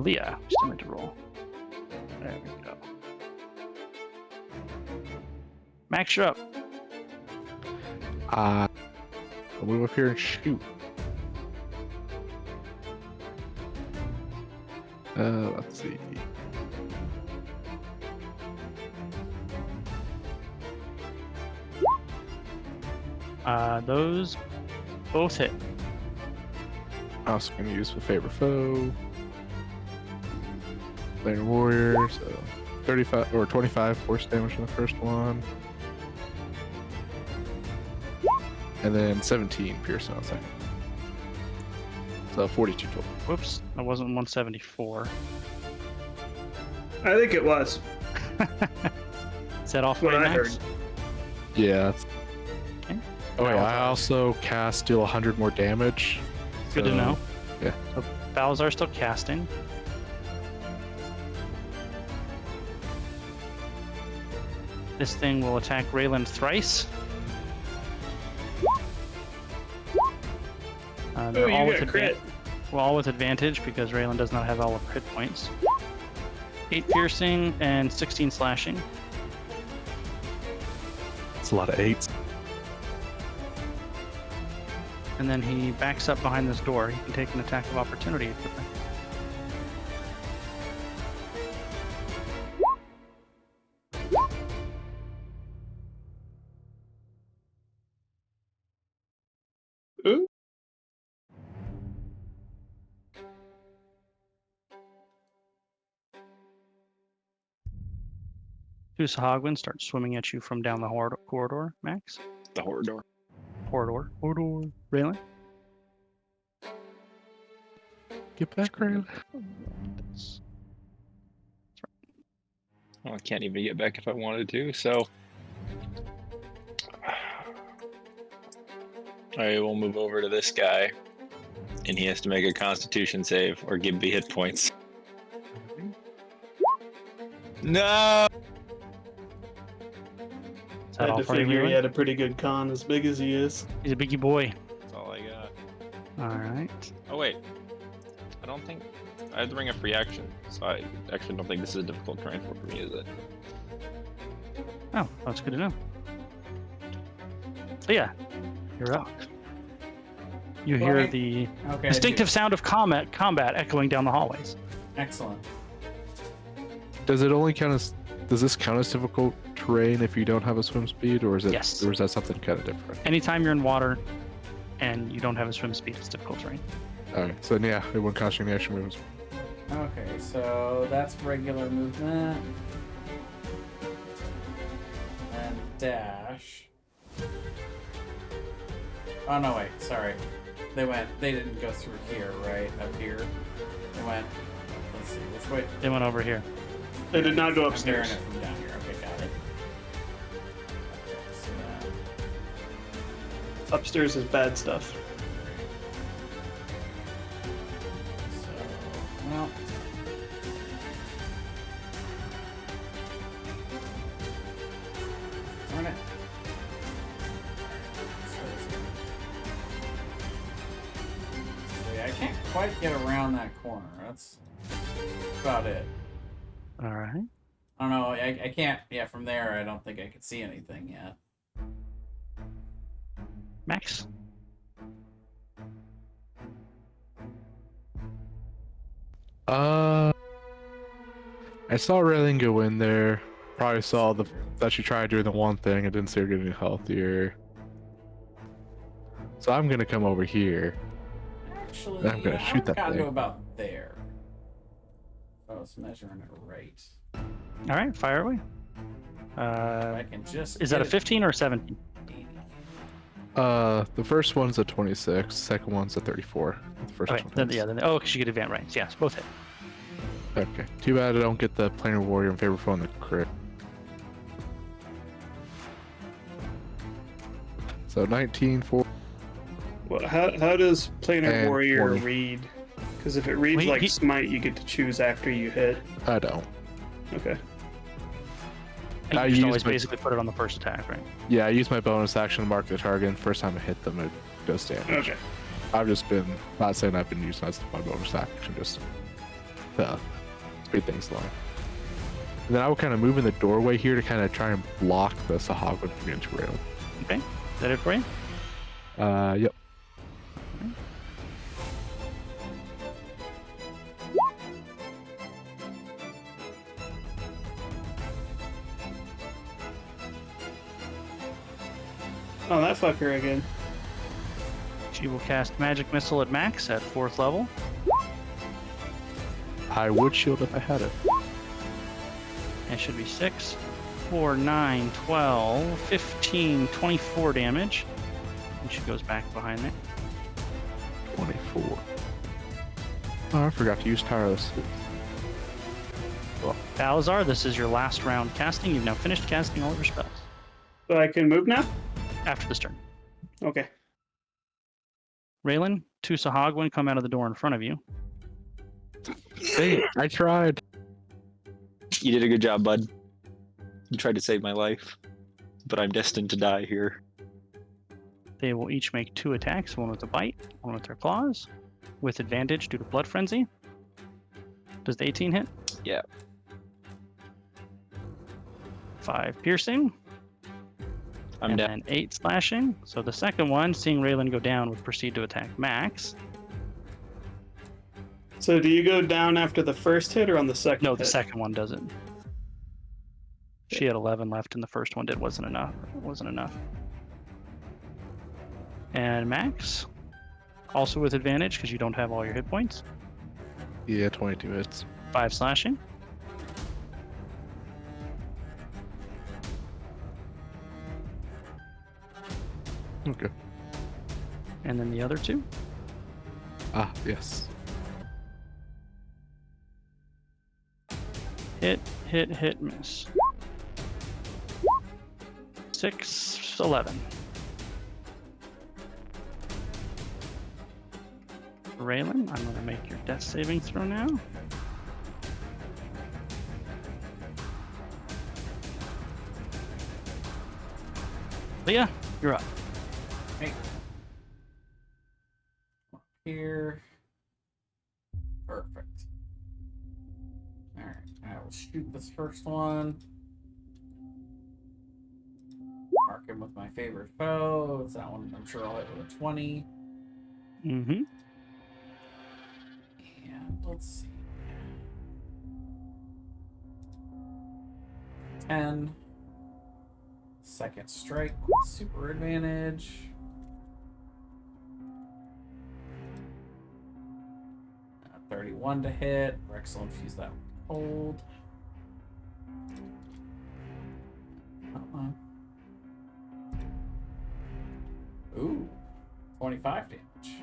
Leah, still need to roll. There we go. Max, you're up. I'll move up here and shoot. Let's see. Those both hit. I'm also going to use the favorite foe. Later warrior, so 35 or 25 force damage on the first one. And then 17 piercing on the second. So 42 total. Whoops, that wasn't 174. I think it was. Is that off What by I max? heard. Yeah. Okay. Oh yeah, I also cast deal 100 more damage. Good to so- know. yeah. So Balazar's still casting. This thing will attack Raylan thrice. Oh, They're all you with got crit. well, all with advantage because Raylan does not have all of her hit points. 8 piercing and 16 slashing. It's a lot of 8s. And then he backs up behind this door. He can take an attack of opportunity. Two Sahagwin start swimming at you from down the corridor, Max. The horror door. Corridor. Raylan? Get back, Ray. Well, I can't even get back if I wanted to, so I will move over to this guy, and he has to make a Constitution save or give me hit points. No. Is I that had all to for you, figure he Raylan? had a pretty good con, as big as he is. He's a biggie boy. That's all I got. All right. Oh wait, I don't think I had to bring a free action, so I actually don't think this is a difficult terrain for me, is it? Oh, that's good to know. So yeah, you're up. You hear Right. the Okay. distinctive sound of combat echoing down the hallways. Excellent. Does it only count as? Does this count as difficult terrain if you don't have a swim speed, or is it? Yes. Or is that something kind of different? Anytime you're in water and you don't have a swim speed, it's difficult terrain. All right. So then, yeah, it wouldn't cost you any extra movements. Okay, so that's regular movement. And dash. Oh no, wait, sorry. They didn't go through here, right? Up here. They went, let's see, which way? They went over here. They did not go I'm hearing upstairs. it from down here. Okay, got it. So that, Upstairs is bad stuff. well. Darn it. I can't quite get around that corner. That's about it. All right. I don't know. I can't. Yeah, from there, I don't think I could see anything yet. Max? I saw Raylan go in there. Probably saw that she tried doing the one thing. I didn't see her getting healthier. So I'm gonna come over here. Actually, I'm gonna shoot that got to thing. about there. I was measuring it right. All right, fire away. I can just. Is that a get it 15 or 17? 80. The first one's a 26. Second one's a 34. The first Okay, one. then, hits. yeah, then, oh, because you get advanced ranks. Yes, both hit. Okay. Too bad I don't get the planar warrior in favor phone the crit. So 19 for. Well, how does Planar And Warrior 20. read? Because if it reads Well, like he- Smite, you get to choose after you hit. I don't. Okay. And I you just use always my- basically put it on the first attack, right? Yeah, I use my bonus action to mark the target. And first time I hit them, it does damage. Okay. I've just been not saying I've been using that as my bonus action, just to speed things along. And then I will kind of move in the doorway here to kind of try and block the Sahagwin from getting to rail. Okay. Is that it for you? Yep. Oh, that fucker again. She will cast Magic Missile at max at 4th level. I would shield if I had it. And it should be 6, 4, 9, 12, 15, 24 damage. And she goes back behind there. 24. Oh, I forgot to use Tireless. Well, Balazar, this is your last round casting. You've now finished casting all of your spells. So I can move now? After this turn. Okay. Raylan, two Sahagwin come out of the door in front of you. Hey, I tried. You did a good job, bud. You tried to save my life, but I'm destined to die here. They will each make 2 attacks, one with a bite, one with their claws, with advantage due to Blood Frenzy. Does the 18 hit? Yeah. 5 piercing, I'm and down. then 8 slashing. So the second one, seeing Raylan go down, would proceed to attack Max. So do you go down after the first hit or on the second No, hit? the second one doesn't. She had 11 left, and the first one wasn't enough. It wasn't enough. And Max, also with advantage because you don't have all your hit points. Yeah, 22 hits. 5 slashing. Okay. And then the other two. Ah, yes. Hit, miss. 6, 11. Raylan, I'm going to make your death saving throw now. Leah, you're up. Hey. Here. Perfect. Alright, I will shoot this first one. Mark him with my favorite foe. It's that one. I'm sure I'll hit with a 20. Mm-hmm. And let's see. 10. Second strike with super advantage. Uh, 31 to hit. Rex will infuse that with cold. Come on. Ooh. 25 damage.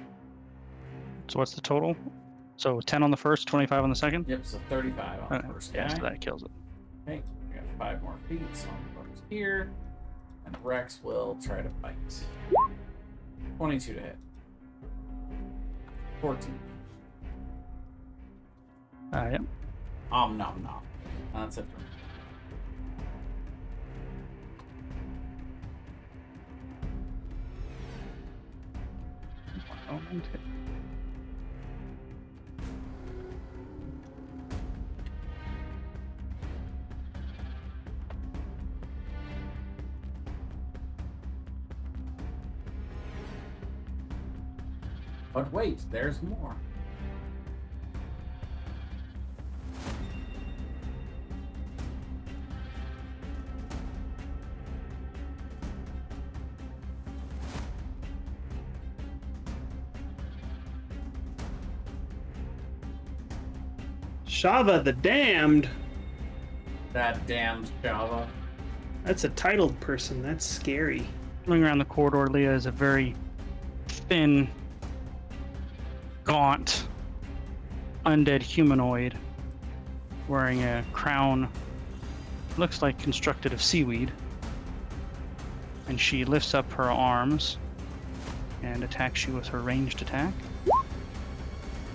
So what's the total? So 10 on the first, 25 on the second? Yep, so 35 on the first guy. Yeah, so that kills it. Okay, we got 5 more feet, so I'm going here. And Rex will try to bite. 22 to hit. 14. Yep. Nom nom. That's it for me. Moment. But wait, there's more. Shava the Damned. That damned Java. That's a titled person. That's scary. Coming around the corridor, Leah is a very thin, gaunt, undead humanoid wearing a crown, looks like constructed of seaweed. And she lifts up her arms and attacks you with her ranged attack.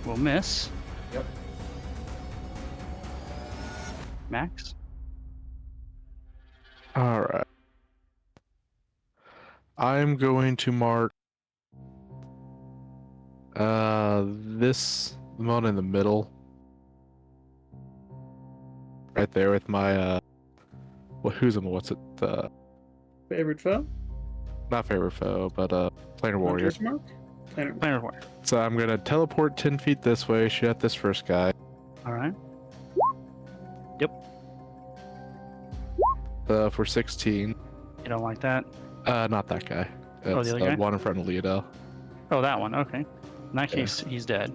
Will miss. Yep. Max? Alright. I'm going to mark this one in the middle. Right there with my what's it? Favorite foe? Not favorite foe, but planar warrior. Hunter's Mark? Planar warrior. So I'm gonna teleport 10 feet this way, shoot at this first guy. Alright. For 16. You don't like that? Not that guy. It's the other guy? one in front of Leodell. Oh, that one. Okay. In that case, he's dead.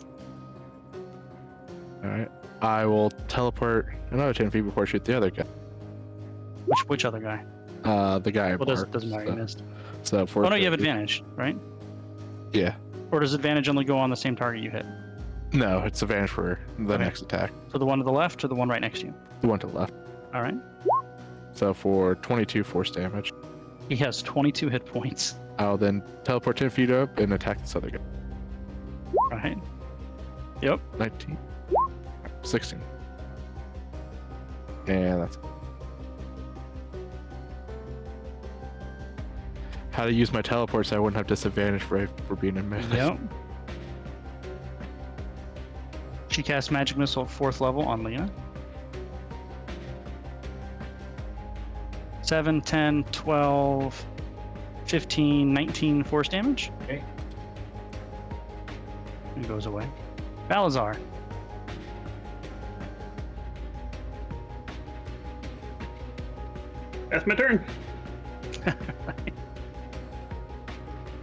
Alright. I will teleport another 10 feet before I shoot the other guy. Which other guy? The guy I Well, marked, doesn't matter. so, You missed. So for Oh no, you have 30. advantage, right? Yeah. Or does advantage only go on the same target you hit? No, it's advantage for the Okay. next attack. So the one to the left or the one right next to you? The one to the left. All right. So for 22 force damage, He has 22 hit points. I'll then teleport 10 feet up and attack this other guy. All right. Yep. 19. 16. And that's it. How to use my teleport so I wouldn't have disadvantage for being in melee. Yep. She casts magic missile at 4th level on Leah. 7, 10, 12, 15, 19 force damage. Okay. And goes away. Balazar. That's my turn.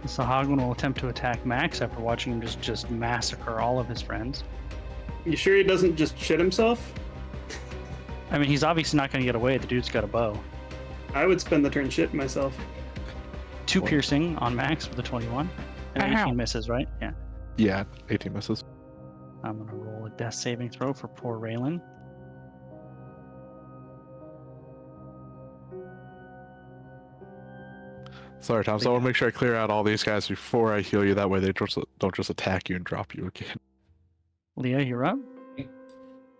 Sahagwan will attempt to attack Max after watching him just massacre all of his friends. You sure he doesn't just shit himself? I mean, he's obviously not going to get away. The dude's got a bow. I would spend the turn shitting myself. 2 What? piercing on Max with a 21. And 18 misses, right? Yeah. Yeah, 18 misses. I'm going to roll a death saving throw for poor Raylan. Sorry, Tom. So I want to make sure I clear out all these guys before I heal you. That way they don't just attack you and drop you again. Leah, you're up.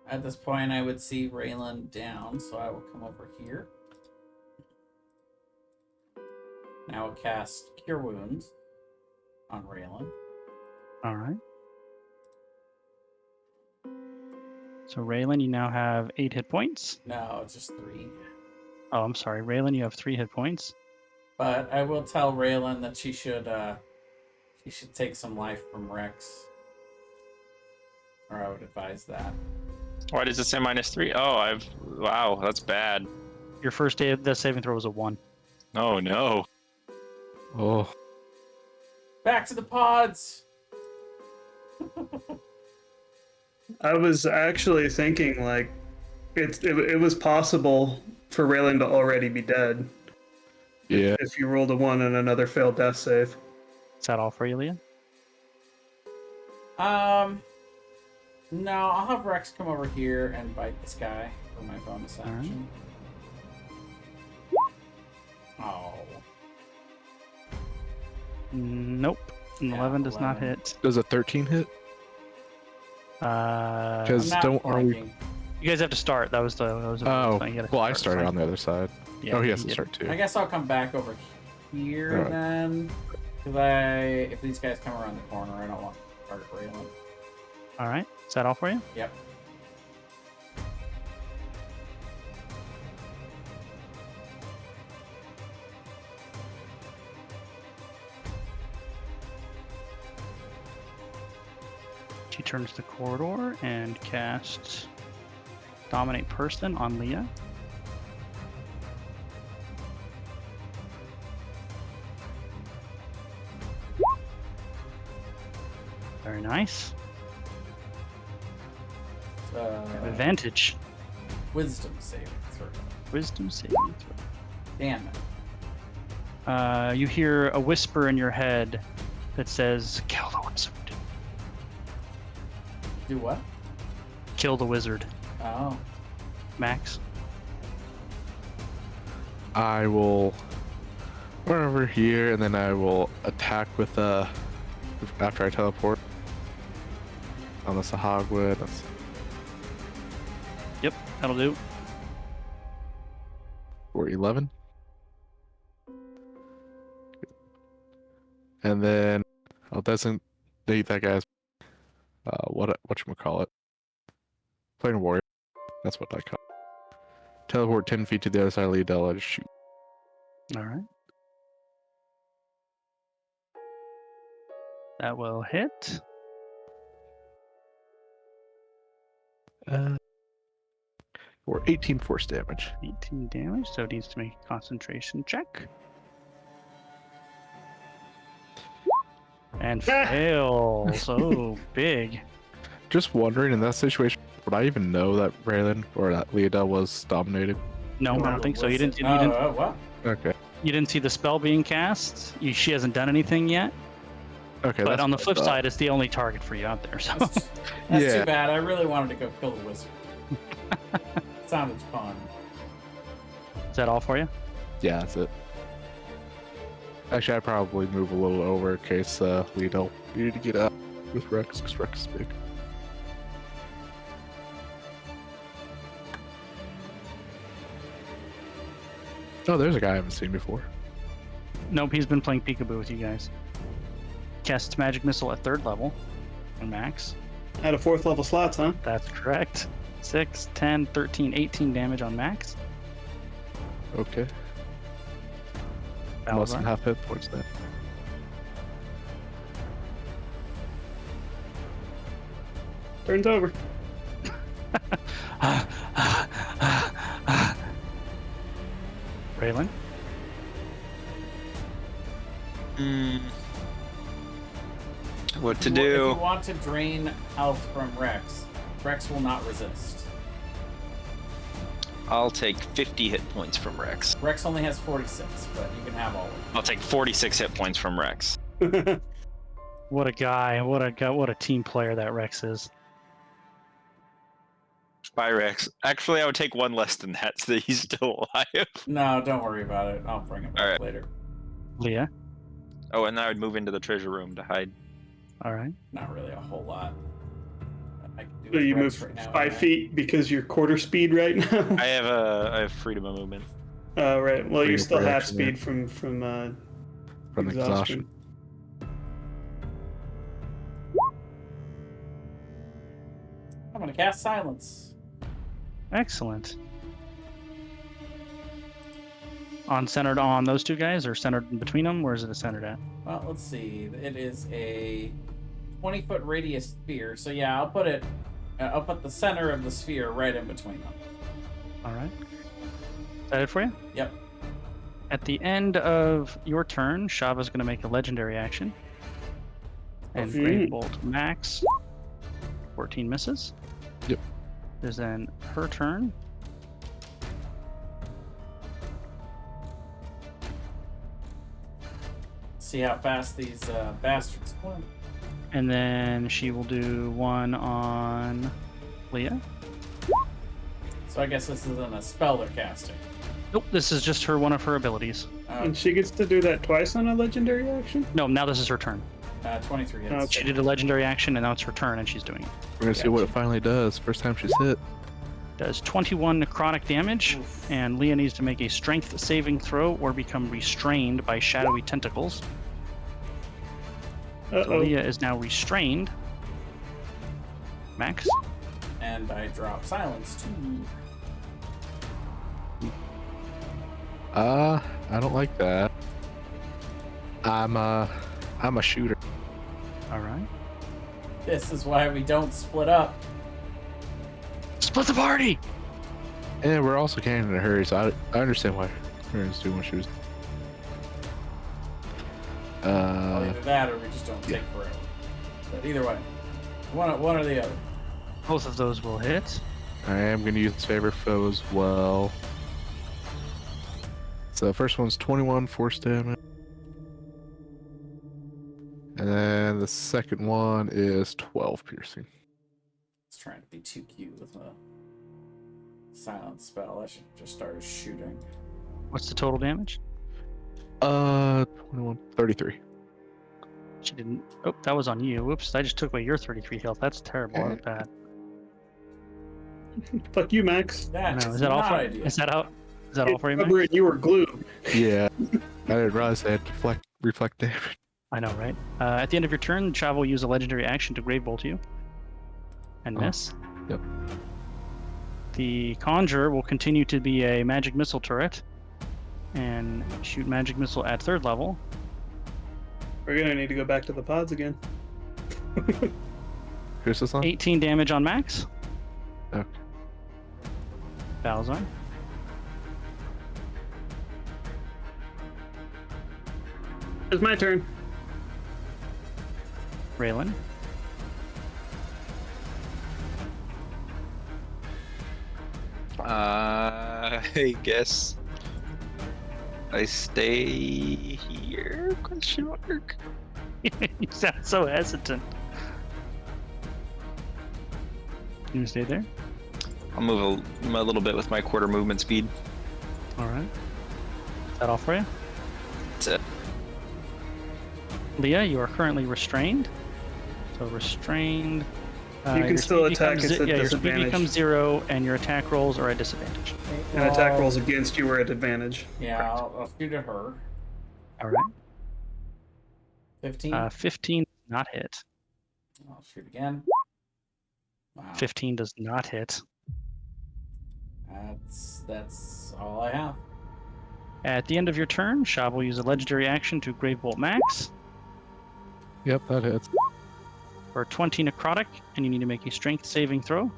At this point, I would see Raylan down, so I will come over here. Now I'll cast Cure Wounds on Raylan. All right. So Raylan, you now have 8 hit points. No, it's just 3. Oh, I'm sorry. Raylan, you have 3 hit points. But I will tell Raylan that she should take some life from Rex. Or I would advise that. Why does it say -3? Oh, wow, that's bad. Your first death saving throw was a 1. Oh no. Oh, Back to the pods! I was actually thinking like it was possible for Raylan to already be dead yeah. if you rolled a 1 and another failed death save. Is that all for you, Leah? No, I'll have Rex come over here and bite this guy for my bonus All right. action. Oh. Nope. An Yeah, 11 does not 11. hit. Does a 13 hit? Because I'm not don't- are we- flanking. you guys have to start. That was the Oh, thing. You gotta well, I start, started fine. on the other side. Yeah, Oh, he has you to did. start too. I guess I'll come back over here Alright. then. Because if these guys come around the corner, I don't want to target Raylan. All right. Is that all for you? Yep. She turns the corridor and casts Dominate Person on Leah. Very nice. Advantage. Wisdom saving throw. Wisdom saving throw. Damn it. You hear a whisper in your head that says, "Kill the wizard. Do what? Kill the wizard." Oh. Max. I will run over here and then I will attack with after I teleport on the Sahagwood. Yep, that'll do. For 11. And then I'll designate that guy as whatchamacallit. Planar warrior. That's what I call it. Teleport 10 feet to the other side of Leodella and shoot. All right. That will hit. For 18 force damage. 18 damage, so it needs to make a concentration check. And fails. Oh, big. Just wondering, in that situation, would I even know that Raylan or that Leodella was dominated? No, I don't think so. You didn't. What? Okay. You didn't see the spell being cast. She hasn't done anything yet. Okay. But that's on the what I flip thought. side, it's the only target for you out there. So That's Yeah. too bad. I really wanted to go kill the wizard. Sounded fun. is that all for you? Yeah, that's it. Actually, I'd probably move a little over in case Leodella needed to get out with Rex, because Rex is big. Oh, there's a guy I haven't seen before. Nope, he's been playing peekaboo with you guys. Casts magic missile at 3rd level on Max. At a 4th level slots, huh? That's correct. 6, 10, 13, 18 damage on Max. Okay. Less than Balazar. half hit points then. Turns over. Raylan. What to If do? you want to drain health from Rex, Rex will not resist. I'll take 50 hit points from Rex. Rex only has 46, but you can have all of them. I'll take 46 hit points from Rex. What a guy! What a team player that Rex is. Bye, Rex. Actually, I would take one less than that so that he's still alive. No, don't worry about it. I'll bring it back Alright. later. Leah. Oh, and then I would move into the treasure room to hide. All right. Not really a whole lot. I can do So with you Rex move right now, 5 anyway. feet because you're quarter speed right now. I have freedom of movement. Oh, right. Well, you're Freedom still for half action, yeah. speed from From exhaustion. I'm gonna cast silence. Excellent. Centered on those two guys, or centered in between them? Where is it centered at? Well, let's see. It is a 20-foot radius sphere. So yeah, I'll put it. I'll put the center of the sphere right in between them. All right. Is that it for you? Yep. At the end of your turn, Shava's going to make a legendary action. And Mhm. Grave Bolt Max. 14 misses. Yep. There's then her turn. See how fast these bastards swim. And then she will do one on Leah. So I guess this isn't a spell they're casting. Nope, this is just one of her abilities. And she gets to do that twice on a legendary action? No, now this is her turn. 23 hits. Okay. She did a legendary action, and now it's her turn, and she's doing it. We're gonna see what it finally does. First time she's hit. Does 21 necrotic damage, Oof. and Leah needs to make a strength saving throw or become restrained by shadowy tentacles. So Uh-oh. Leah is now restrained. Max. And I drop silence too. I don't like that. I'm a shooter. All right. This is why we don't split up. Split the party! And we're also kind of in a hurry, so I understand why Aaron's doing what she was. Well, either that or we just don't take forever. But either way, one or the other. Both of those will hit. I am going to use favorite foe as well. So the first one's 21 force damage. And then the second one is 12 piercing. It's trying to be too cute with a silence spell. I should just start shooting. What's the total damage? 21, 33. She didn't. Oh, that was on you. Whoops, I just took away your 33 health. That's terrible. That's bad. Fuck you, Max. That No, is is that all not for ideal. Is that out? Is that all for you, Max? Rubber and you were glue. Yeah. I didn't realize they had reflect damage. I know, right? At the end of your turn, Chava will use a legendary action to Grave Bolt you. And Oh, miss. yep. The Conjurer will continue to be a magic missile turret. And shoot magic missile at 3rd level. We're gonna need to go back to the pods again. Who's this on? 18 damage on Max. Okay. Balzar. It's my turn. Raylan. I guess I stay here? Question mark. You sound so hesitant. You stay there? I'll move a little bit with my quarter movement speed. All right. Is that all for you? That's it. Leah, you are currently restrained. So restrained. You can your still speed attack becomes at a your speed disadvantage. becomes 0, and your attack rolls are at disadvantage. And attack rolls against you are at advantage. Yeah, I'll shoot at her. All right. 15. 15 does not hit. I'll shoot again. Wow. 15 does not hit. That's all I have. At the end of your turn, Shav will use a legendary action to Grave Bolt Max Yep, that hits. for 20 necrotic, and you need to make a strength saving throw.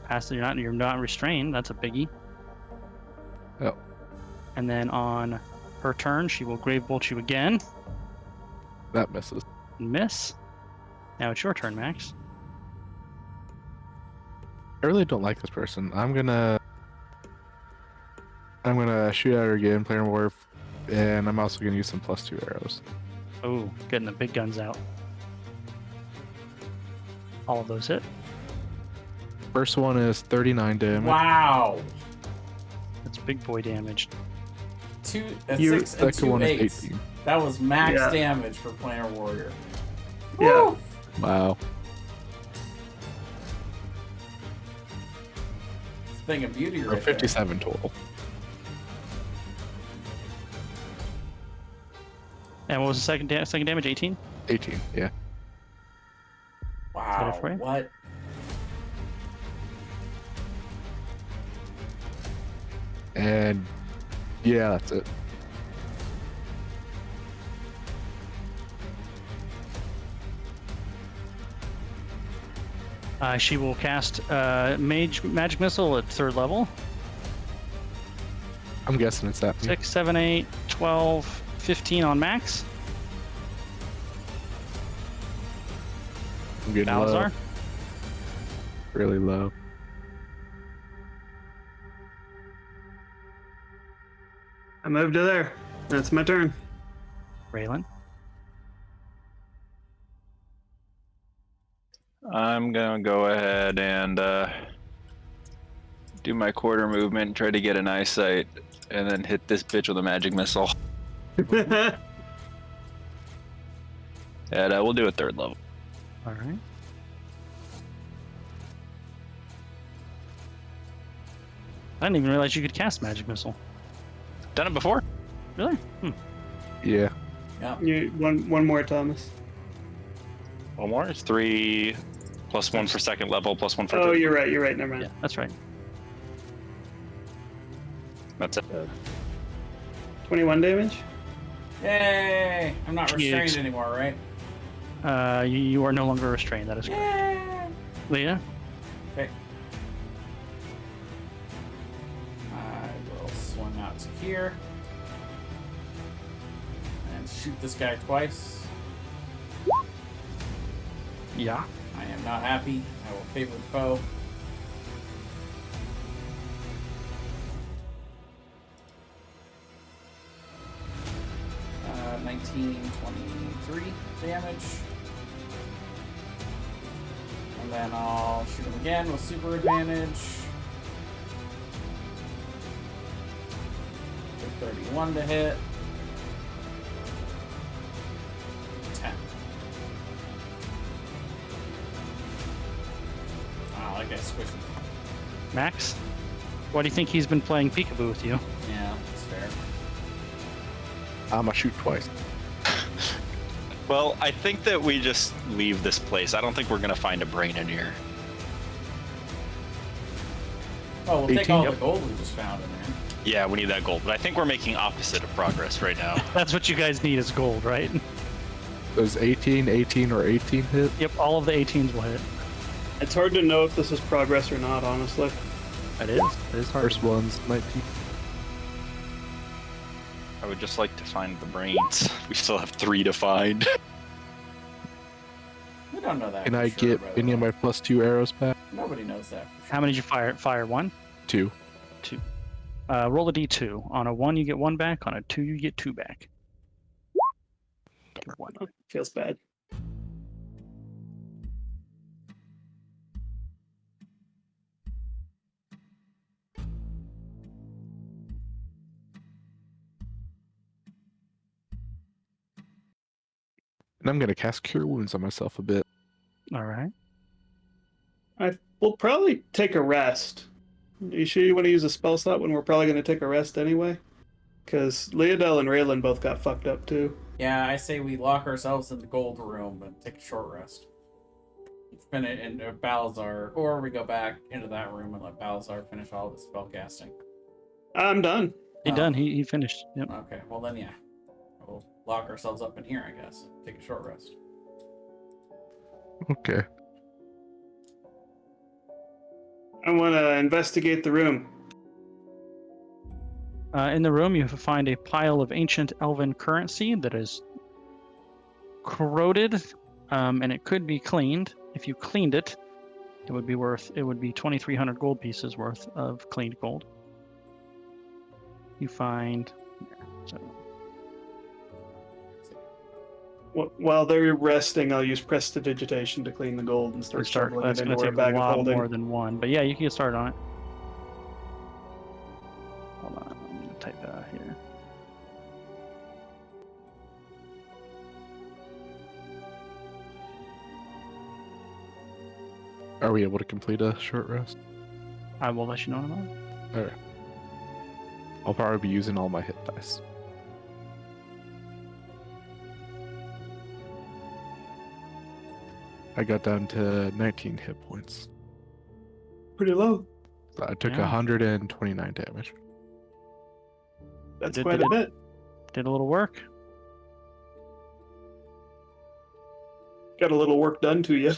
Pass, you're not restrained. That's a biggie. Yep. And then on her turn, she will Grave Bolt you again. That misses. Miss. Now it's your turn, Max. I really don't like this person. I'm gonna shoot at her again, player warp, and I'm also gonna use some +2 arrows. Oh, getting the big guns out. All of those hit. First one is 39 damage. Wow. That's big boy damage. You- 6 and Second 2 one eights. is 18. That was max Yeah. damage for Planar Warrior. Yeah. Woo! Wow. It's a thing of beauty Or right 57 total. And what was the second damage? 18? 18, yeah. there. Wow. it for you? What? And yeah, that's it. She will cast Magic Missile at 3rd level. I'm guessing it's that. 6, 7, 8, 12, 15 on Max. I'm getting low. Balazar. Really low. I moved to there. That's my turn. Raylan. I'm gonna go ahead and do my quarter movement, try to get an eyesight, and then hit this bitch with a magic missile. And we'll do a 3rd level. All right. I didn't even realize you could cast Magic Missile. Done it before. Really? Yeah. Yeah. One more, Thomas. One more. It's 3 plus 1 for 2nd level, plus 1 for Oh, 3rd. you're right. You're right. Never mind. Yeah, that's right. That's it. 21 damage. Yay! I'm not Yes. restrained anymore, right? You are no longer restrained. That is correct. Yay! Leah. Okay. I will swing out to here. And shoot this guy twice. Yeah. I am not happy. I will favor the foe. Uh, 19, 23 damage. And then I'll shoot him again with super advantage. For 31 to hit. 10. Wow, that guy's squishy. Max. Why do you think he's been playing peekaboo with you? Yeah, that's fair. I'm gonna shoot twice. Well, I think that we just leave this place. I don't think we're gonna find a brain in here. Oh, we'll take 18, all yep. the gold we just found in there. Yeah, we need that gold, but I think we're making opposite of progress right now. That's what you guys need is gold, right? Does 18, 18, or 18 hit? Yep, all of the 18s will hit. It's hard to know if this is progress or not, honestly. It is. It is hard. First one's 19. I would just like to find the brains. We still have 3 to find. We don't know that. Can for I sure, get by the any of way. my +2 arrows back? Nobody knows that. For sure. How many did you fire? Fire 1? 2. 2. Roll a d2. On a 1, you get 1 back. On a 2, you get 2 back. Get 1. Feels bad. And I'm gonna cast Cure Wounds on myself a bit. All right. We'll probably take a rest. You sure you want to use a spell slot when we're probably going to take a rest anyway? Because Leodel and Raylan both got fucked up too. Yeah, I say we lock ourselves in the gold room and take a short rest. Spin it into Balazar, or we go back into that room and let Balazar finish all the spell casting. I'm done. He Oh. done. He finished. Yep. Okay, well then, yeah. We'll lock ourselves up in here, I guess. Take a short rest. Okay. I want to investigate the room. In the room, you find a pile of ancient elven currency that is corroded and it could be cleaned. If you cleaned it, it would be 2,300 gold pieces worth of cleaned gold. You find so While they're resting, I'll use prestidigitation to clean the gold and start shoveling that's it going into to our take bag a of lot holding. more than one, but yeah, you can get started on it. Hold on, I'm going to type that out here. Are we able to complete a short rest? I will let you know in a moment. Alright. I'll probably be using all my hit dice. I got down to 19 hit points. Pretty low. So I took Yeah. 129 damage. That's Did- quite did a it- bit. Did a little work. Got a little work done to you.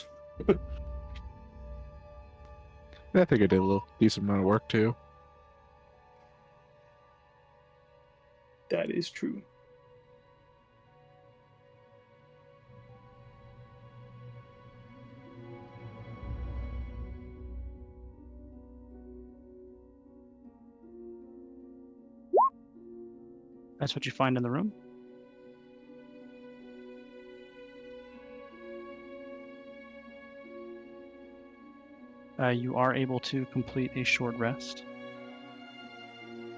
I think I did a little decent amount of work too. That is true. That's what you find in the room. You are able to complete a short rest.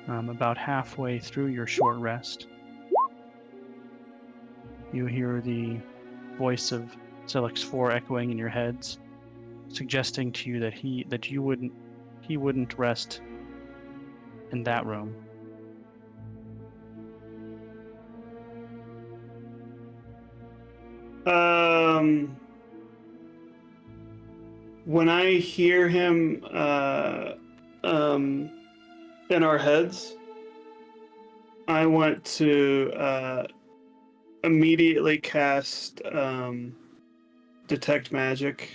About halfway through your short rest, you hear the voice of Zelix 4 echoing in your heads, suggesting to you that he wouldn't rest in that room. When I hear him in our heads, I want to immediately cast Detect Magic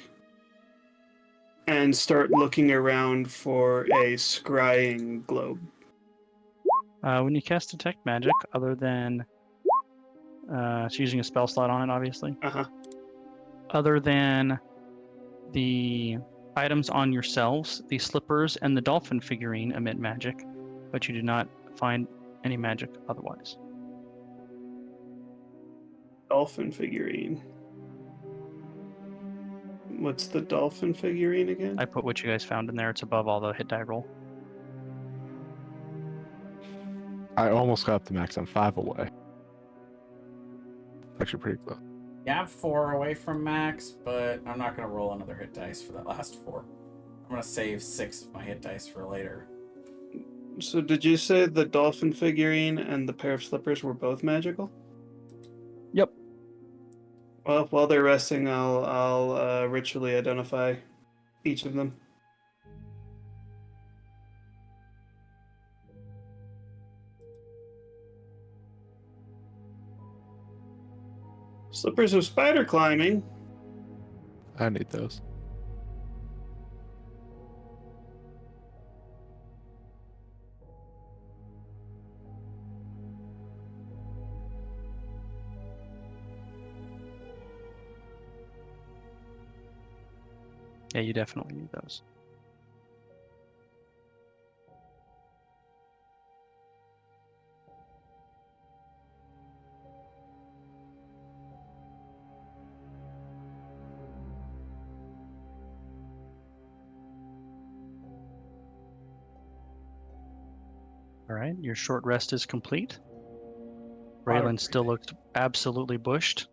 and start looking around for a scrying globe. When you cast Detect Magic, other than it's using a spell slot on it, obviously. Uh-huh. Other than the items on yourselves, the slippers and the dolphin figurine emit magic, but you do not find any magic otherwise. Dolphin figurine. What's the dolphin figurine again? I put what you guys found in there. It's above all the hit die roll. I almost got up to max. I'm 5 away. Actually, pretty close. Yeah, I'm 4 away from max, but I'm not going to roll another hit dice for that last 4. I'm going to save 6 of my hit dice for later. So did you say the dolphin figurine and the pair of slippers were both magical? Yep. Well, while they're resting, I'll ritually identify each of them. Slippers of spider climbing. I need those. Yeah, you definitely need those. All right, your short rest is complete. Raylan still looks absolutely bushed.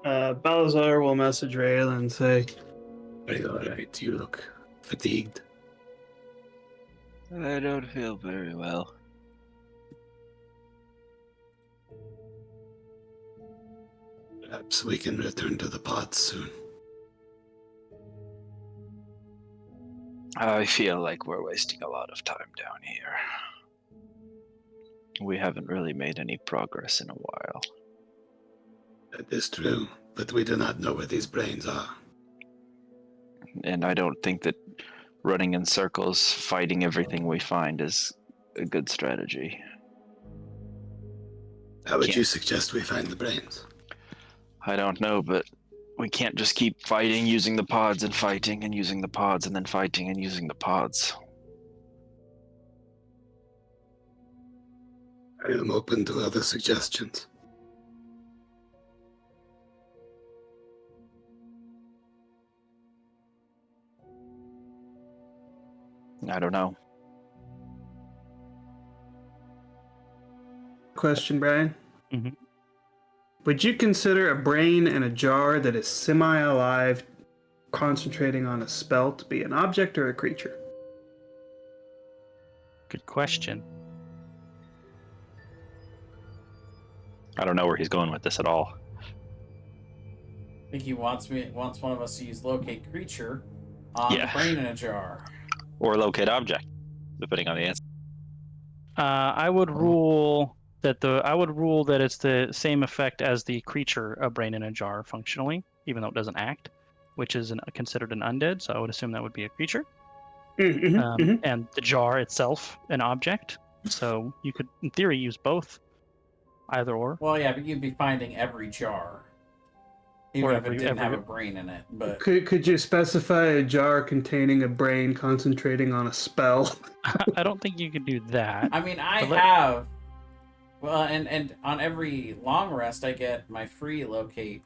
Balazar will message Rael and say, Are you alright? You look fatigued. I don't feel very well. Perhaps we can return to the pods soon. I feel like we're wasting a lot of time down here. We haven't really made any progress in a while. That is true, but we do not know where these brains are. And I don't think that running in circles, fighting everything we find is a good strategy. How would Can't- you suggest we find the brains? I don't know, but we can't just keep fighting using the pods and fighting and using the pods and then fighting and using the pods. I am open to other suggestions. I don't know. Question, Brian. Mhm. Would you consider a brain in a jar that is semi-alive, concentrating on a spell, to be an object or a creature? Good question. I don't know where he's going with this at all. I think he wants one of us to use locate creature on Yeah. the brain in a jar. Or locate object, depending on the answer. I would rule that it's the same effect as the creature, a brain in a jar, functionally, even though it doesn't act, which is considered an undead. So I would assume that would be a creature. And the jar itself, an object. So you could, in theory, use both, either or. Well, yeah, but you'd be finding every jar, even Or if it didn't have a brain in it. But Could you specify a jar containing a brain concentrating on a spell? I don't think you could do that. I mean, I But let- have. Well, and on every long rest, I get my free locate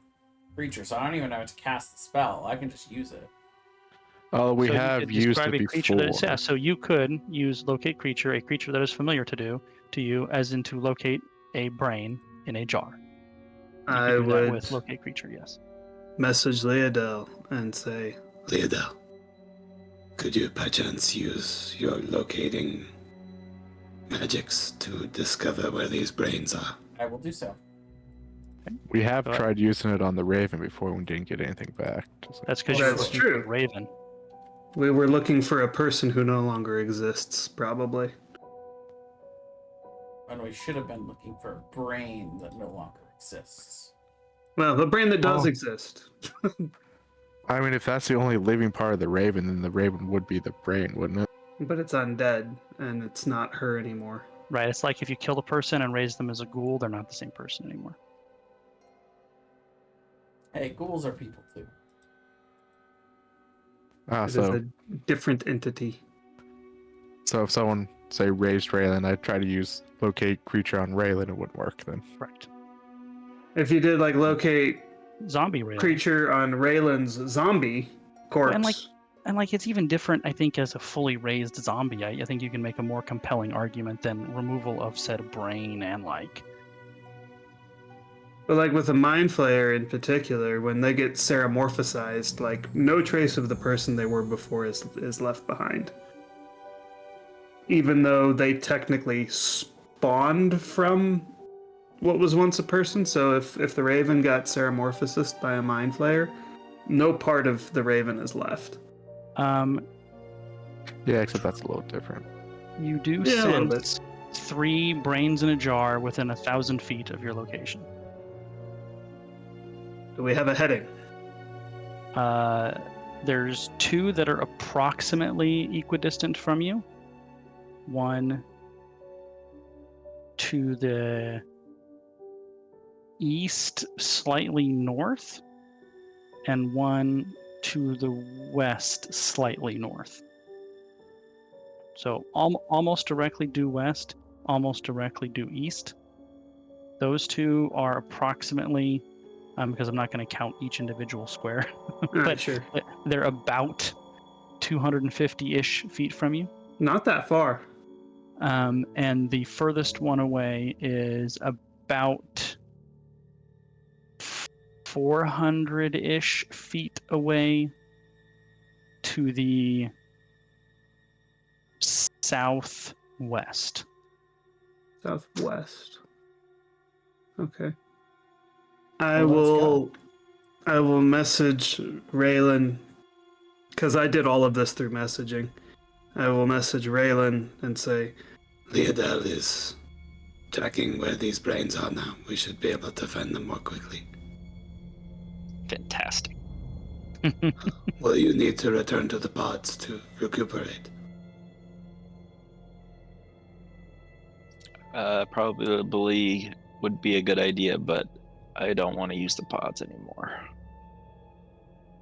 creature, so I don't even have to cast the spell. I can just use it. Oh, we So you have could used describe it a creature that is, before. yeah, so you could use locate creature, a creature that is familiar to you, as in to locate a brain in a jar. You I could do that would with locate creature, yes. message Leodel and say, Leodel, could you by chance use your locating magics to discover where these brains are? I will do so. We have Go ahead. tried using it on the Raven before and didn't get anything back. That's because Well, you're that's looking for true. the Raven. we were looking for a person who no longer exists, probably. And we should have been looking for a brain that no longer exists. Well, the brain that does Oh. exist. I mean, if that's the only living part of the Raven, then the Raven would be the brain, wouldn't it? But it's undead, and it's not her anymore. Right, it's like if you kill a person and raise them as a ghoul, they're not the same person anymore. Hey, ghouls are people too. It is So a different entity. if someone, say, raised Raylan, I'd try to use locate creature on Raylan, it wouldn't work then. Correct. If you did like locate Zombie Raven. creature on Raylan's zombie corpse, And like it's even different, I think, as a fully raised zombie. I think you can make a more compelling argument than removal of said brain and like. but like with a mind flayer in particular, when they get ceramorphosized, like no trace of the person they were before is left behind. Even though they technically spawned from what was once a person, so if the Raven got ceramorphosized by a mind flayer, no part of the Raven is left. Yeah, except that's a little different. You do Yeah, a little sense 3 brains in a jar within 1,000 feet of your location. Do we have a heading? There's 2 that are approximately equidistant from you. One to the east, slightly north, and one to the west, slightly north. So almost directly due west, almost directly due east. Those 2 are approximately, because I'm not going to count each individual square, Alright, sure. they're about 250-ish feet from you. Not that far. And the furthest one away is about 400-ish feet away to the southwest. Southwest. Okay. Well, let's I will message Raylan, because I did all of this through messaging. I will message Raylan and say, Leodel is tracking where these brains are now. We should be able to find them more quickly. Fantastic. Will you need to return to the pods to recuperate? Probably would be a good idea, but I don't want to use the pods anymore.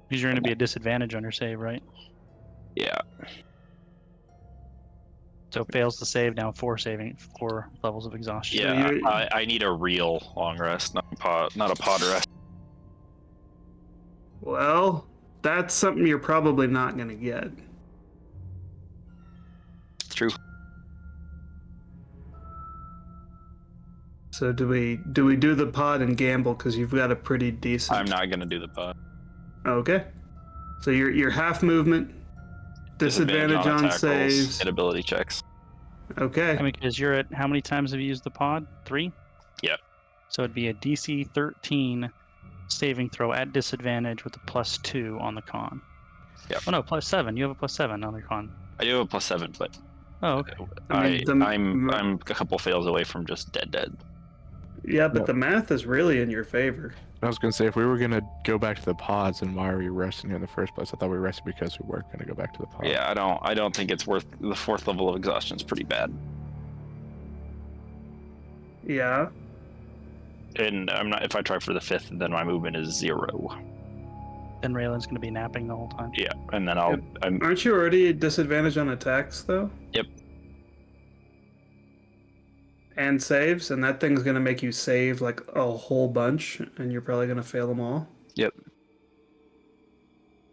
Because you're going to be a disadvantage on your save, right? Yeah. So it fails to save now 4 levels of exhaustion. Yeah, you're- I need a real long rest, not a pod rest. Well, that's something you're probably not going to get. It's true. So do we do the pod and gamble because you've got a pretty decent. I'm not gonna do the pod. Okay. So your half movement, disadvantage on attack rolls, saves. hit ability checks. Okay. I mean, because you're at how many times have you used the pod? 3? Yep. So it'd be a DC 13 saving throw at disadvantage with a +2 on the con. Yep. Oh no, +7. You have a +7 on the con. I do have a +7, but Oh, okay. I'm a couple fails away from just dead. Yeah, but Yeah. the math is really in your favor. I was gonna say, if we were gonna go back to the pods, then why are we resting in the first place? I thought we rested because we weren't gonna go back to the pods. Yeah, I don't think it's worth the 4th level of exhaustion is pretty bad. Yeah. And I'm not if I try for the 5th, then my movement is 0. Then Raylan's going to be napping the whole time. Yeah, and then Yep. Aren't you already at disadvantage on attacks though? Yep. And saves, and that thing's gonna make you save like a whole bunch, and you're probably gonna fail them all. Yep.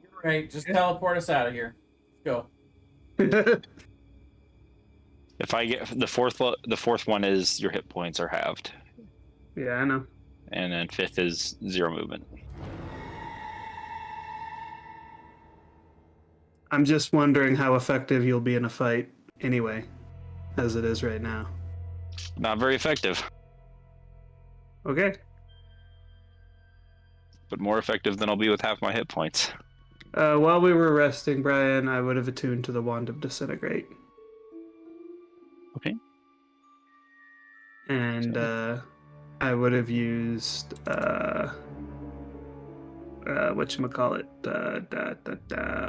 You're right. Just teleport us out of here. Go. If I get the 4th one is your hit points are halved, Yeah, I know. and then 5th is 0 movement. I'm just wondering how effective you'll be in a fight anyway, as it is right now. Not very effective, Okay. but more effective than I'll be with half my hit points. While we were resting, Brian, I would have attuned to the Wand of Disintegrate. Okay. And I would have used whatchamacallit,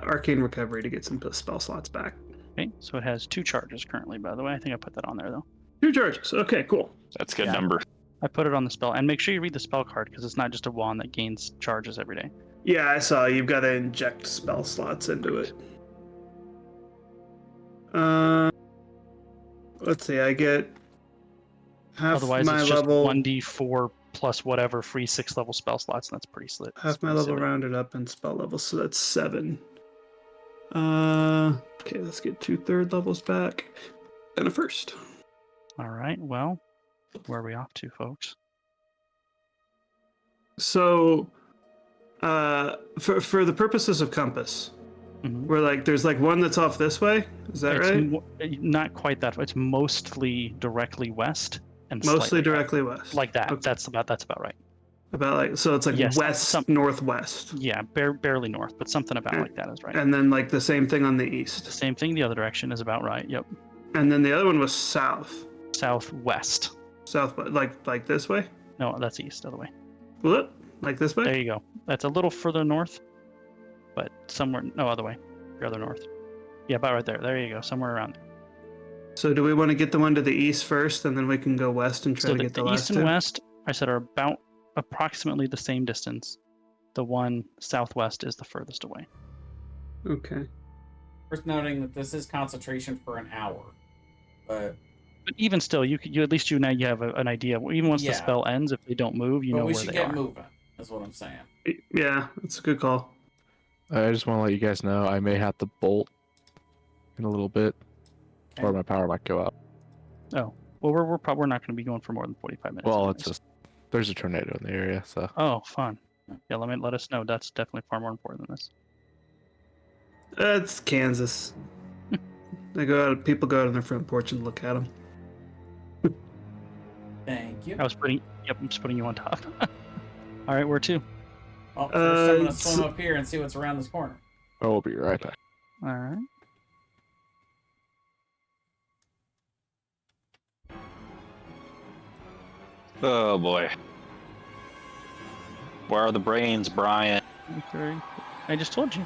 Arcane Recovery to get some spell slots back. Okay, so it has 2 charges currently, by the way. I think I put that on there, though. 2 charges. Okay, cool. That's a good Yeah. number. I put it on the spell. And make sure you read the spell card, because it's not just a wand that gains charges every day. Yeah, I saw you've got to inject spell slots into it. Let's see. I get half Otherwise, my it's just level. 1d4 plus whatever free 6th-level spell slots, and that's pretty slit. Half my level rounded up in spell level, so that's 7. Okay, let's get 2 third levels back and a first. All right, well, where are we off to, folks? So, for the purposes of compass, Mhm. we're like, there's like one that's off this way. Is that It's right? not quite that. It's mostly directly west and Mostly slightly directly west. like that. Okay. That's about right. About like, so it's like Yes, west northwest, Yeah, barely north, but something about like that is right. and then like the same thing on the The east, same thing the other direction is about right. Yep. and then the other one was south, Southwest. southwest, like this way. No, that's east, other way. Whoop, like this way. There you go. That's a little further north, but somewhere, no, other way. Further north. Yeah, about right there. There you go. Somewhere around there. So do we want to get the one to the east first, and then we can go west and try So to the, get the the last east and two? west, I said, are about approximately the same distance. The one southwest is the furthest away. Okay. First noting that this is concentration for an hour. But But even still, you at least now you have an idea. Even once the Yeah. spell ends, if they don't move, you know we where should they get are. moving, is what I'm saying. Yeah, that's a good call. I just want to let you guys know I may have to bolt in a little bit, or Okay. my power might go up. Well, we're probably not going to be going for more than 45 minutes. Well, anyways. it's just there's a tornado in the area, so Oh, fun. Yeah, let us know. That's definitely far more important than this. It's Kansas. People go out on their front porch and look at them. Thank you. I'm just putting you on top. All right, where to? Well, first I'm gonna it's- swim up here and see what's around this corner. I will be right back. All right. Oh boy. Where are the brains, Brian? Okay. I just told you.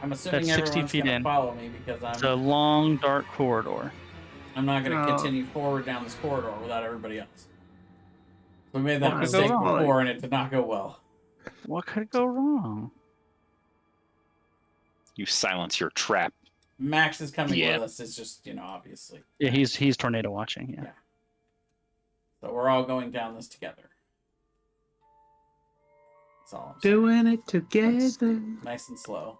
I'm assuming That's 60 everyone's feet gonna in. follow me because It's a long, dark corridor. I'm not gonna No. continue forward down this corridor without everybody else. We made that What could mistake go wrong? before, and it did not go well. What could go wrong? You silence your trap. Max is coming Yeah. with us. It's just, obviously. Yeah, he's tornado watching. Yeah. Yeah. So we're all going down this together. That's all I'm saying. Doing it together. Nice and slow,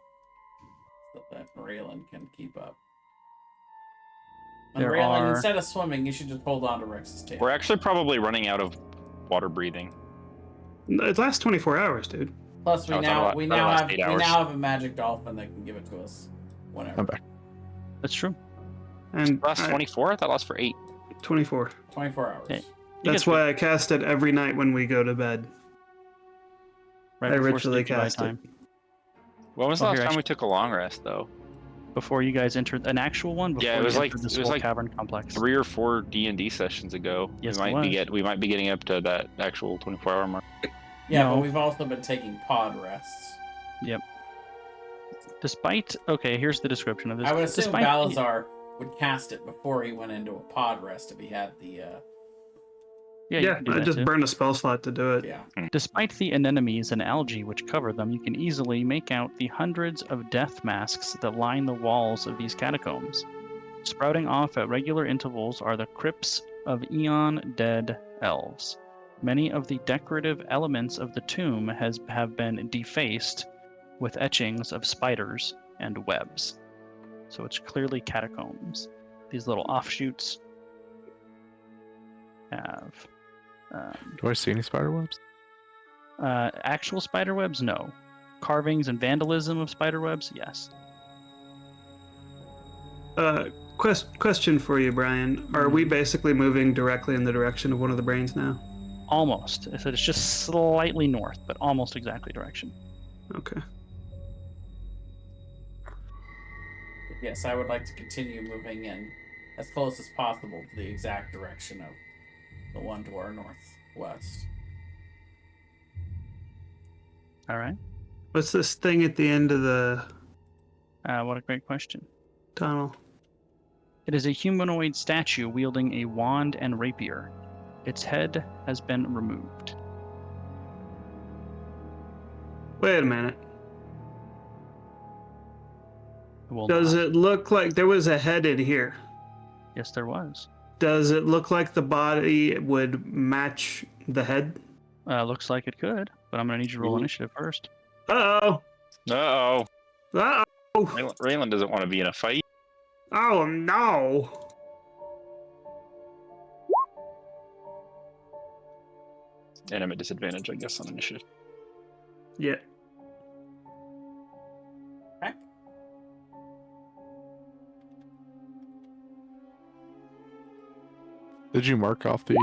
so that Raylan can keep up. And There Raylan, are- instead of swimming, you should just hold on to Rex's tail. We're actually probably running out of water breathing. It lasts 24 hours, dude. Plus, we Oh, it's now not a lot- not last 8 hours. have a magic dolphin that can give it to us whenever. I'm back. That's true. And Last 24? I thought it lasts for 8. 24. 24 hours. Hey. That's why I cast it every night when we go to bed. Right I before ritually sleepy by cast it. time. When was the Oh, last here, time we actually- took a long rest, though? Before you guys entered an actual one. Before Yeah, it you was like- entered the it was Skull like Cavern complex. 3 or 4 D&D sessions ago. Yes, we it might was. be getting up to that actual 24-hour mark. Yeah, No. but we've also been taking pod rests. Despite here's the description of this. I would assume Despite the- Balazar would cast it before he went into a pod rest if he had the. Yeah, you Yeah, can do I that just too. burned a spell slot to do it. Yeah. Despite the anemones and algae which cover them, you can easily make out the hundreds of death masks that line the walls of these catacombs. Sprouting off at regular intervals are the crypts of eon-dead elves. Many of the decorative elements of the tomb have been defaced with etchings of spiders and webs. So it's clearly catacombs. These little offshoots have Do I see any spider webs? actual spider webs, no. Carvings and vandalism of spider webs, yes. Question for you, Brian. Are we basically moving directly in the direction of one of the brains now? Almost. I said it's just slightly north, but almost exactly direction. Okay. Yes, I would like to continue moving in as close as possible to the exact direction of the one to our northwest. All right. What's this thing at the end of the What a great question. tunnel? It is a humanoid statue wielding a wand and rapier. Its head has been removed. Wait a minute. Does Does it look like there was a head in here? Yes, there was. Does it look like the body would match the head? Looks like it could, but I'm gonna need you to roll Ooh. initiative first. Uh-oh. Uh-oh. Uh-oh. Raylan doesn't want to be in a fight. Oh, no. And I'm at disadvantage, I guess, on initiative. Yeah. Did you mark off the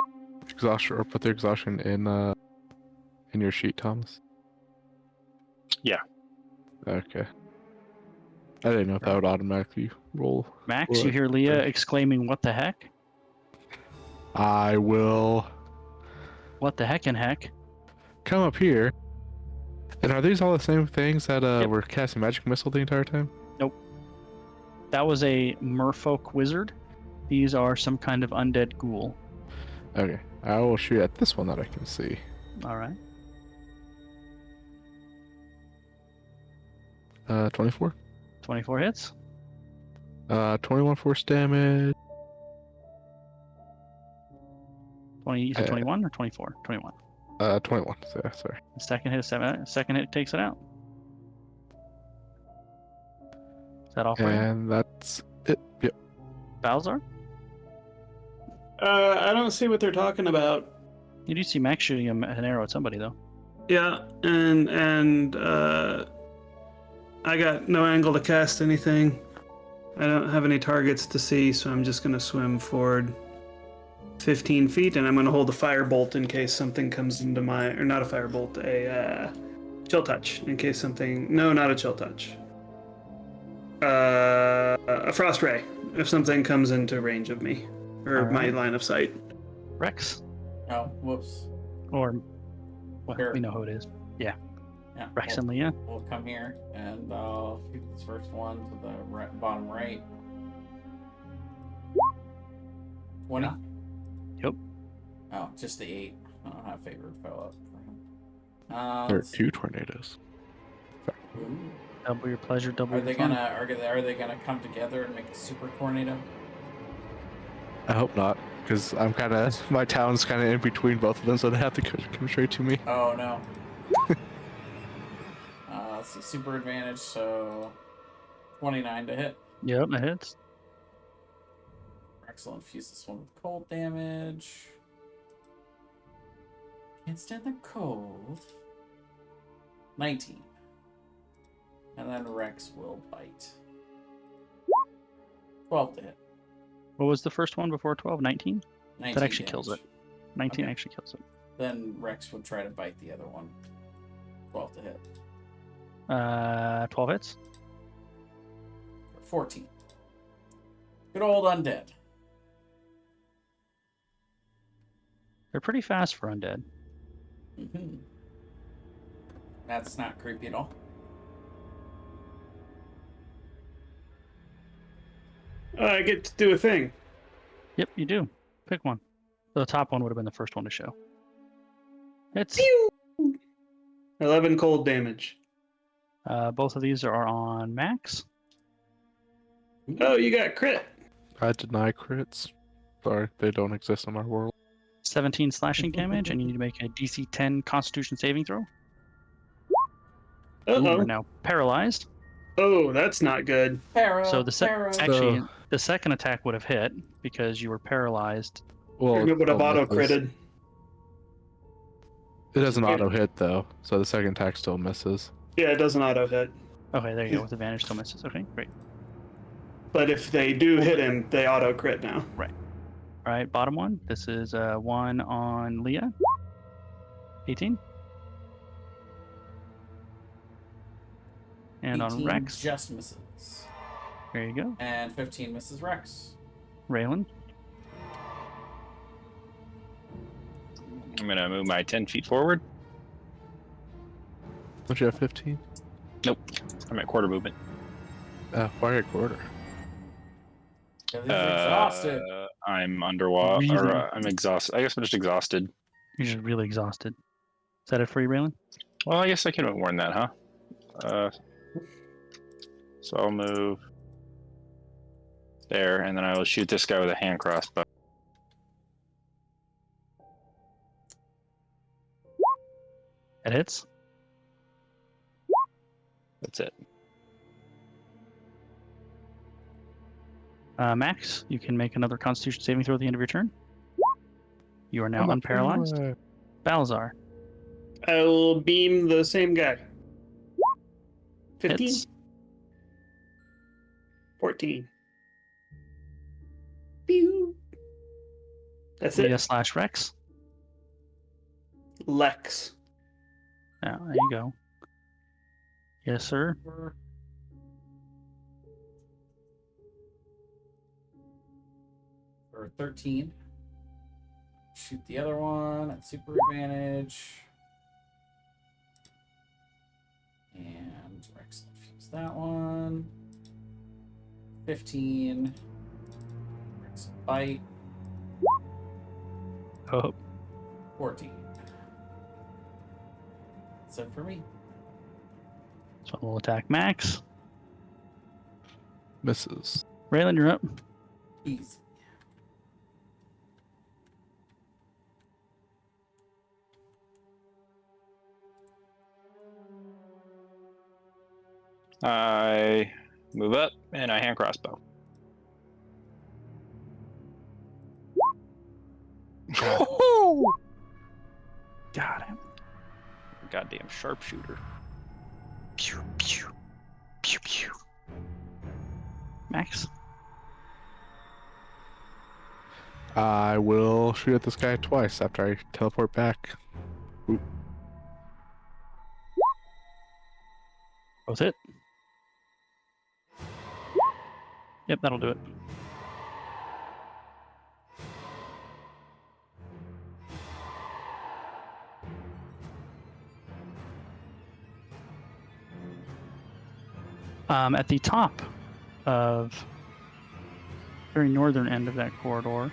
exhaustion or put the exhaustion in your sheet, Thomas? Yeah. Okay. I didn't know if that would automatically roll. Max, you What? hear Leah exclaiming, "What the heck? I will What the heck in heck?" come up here. And are these all the same things that Yep. were casting magic missile the entire time? That was a merfolk wizard. These are some kind of undead ghoul. Okay. I will shoot at this one that I can see. All right. 24. 24 hits. 21 force damage. 20, you said Uh, 21 or 24? 21. 21. So, sorry. The second hit takes it out. Is that all for you? And that's it. Yep. Balzar? I don't see what they're talking about. You do see Max shooting an arrow at somebody, though. Yeah, and I got no angle to cast anything. I don't have any targets to see, so I'm just gonna swim forward 15 feet, and I'm gonna hold a firebolt in case something comes into my, or not a firebolt, a chill touch, in case something. No, not a chill touch. A frost ray, if something comes into range of me, or All my right. line of sight. Rex? Oh, whoops. Or, well, Here. we know who it is. Yeah. Rex we'll, and Leah? we'll come here and I'll shoot this first one to the bottom right. 20. Yep. Oh, just the 8. I don't have favorite foe up for him. There are Let's see. 2 tornadoes. Ooh. Double your pleasure, double Are your they fun. gonna come together and make a super tornado? I hope not, because my town's kind of in between both of them, so they have to come straight to me. Oh no. Let's see, super advantage, so 29 to hit. Yep, that hits. Excellent. Fuse this one with cold damage. Can't stand the cold. 19. And then Rex will bite. 12 to hit. What was the first one before 12? 19? 19 That actually kills it. damage. 19 Okay. actually kills it. Then Rex would try to bite the other one. 12 to hit. 12 hits. 14. Good old undead. They're pretty fast for undead. Mm-hmm. That's not creepy at all. I get to do a thing. Yep, you do. Pick one. The top one would have been the first one to show. Hits. 11 cold damage. Both of these are on max. Oh, you got crit. I deny crits. Sorry, they don't exist in our world. 17 slashing damage, and you need to make a DC 10 Constitution saving throw. You are Uh-oh. now paralyzed. Oh, that's not good. So actually, So- the second attack would have hit because you were paralyzed. Well, It would have still auto misses. critted. It doesn't auto hit though, so the second attack still misses. Yeah, it doesn't auto hit. Okay, there you go. With advantage, still misses. Okay, great. But if they do hit him, they auto crit now. All right, bottom one. This is one on Leah. 18. And on 18 Rex. just misses. There you go. And 15 misses Rex. Raylan. I'm gonna move my 10 feet forward. Don't you have 15? Nope, I'm at quarter movement. Why a quarter? 'Cause he's exhausted. I'm underwater. Really? Or, I'm exhausted. I guess I'm just exhausted. You're just really exhausted. Is that it for you, Raylan? Well, I guess I can have worn that, huh? So I'll move there, and then I will shoot this guy with a hand crossbow. It hits. That's it. Max, you can make another Constitution saving throw at the end of your turn. You are now unparalyzed. Balzar. I will beam the same guy. 15? Hits. 14. Pew. That's Leah it. / Rex. Lex. Yeah, there you go. Yes, sir. For 13. Shoot the other one at super advantage. And Rex will fuse that one. 15. Rex will bite. Oh, 14. That's it for me. so we'll attack Max. Misses. Raylan, you're up. Easy. I move up, and I hand crossbow. Got him. Goddamn sharpshooter. Pew, pew, pew, pew. Max. I will shoot at this guy twice after I teleport back. Both hit. Yep, that'll do it. At the top of very northern end of that corridor,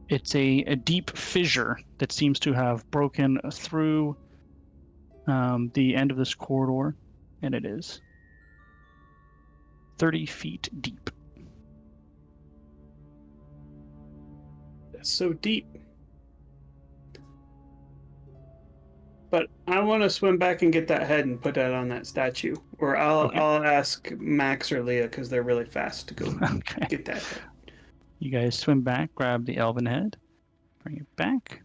It's a deep fissure that seems to have broken through the end of this corridor, and it is 30 feet deep. That's so deep. But I want to swim back and get that head and put that on that statue. Or Okay. I'll ask Max or Leah because they're really fast to go Okay. get that head. You guys swim back, grab the elven head, bring it back.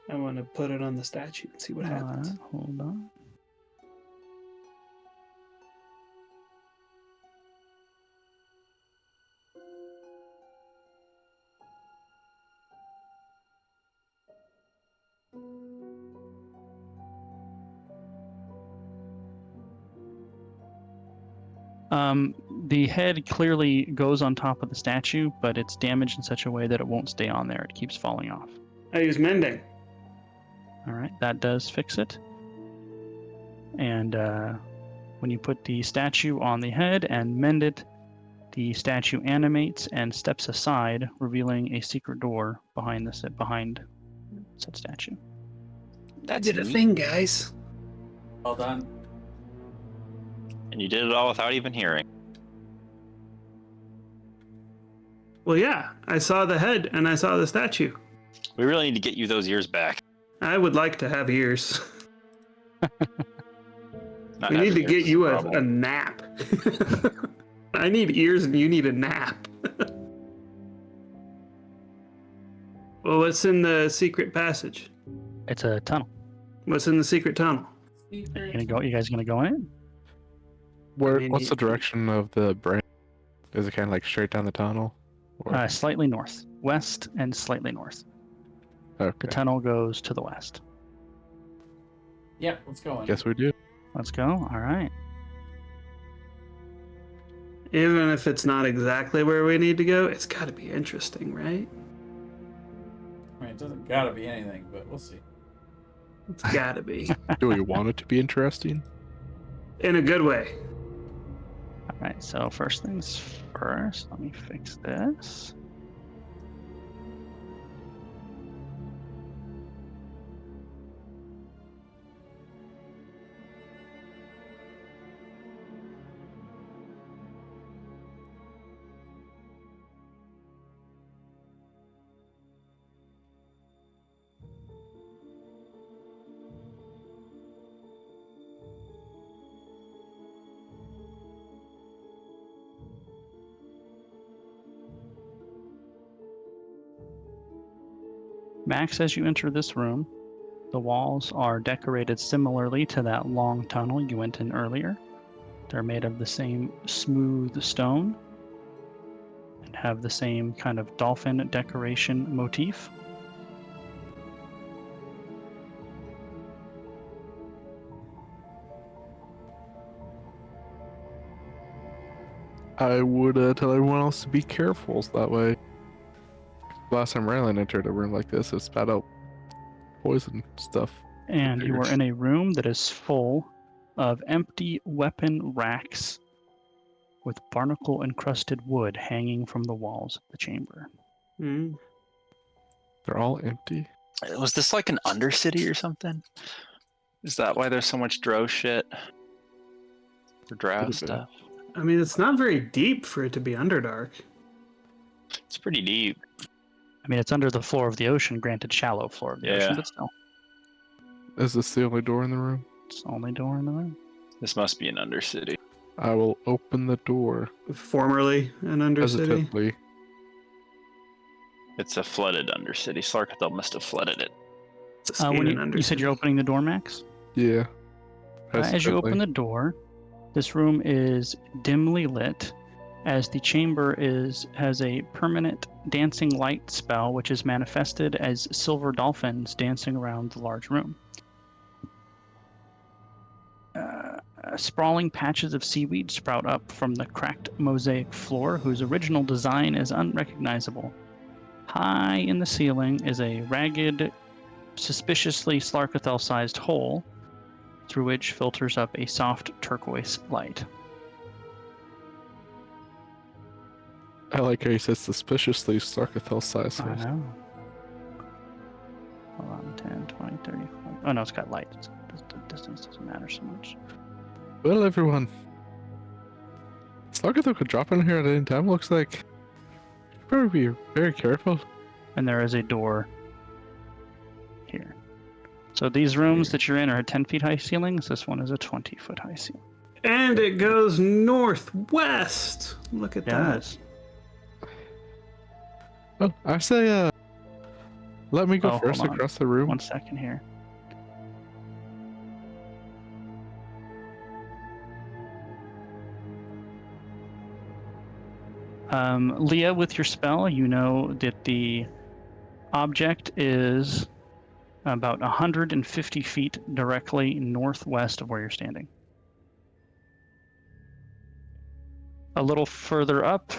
I want to put it on the statue and see what happens. Hold on. The head clearly goes on top of the statue, but it's damaged in such a way that it won't stay on there. It keeps falling off. I use mending. All right, that does fix it. And when you put the statue on the head and mend it, the statue animates and steps aside, revealing a secret door behind said statue. I did a thing, guys. Well done. And you did it all without even hearing. Well, yeah, I saw the head and I saw the statue. We really need to get you those ears back. I would like to have ears. Not We need having to ears get is you the a problem. nap. I need ears and you need a nap. Well, what's in the secret passage? It's a tunnel. What's in the secret tunnel? You guys gonna go in it? What's the direction of the branch? Is it kind of like straight down the tunnel? Or... Slightly north, west, and slightly north. okay. The tunnel goes to the west. Yep, let's go in. Guess we do. Let's go. All right. Even if it's not exactly where we need to go, it's got to be interesting, right? I mean, it doesn't gotta be anything, but we'll see. It's got to be. Do we want it to be interesting? In a good way. All right. So first things first, let me fix this. Max, as you enter this room, the walls are decorated similarly to that long tunnel you went in earlier. They're made of the same smooth stone and have the same kind of dolphin decoration motif. I would tell everyone else to be careful, so that way. Last time Rylan entered a room like this, it spat out poison stuff. And you are in a room that is full of empty weapon racks with barnacle encrusted wood hanging from the walls of the chamber. Mm. They're all empty. Was this like an undercity or something? Is that why there's so much drow shit? Or drow Could've been. stuff? I mean, it's not very deep for it to be Underdark. It's pretty deep. I mean, it's under the floor of the ocean, granted shallow floor of the ocean, Yeah. but still, Is this the only door in the room? it's the only door in the room. This must be an undercity. I will open the door Formerly an Undercity. hesitantly. It's a flooded undercity. Slarkathel must have flooded it. It's a When skating you said you're Undercity. opening the door, Max? Yeah. As you open the door, this room is dimly lit, as the chamber has a permanent dancing light spell, which is manifested as silver dolphins dancing around the large room. Sprawling patches of seaweed sprout up from the cracked mosaic floor, whose original design is unrecognizable. High in the ceiling is a ragged, suspiciously Slarkathel-sized hole, through which filters up a soft turquoise light. I like how he says suspiciously Sarkathel size. I know. Hold on, 10, 20, 30, 40. Oh no, it's got lights. The distance doesn't matter so much. Well, everyone. Sarkathel could drop in here at any time, looks like. Probably be very careful. And there is a door here. So these rooms that you're in are 10 feet high ceilings. This one is a 20-foot high ceiling. And it goes northwest. Look at that. Yes. Well, I say, let me go Oh, first hold on. across the room. 1 second here. Leah, with your spell, you know that the object is about 150 feet directly northwest of where you're standing. A little further up,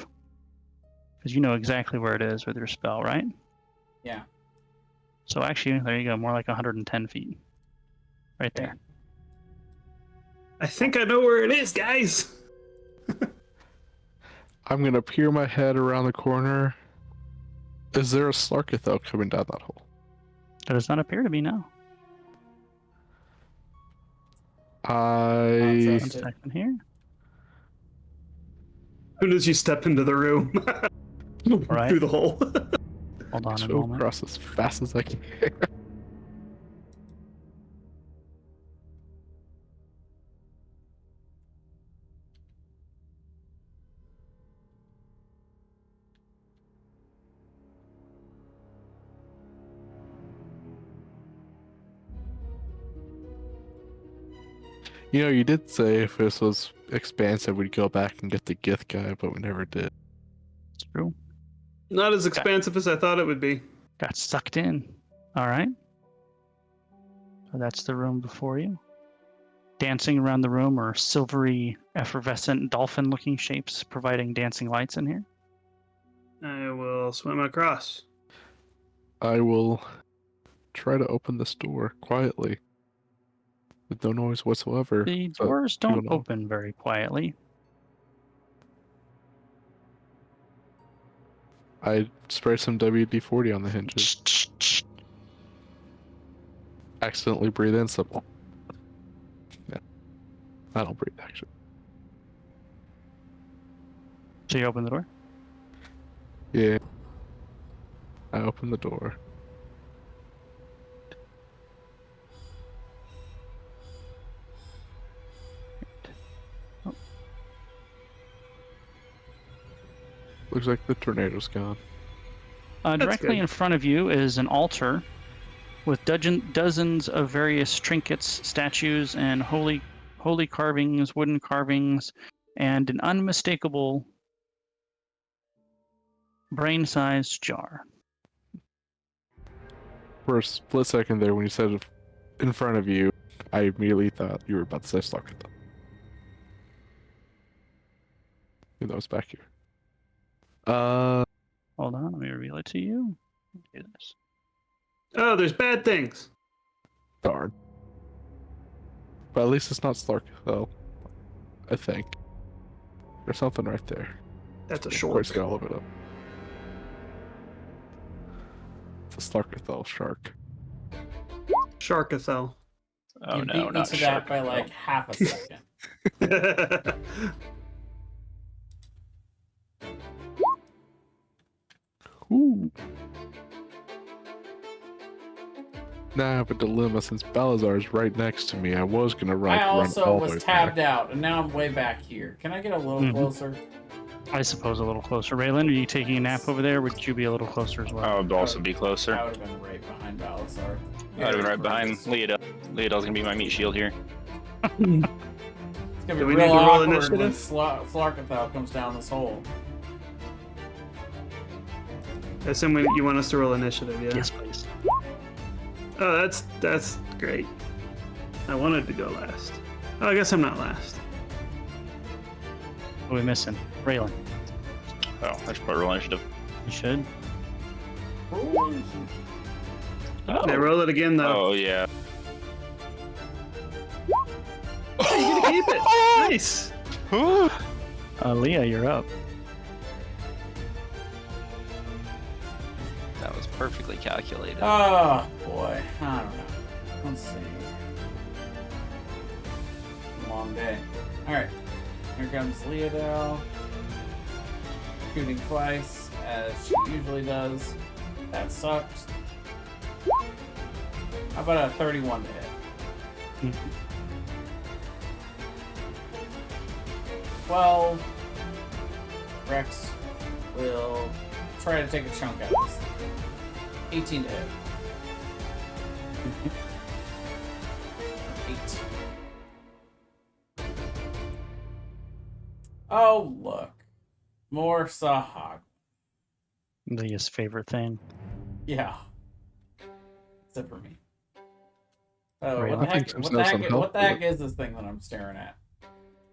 because you know exactly where it is with your spell, right? Yeah. So actually, there you go, more like 110 feet. Right Okay. there. I think I know where it is, guys. I'm gonna peer my head around the corner. Is there a Sarkathel coming down that hole? It does not appear to be now. I... One Trust it. second here. As soon as you step into the room, Right. through the hole. Hold on a go moment. across as fast as I can. You know, you did say if this was expansive, we'd go back and get the Gith guy, but we never did. It's true. Not as expansive as I thought it would be. Got sucked in. All right. So that's the room before you. Dancing around the room are silvery, effervescent, dolphin-looking shapes providing dancing lights in here. I will swim across. I will try to open this door quietly. With no noise whatsoever. The so doors people don't know. open very quietly. I spray some WD-40 on the hinges. Accidentally breathe in some. Yeah. I don't breathe, actually. So you open the door? Yeah. I open the door. Looks like the tornado's gone. Directly good. in front of you is an altar with dozens of various trinkets, statues, and holy carvings, wooden carvings, and an unmistakable brain-sized jar. For a split second there, when you said in front of you, I immediately thought you were about to say Starkatha. Even though it's back here. Hold on, let me reveal it to you. Do this. Oh, there's bad things. Darn. But at least it's not Starkatha, I think. There's something right there. That's a Let's shark. get all of it up. It's a Starkatha shark. Sharkathel. Oh You no, beat me not to shark. that by like half a second. Ooh. Now I have a dilemma since Balazar is right next to me. I was gonna run. I also run all the way was tabbed back. out, and now I'm way back here. Can I get a little Mhm. closer? I suppose a little closer. Raylan, are you taking a nap over there? Would you be a little closer as well? I would also be I closer. would have been right behind Balazar. I would have been right behind Leodel. Leodel's gonna be my meat shield here. It's gonna Do be we real need to roll awkward when initiative? Flarkathal comes down this hole. I assume you want us to roll initiative, yeah? Yes, please. Oh, that's great. I wanted to go last. Oh, I guess I'm not last. What are we missing? Raylan. Oh, I should probably roll initiative. You should. Oh, I roll it again though. oh yeah. Hey, you get to keep it. Nice. Leah, you're up. perfectly calculated. Oh boy, I don't know. Let's see. Long day. All right, here comes Leodell, shooting twice as she usually does. That sucked. How about a 31 to hit? 12. Rex will try to take a chunk out of this thing. 18 to hit. 8. Oh, look. More Sahag. Leah's favorite thing. Yeah. Except for me. Oh, Right, what the I think heck? some What stuff's the on heck? health, What the heck is this thing that I'm staring at?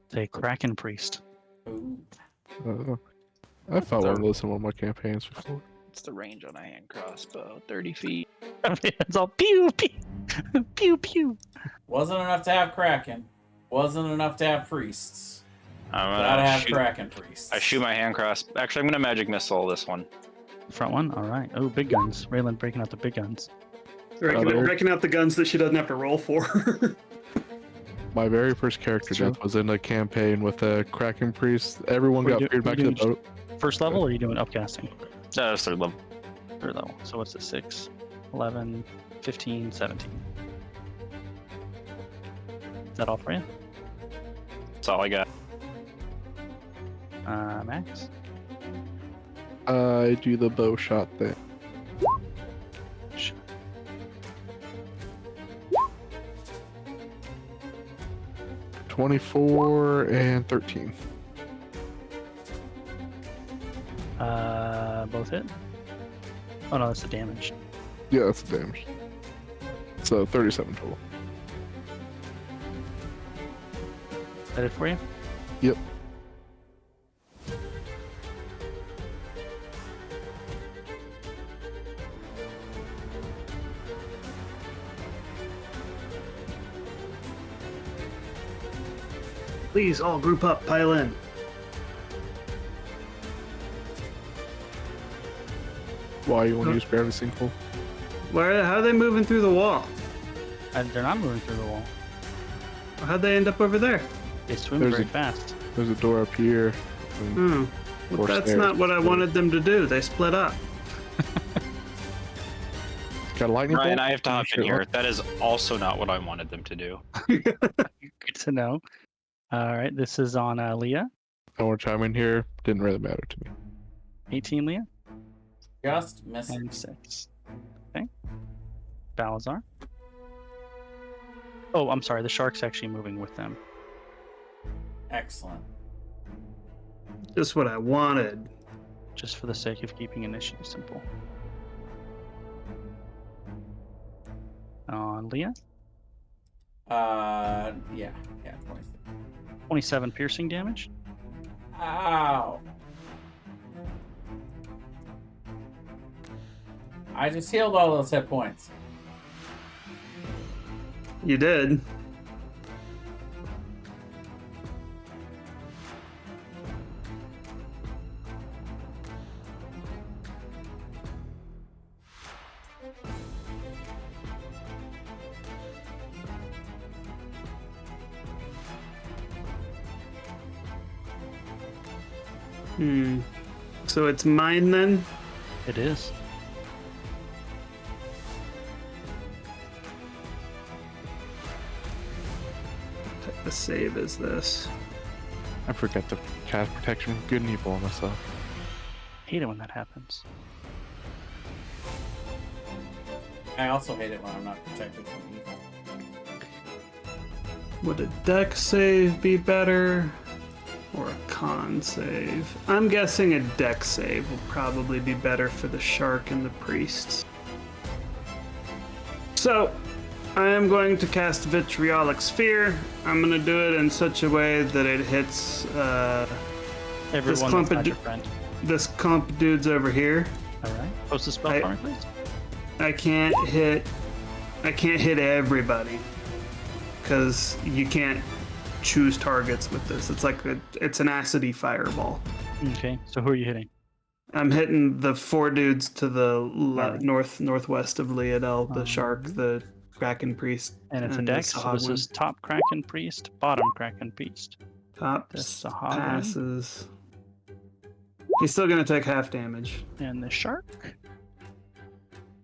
It's a Kraken Priest. Ooh. I fought one of those in one of my campaigns before. It's the range on a hand crossbow, 30 feet. It's all pew pew pew pew. Wasn't enough to have Kraken. Wasn't enough to have priests. I'm Gotta gonna have shoot. Kraken priests. I shoot my hand cross. Actually, I'm gonna magic missile this one. Front one. All right. Oh, big guns. Raylan breaking out the big guns. Breaking out the guns that she doesn't have to roll for. My very first character True. death was in a campaign with a Kraken Priest. Everyone What got you do- feared back what to you the boat. First level, or are you doing upcasting? That's third level. Third level. So what's the 6, 11, 15, 17? Is that all for you? That's all I got. Max? I do the bow shot thing. Sh- 24 and 13. Both hit? Oh no, that's the damage. Yeah, that's the damage. So 37 total. Is that it for you? Yep. Please, all group up, pile in. Why you want to use gravity sinkhole? How are they moving through the wall? They're not moving through the wall. How'd they end up over there? They swim There's very a- fast. There's a door up here. and Hmm. Well, Or that's stairs. not what I wanted them to do. They split up. Got a lightning Ryan, bolt? I have to hop in Sure. here. That is also not what I wanted them to do. Good to know. All right, this is on Leah. I want to chime in here. Didn't really matter to me. 18, Leah. Just missing. And 6. Okay. Balazar. Oh, I'm sorry. The shark's actually moving with them. Excellent. Just what I wanted. Just for the sake of keeping initiative simple. On Leah. Yeah, 26. 27 piercing damage. Ow. I just healed all those hit points. You did. So it's mine then? It is. What type of save is this? I forgot to cast protection from good and evil on myself. Hate it when that happens. I also hate it when I'm not protected from evil. Would a deck save be better? Or a con save? I'm guessing a deck save will probably be better for the shark and the priests. So, I am going to cast Vitriolic Sphere. I'm going to do it in such a way that it hits Everyone clump that's not of your friend. this clump dudes over here. All right. Post the spell I- for me, please. I can't hit everybody because you can't choose targets with this. It's like it's an acidy fireball. Okay. So who are you hitting? I'm hitting the 4 dudes to the Alright. northwest of Leodel, the shark, Um, the Kraken Priest, And it's a the dex, so this Sahagwin. is top Kraken Priest, bottom Kraken Priest. Top the Sahagwin. passes. He's still gonna take half damage. And the shark.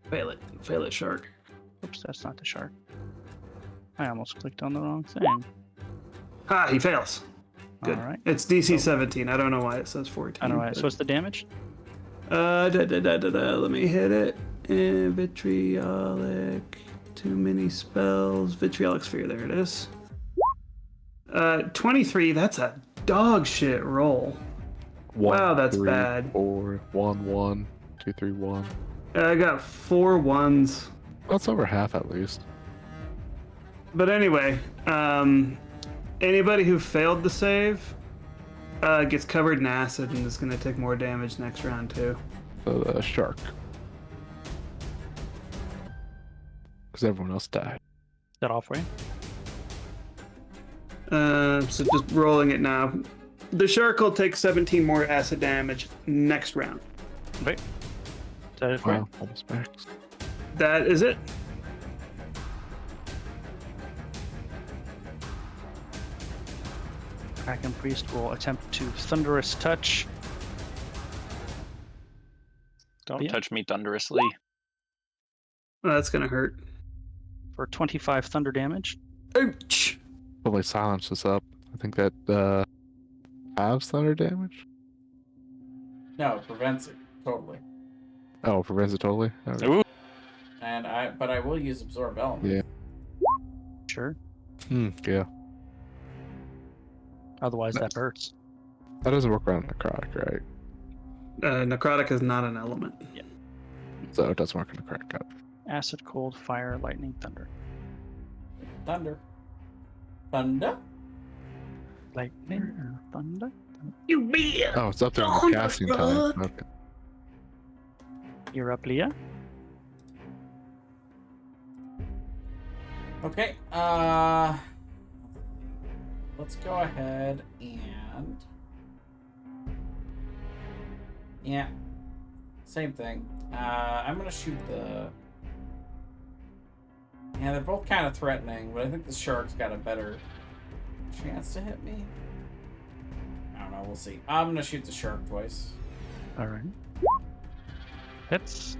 Fail it, shark. Oops, that's not the shark. I almost clicked on the wrong thing. Ah, he fails. Good. Alright. It's DC So- 17. I don't know why it says 14. I don't know. but- So what's the damage? Let me hit it. Vitriolic. Too many spells. Vitriolic Sphere. There it is. 23. That's a dog shit roll. Wow, that's 3, bad. 4, 1, 1, 2, 3, 1. I got 4 1s. That's over half at least. But anyway, anybody who failed the save gets covered in acid and is going to take more damage next round too. So the shark. Because everyone else died. Is that all for you? So just rolling it now. The shark will take 17 more acid damage next round. Wait. Is that it for you? Wow, almost max. That is it. Kraken Priest will attempt to Thunderous Touch. Don't Yeah. touch me thunderously. Oh, that's going to hurt. For 25 thunder damage. Ouch! Hopefully silence is up. I think that halves thunder damage. No, it prevents it totally. Oh, prevents it totally. Okay. Ooh. But I will use absorb element. Yeah. Sure. Yeah. Otherwise, that hurts. That doesn't work around necrotic, right? Necrotic is not an element. So it doesn't work on necrotic. Got it. Acid, cold, fire, lightning, thunder. Thunder. Thunder. Lightning, thunder. You be Oh, it's up there on the casting time. Okay. You're up, Leah. Okay. Let's go ahead and yeah, same thing. I'm gonna shoot the. Yeah, they're both kind of threatening, but I think the shark's got a better chance to hit me. I don't know. We'll see. I'm gonna shoot the shark twice. All right. Hits.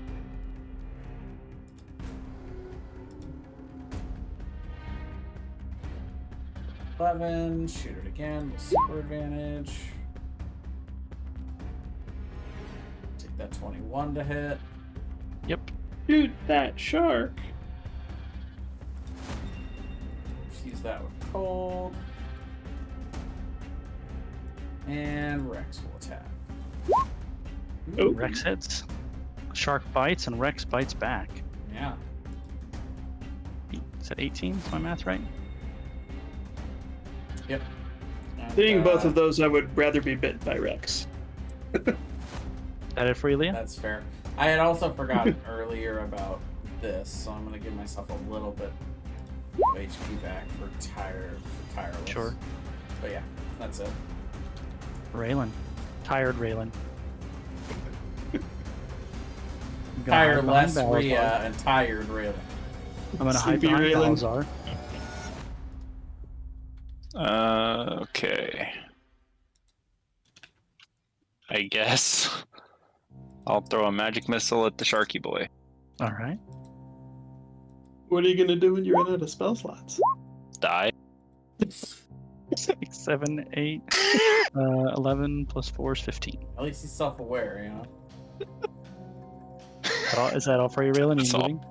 Shoot it again with super advantage. Take that 21 to hit. Yep. Shoot that shark. Just use that with cold. And Rex will attack. Oh. Rex hits. Shark bites, and Rex bites back. Yeah. Is that 18? Is my math right? Yep. And, Seeing both of those, I would rather be bit by Rex. Is that it for you, Leah? That's fair. I had also forgotten earlier about this, so I'm gonna give myself a little bit of HP back for tireless. Sure. But yeah, that's it. Raylan. Tired Raylan. Tireless Rhea and tired Raylan. I'm gonna hide Sleepy behind Raylan. Balazar. Okay. I guess I'll throw a magic missile at the Sharky boy. All right. What are you gonna do when you run out of spell slots? Die. 6, 7, 8, 11 plus 4 is 15. At least he's self-aware, you know. Is that all for you, Raylan? Are That's you all. moving?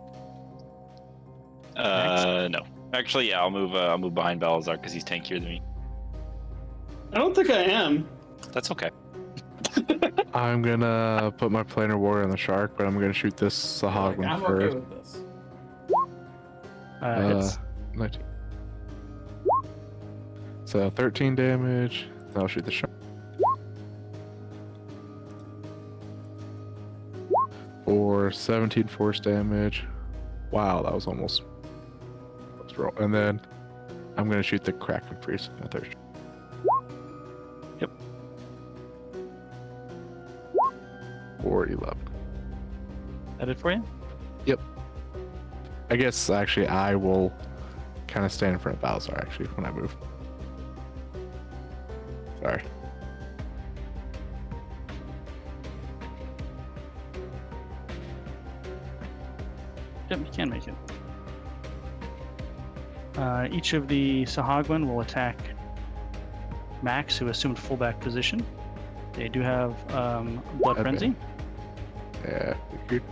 No. Actually, yeah, I'll move behind Balazar because he's tankier than me. I don't think I am. That's okay. I'm gonna put my planar warrior on the shark, but I'm gonna shoot this Like, Sahagwin I'm okay first. with this. Hits. 19. So 13 damage. Then I'll shoot the shark. For 17 force damage. Wow, that was almost. Let's roll. And then I'm gonna shoot the Kraken Priest with my third. Yep. for 11. That it for you? I guess actually I will kind of stand in front of Balzar actually when I move. Sorry. Yep, you can make it. Each of the Sahagwin will attack Max, who assumed fullback position. They do have Blood Okay. Frenzy. Yeah. Figured.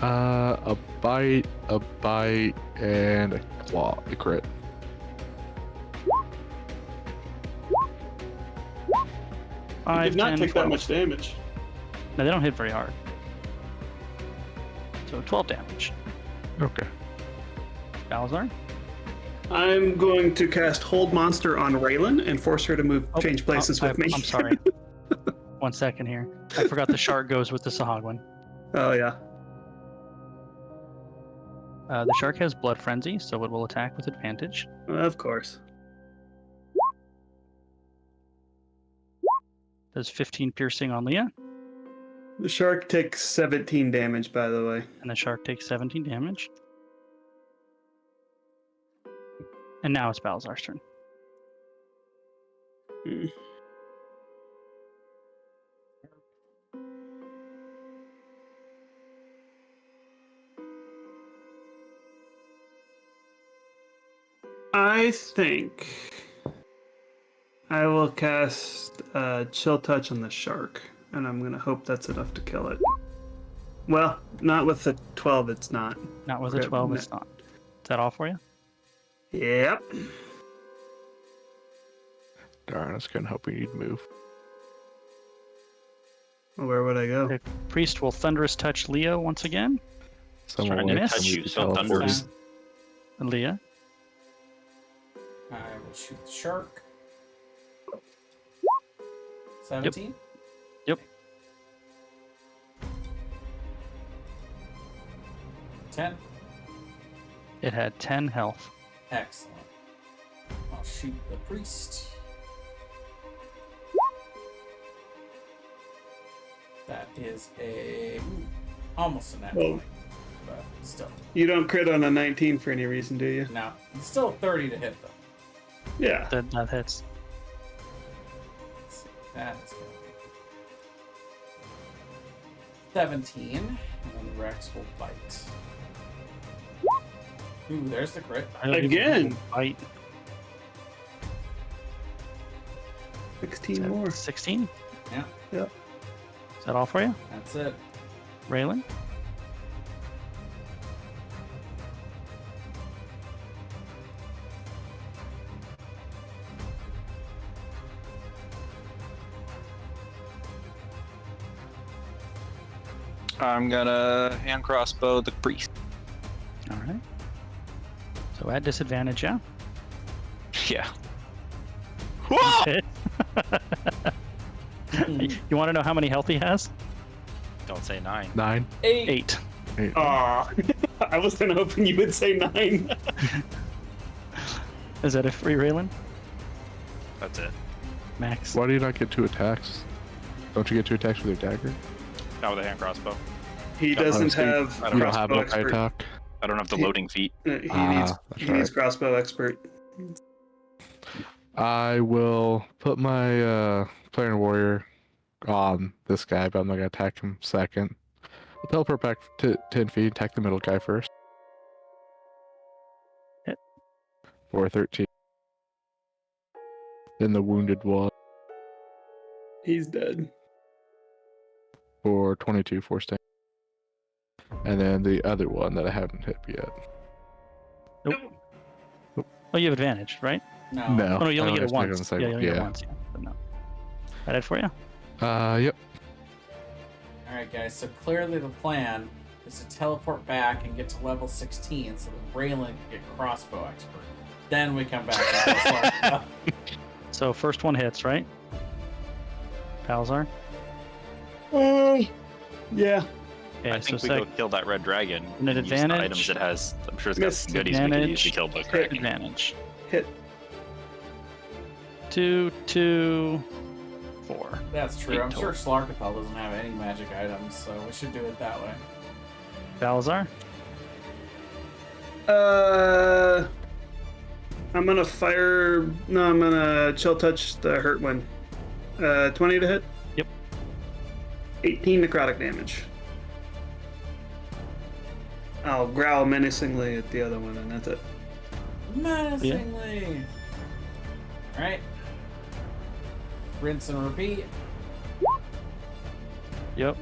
A bite, and a claw. A crit. He 5, did not 10, take 12. that much damage. No, they don't hit very hard. So 12 damage. Okay. Balazar? I'm going to cast Hold Monster on Raylan and force her to change places with me. I'm sorry. 1 second here. I forgot the shark goes with the Sahagwin. Oh, yeah. The shark has Blood Frenzy, so it will attack with advantage. Of course. Does 15 piercing on Leah, The shark takes 17 damage, by the way. and the shark takes 17 damage. And now it's Balazar's turn. Hmm. I think I will cast Chill Touch on the shark, and I'm going to hope that's enough to kill it. Well, not with the 12, it's not. Not with a Okay, 12, no. it's not. Is that all for you? Yep. Darn, I was kind of hoping you'd move. Well, where would I go? The priest will Thunderous Touch Leo once again. Someone Trying will to miss. touch you, so teleport. thunders. Leah. I will shoot the shark. 17? Yep. 10? It had 10 health. Excellent. I'll shoot the priest. That is almost a nat Whoa. 20, but still. You don't crit on a 19 for any reason, do you? No, it's still 30 to hit though. Yeah. That hits. Let's see, that is going to be 17, and then Rex will bite. Ooh, there's the crit. I don't even Again? Bite. 16 more. 16? Yeah, Is that all for you? that's it. Raylan? I'm gonna hand crossbow the priest. All right. So at disadvantage, yeah. Yeah. Hit. You want to know how many health he has? Don't say 9. 9. 8. 8. Aw. I was kind of hoping you would say 9. Is that a free Raylan? That's it. Max. Why do you not get 2 attacks? Don't you get 2 attacks with your dagger? Not with a hand crossbow. He doesn't so you- have I You don't have crossbow no expert. attack. I don't have the He- loading feat. He that's needs right. crossbow expert. I will put my player and warrior on this guy, but I'm not gonna attack him second. I'll teleport back to 10 feet, attack the middle guy first. Hit. For 13. Then the wounded one He's dead. for 22 force damage. And then the other one that I haven't hit yet. Oh, you have advantage, right? No. No. Oh, no, you only I get it only once. have Yeah, to you only get it yeah. once. Yeah, but no. That it for you? Yep. Alright, guys, so clearly the plan is to teleport back and get to level 16 so that Raylan can get crossbow expert. Then we come back and just So first one hits, right? Balzar? Yeah. Okay, I think so we go kill that red dragon. And an use the advantage. items it has. I'm sure it's got Miss some goodies we could use to kill the Hit. dragon. advantage. Hit. 2, 2, 4. That's true. 8 I'm sure total. Slarkathal doesn't have any magic items, so we should do it that way. Balazar? I'm gonna fire. No, I'm gonna chill touch the hurt one. 20 to hit. Yep. 18 necrotic damage. I'll growl menacingly at the other one, and that's it. Menacingly. All right. Rinse and repeat. Yep.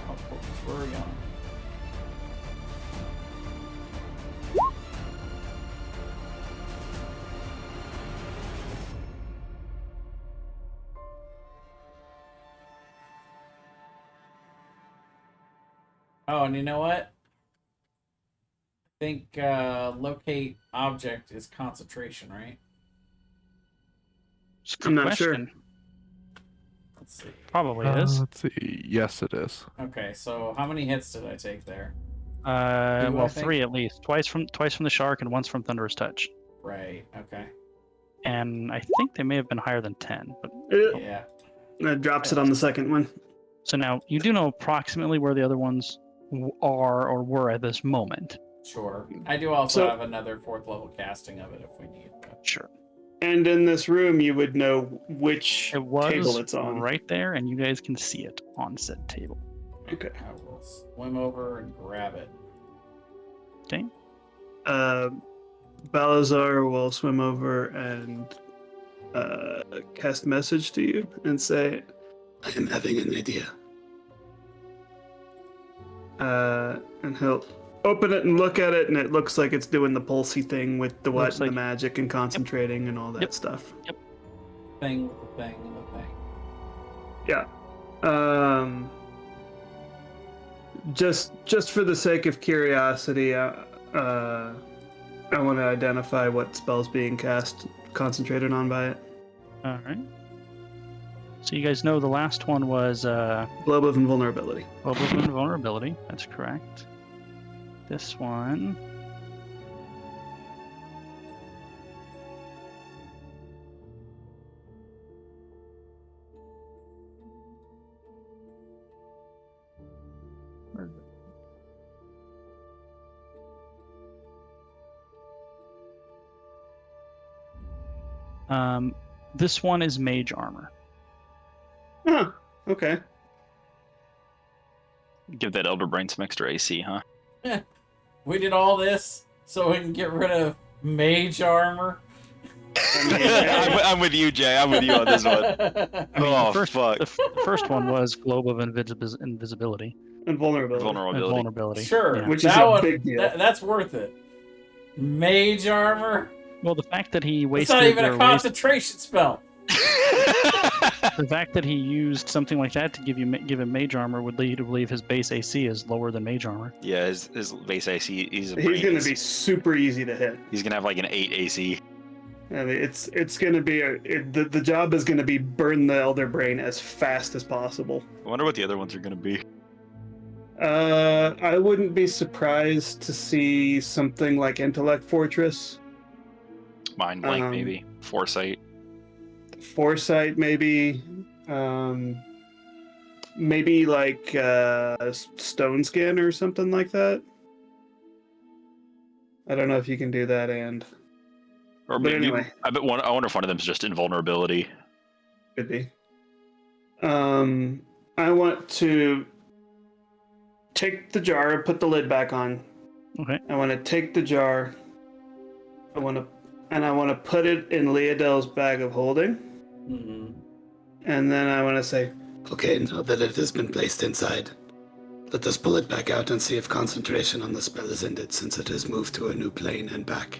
Oh, where are we going? Oh, and you know what? I think locate object is concentration, right? It's a good I'm not sure. question. Let's see. Probably is. Let's see. Yes, it is. Okay, so how many hits did I take there? Well, I think? 3 at least. Twice from the shark and once from Thunderous Touch. Right. Okay. And I think they may have been higher than 10. But Yeah. That drops it on the second one. so now you do know approximately where the other ones are or were at this moment. Sure. I do also So- have another 4th level casting of it if we need. But... Sure. And in this room, you would know which It was table it's on. right there, and you guys can see it on said table. Okay. I will swim over and grab it. Okay. Balazar will swim over and cast message to you and say, I am having an idea. and he'll open it and look at it, and it looks like it's doing the pulsy thing with the what Looks and the like- magic and concentrating and all that Yep. stuff. Thing with the thing and the thing. Yeah. Just for the sake of curiosity, I want to identify what spell's being concentrated on by it. All right. So you guys know the last one was Globe of Invulnerability. Global Vulnerability. That's correct. This one. Where is it? This one is Mage Armor. Huh. Okay. Give that Elder Brain some extra AC, huh? We did all this so we can get rid of mage armor. I'm with you, Jay. I'm with you on this one. I mean, Oh, the first, fuck. The first one was Globe of Invisibility. Invulnerability. And Vulnerability. vulnerability. Sure. Yeah. Which is that a one, big deal. That's worth it. Mage armor? Well, the fact that he It's wasted not even or a concentration spell. the fact that he used something like that to give him mage armor would lead you to believe his base AC is lower than mage armor. Yeah, his base AC, He's going to be super easy to hit. He's gonna have like an 8 AC. I mean, it's going to be the job is going to be burn the Elder Brain as fast as possible. I wonder what the other ones are gonna be. I wouldn't be surprised to see something like Intellect Fortress, Mind blank, maybe. Foresight. Foresight, maybe, maybe like Stone Skin or something like that. I don't know if you can do that, and Or But maybe anyway. I wonder if one of them is just invulnerability. could be. I want to take the jar and put the lid back on. Okay. I want to take the jar. I want to put it in Leodell's bag of holding, Mm-hmm. and then I want to say, Okay, now that it has been placed inside, let us pull it back out and see if concentration on the spell is ended, since it has moved to a new plane and back.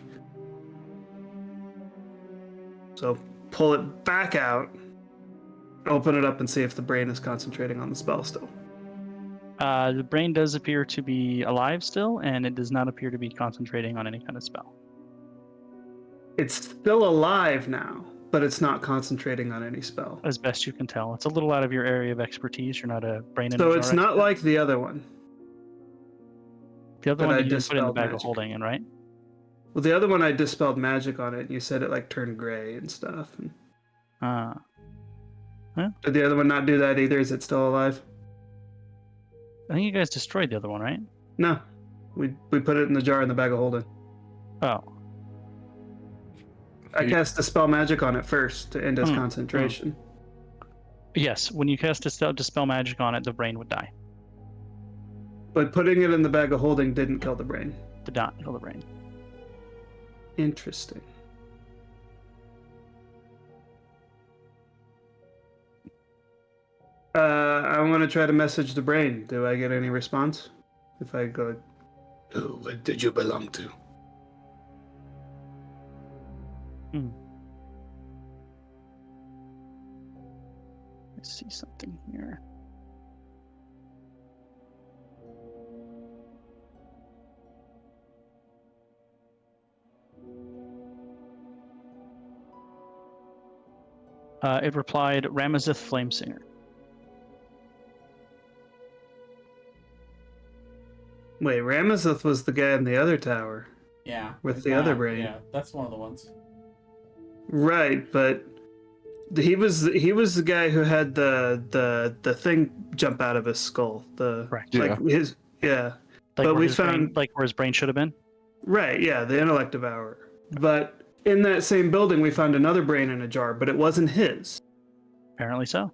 so pull it back out, open it up, and see if the brain is concentrating on the spell still. The brain does appear to be alive still, and it does not appear to be concentrating on any kind of spell. It's still alive now. but it's not concentrating on any spell. as best you can tell. It's a little out of your area of expertise. You're not a brain in a So jar it's not expert. like the other one. The other that one I that you didn't put in the dispelled bag of magic. holding in, right? Well, the other one I dispelled magic on it, and you said it like turned gray and stuff. And did the other one not do that either? Is it still alive? I think you guys destroyed the other one, right? No, we put it in the jar in the bag of holding. Oh, I cast dispel magic on it first to end its concentration. yes. When you cast dispel magic on it, the brain would die. But putting it in the bag of holding didn't kill the brain. Did not kill the brain. Interesting. I want to try to message the brain. Do I get any response? If I go... What did you belong to? I see something here. It replied, Ramazith Flamesinger. Wait, Ramazith was the guy in the other tower. Yeah. With the other brain. Yeah, that's one of the ones. Right, but he was the guy who had the thing jump out of his skull. Correct. Like his Like but where we his brain- found like where his brain should have been. right, yeah, the intellect devourer. But in that same building, we found another brain in a jar, but it wasn't his. Apparently so.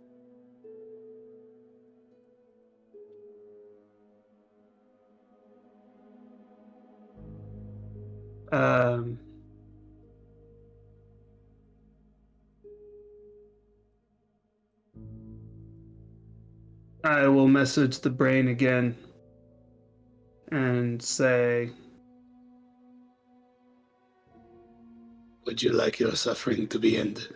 I will message the brain again and say, Would you like your suffering to be ended?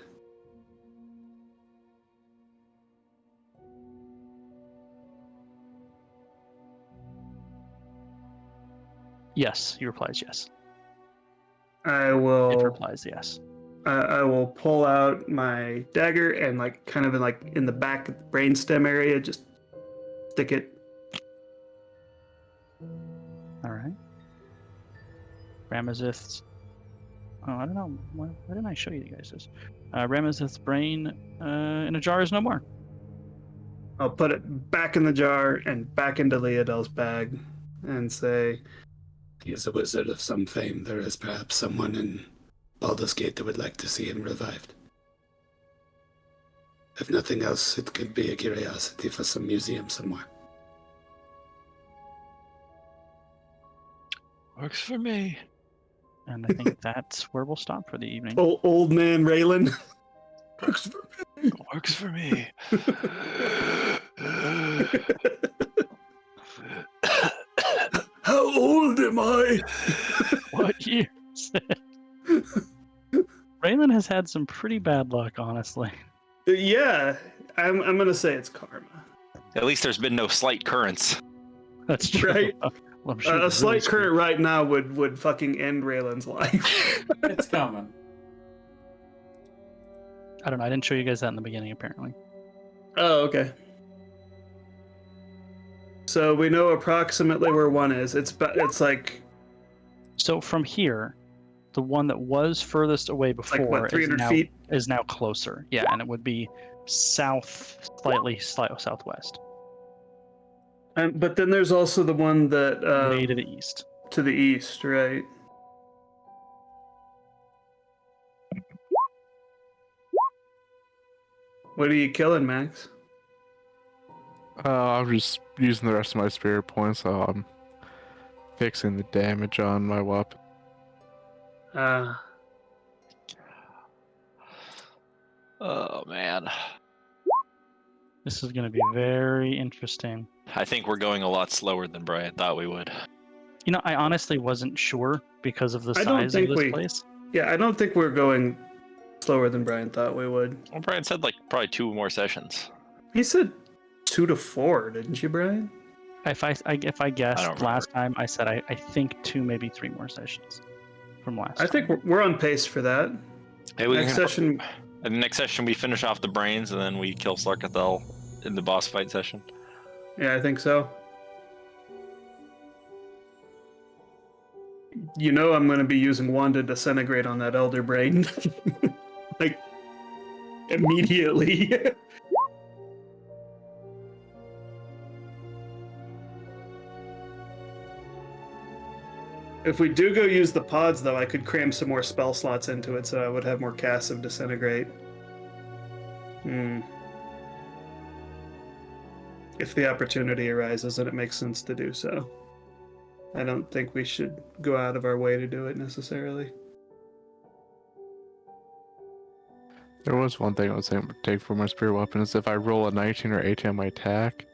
Yes, he replies yes. I It will replies yes. I will pull out my dagger and like kind of in the back of the brainstem area, just stick it. All right. Ramazith's. Oh, I don't know. Why didn't I show you guys this? Ramazith's brain in a jar is no more. I'll put it back in the jar and back into Leodel's bag and say, He is a wizard of some fame. There is perhaps someone in Baldur's Gate that would like to see him revived. If nothing else, it could be a curiosity for some museum somewhere. Works for me. And I think that's where we'll stop for the evening. old man Raylan. Works for me. How old am I? What year? Raylan has had some pretty bad luck, honestly. Yeah, I'm gonna say it's karma. At least there's been no slight currents. That's true. Right. Well, I'm sure A the slight rules- current right now would fucking end Raylan's life. It's coming. I don't know. I didn't show you guys that in the beginning, apparently. Oh, okay. So we know approximately where one is. It's like So from here, the one that was furthest away before what, 300 is now, feet? is now closer. Yeah, and it would be south, slightly southwest, but then there's also the one that way to the east. to the east, right? What are you killing, Max? I'm just using the rest of my spirit points, so I'm fixing the damage on my weapon. Oh man, This is going to be very interesting. I think we're going a lot slower than Brian thought we would. You know, I honestly wasn't sure because of the I don't size of think this we- place. Yeah, I don't think we're going slower than Brian thought we would. Well, Brian said like probably 2 more sessions. He said 2 to 4, didn't you, Brian? If I guessed don't last time, I said I think 2, maybe 3 more sessions from last I time. think we're on pace for that. Hey, we Next can, session, And the next session we finish off the brains, and then we kill Slarkathel in the boss fight session. Yeah, I think so. You know I'm going to be using Wand to disintegrate on that Elder Brain. Like, immediately. If we do go use the pods, though, I could cram some more spell slots into it, so I would have more casts of Disintegrate. If the opportunity arises and it makes sense to do so. I don't think we should go out of our way to do it necessarily. There was one thing I was saying to take for my spirit weapon is if I roll a 19 or 18 on my attack,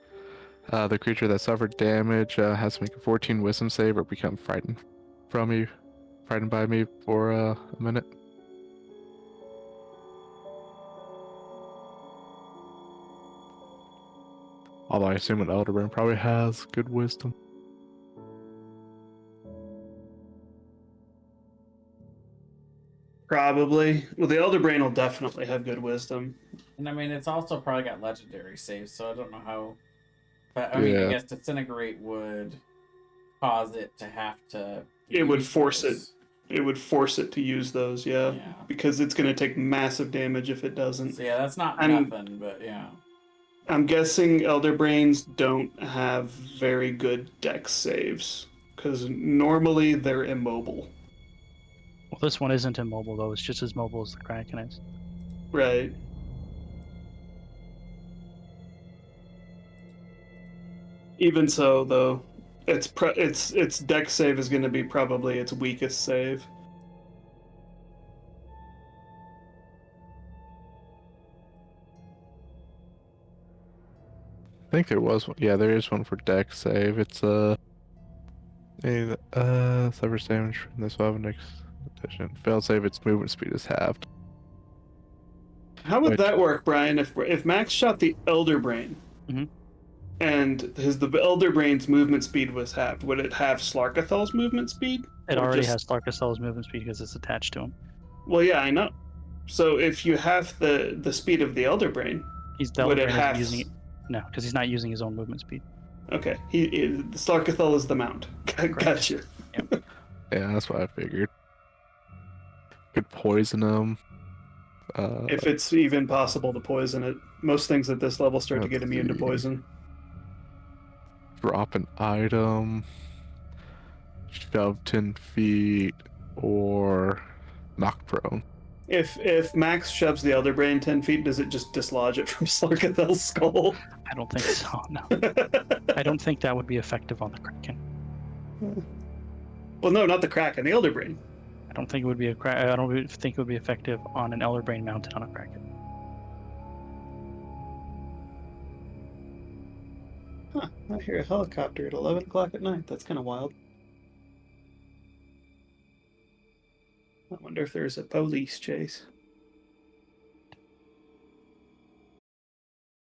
the creature that suffered damage has to make a 14 wisdom save or become frightened by me for a minute. Although I assume an Elderbrain probably has good wisdom. Probably. Well, the Elder Brain will definitely have good wisdom. And I mean, it's also probably got legendary saves, so I don't know how. But I mean, I guess Disintegrate would cause it to have to. It would use force those. It would force it to use those, yeah. Yeah. Because it's going to take massive damage if it doesn't. So yeah, that's not I'm- nothing, but yeah. I'm guessing Elder Brains don't have very good dex saves. Because normally they're immobile. Well, this one isn't immobile though. It's just as mobile as the Kraken is. Right. Even so, though, its dex save is going to be probably its weakest save. I think there was one. Yeah, there is one for dex save. It's suffers damage from this weapon next addition. Failed save, its movement speed is halved. How would Which- that work, Brian? If Max shot the Elder Brain, Mhm. and the Elder Brain's movement speed was halved, would it have Slarkathel's movement speed? It Or already just- has Slarkathel's movement speed because it's attached to him. Well, yeah, I know. So if you have the speed of the Elder Brain, He's the would Elder it Brain isn't have? using it. No, because he's not using his own movement speed. Okay, the Slarkathel is the mount. Gotcha. Yeah, that's what I figured. Could poison him. If it's even possible to poison it, most things at this level start to get Let's immune to see. poison. Drop an item, shove 10 feet, or knock prone. If Max shoves the Elder Brain 10 feet, does it just dislodge it from Slarkathel's skull? I don't think so. No, I don't think that would be effective on the Kraken. Well, no, not the Kraken, the Elder Brain. I don't think it would be I don't think it would be effective on an Elder Brain mounted on a Kraken. Huh, I hear a helicopter at 11 o'clock at night. That's kind of wild. I wonder if there's a police chase.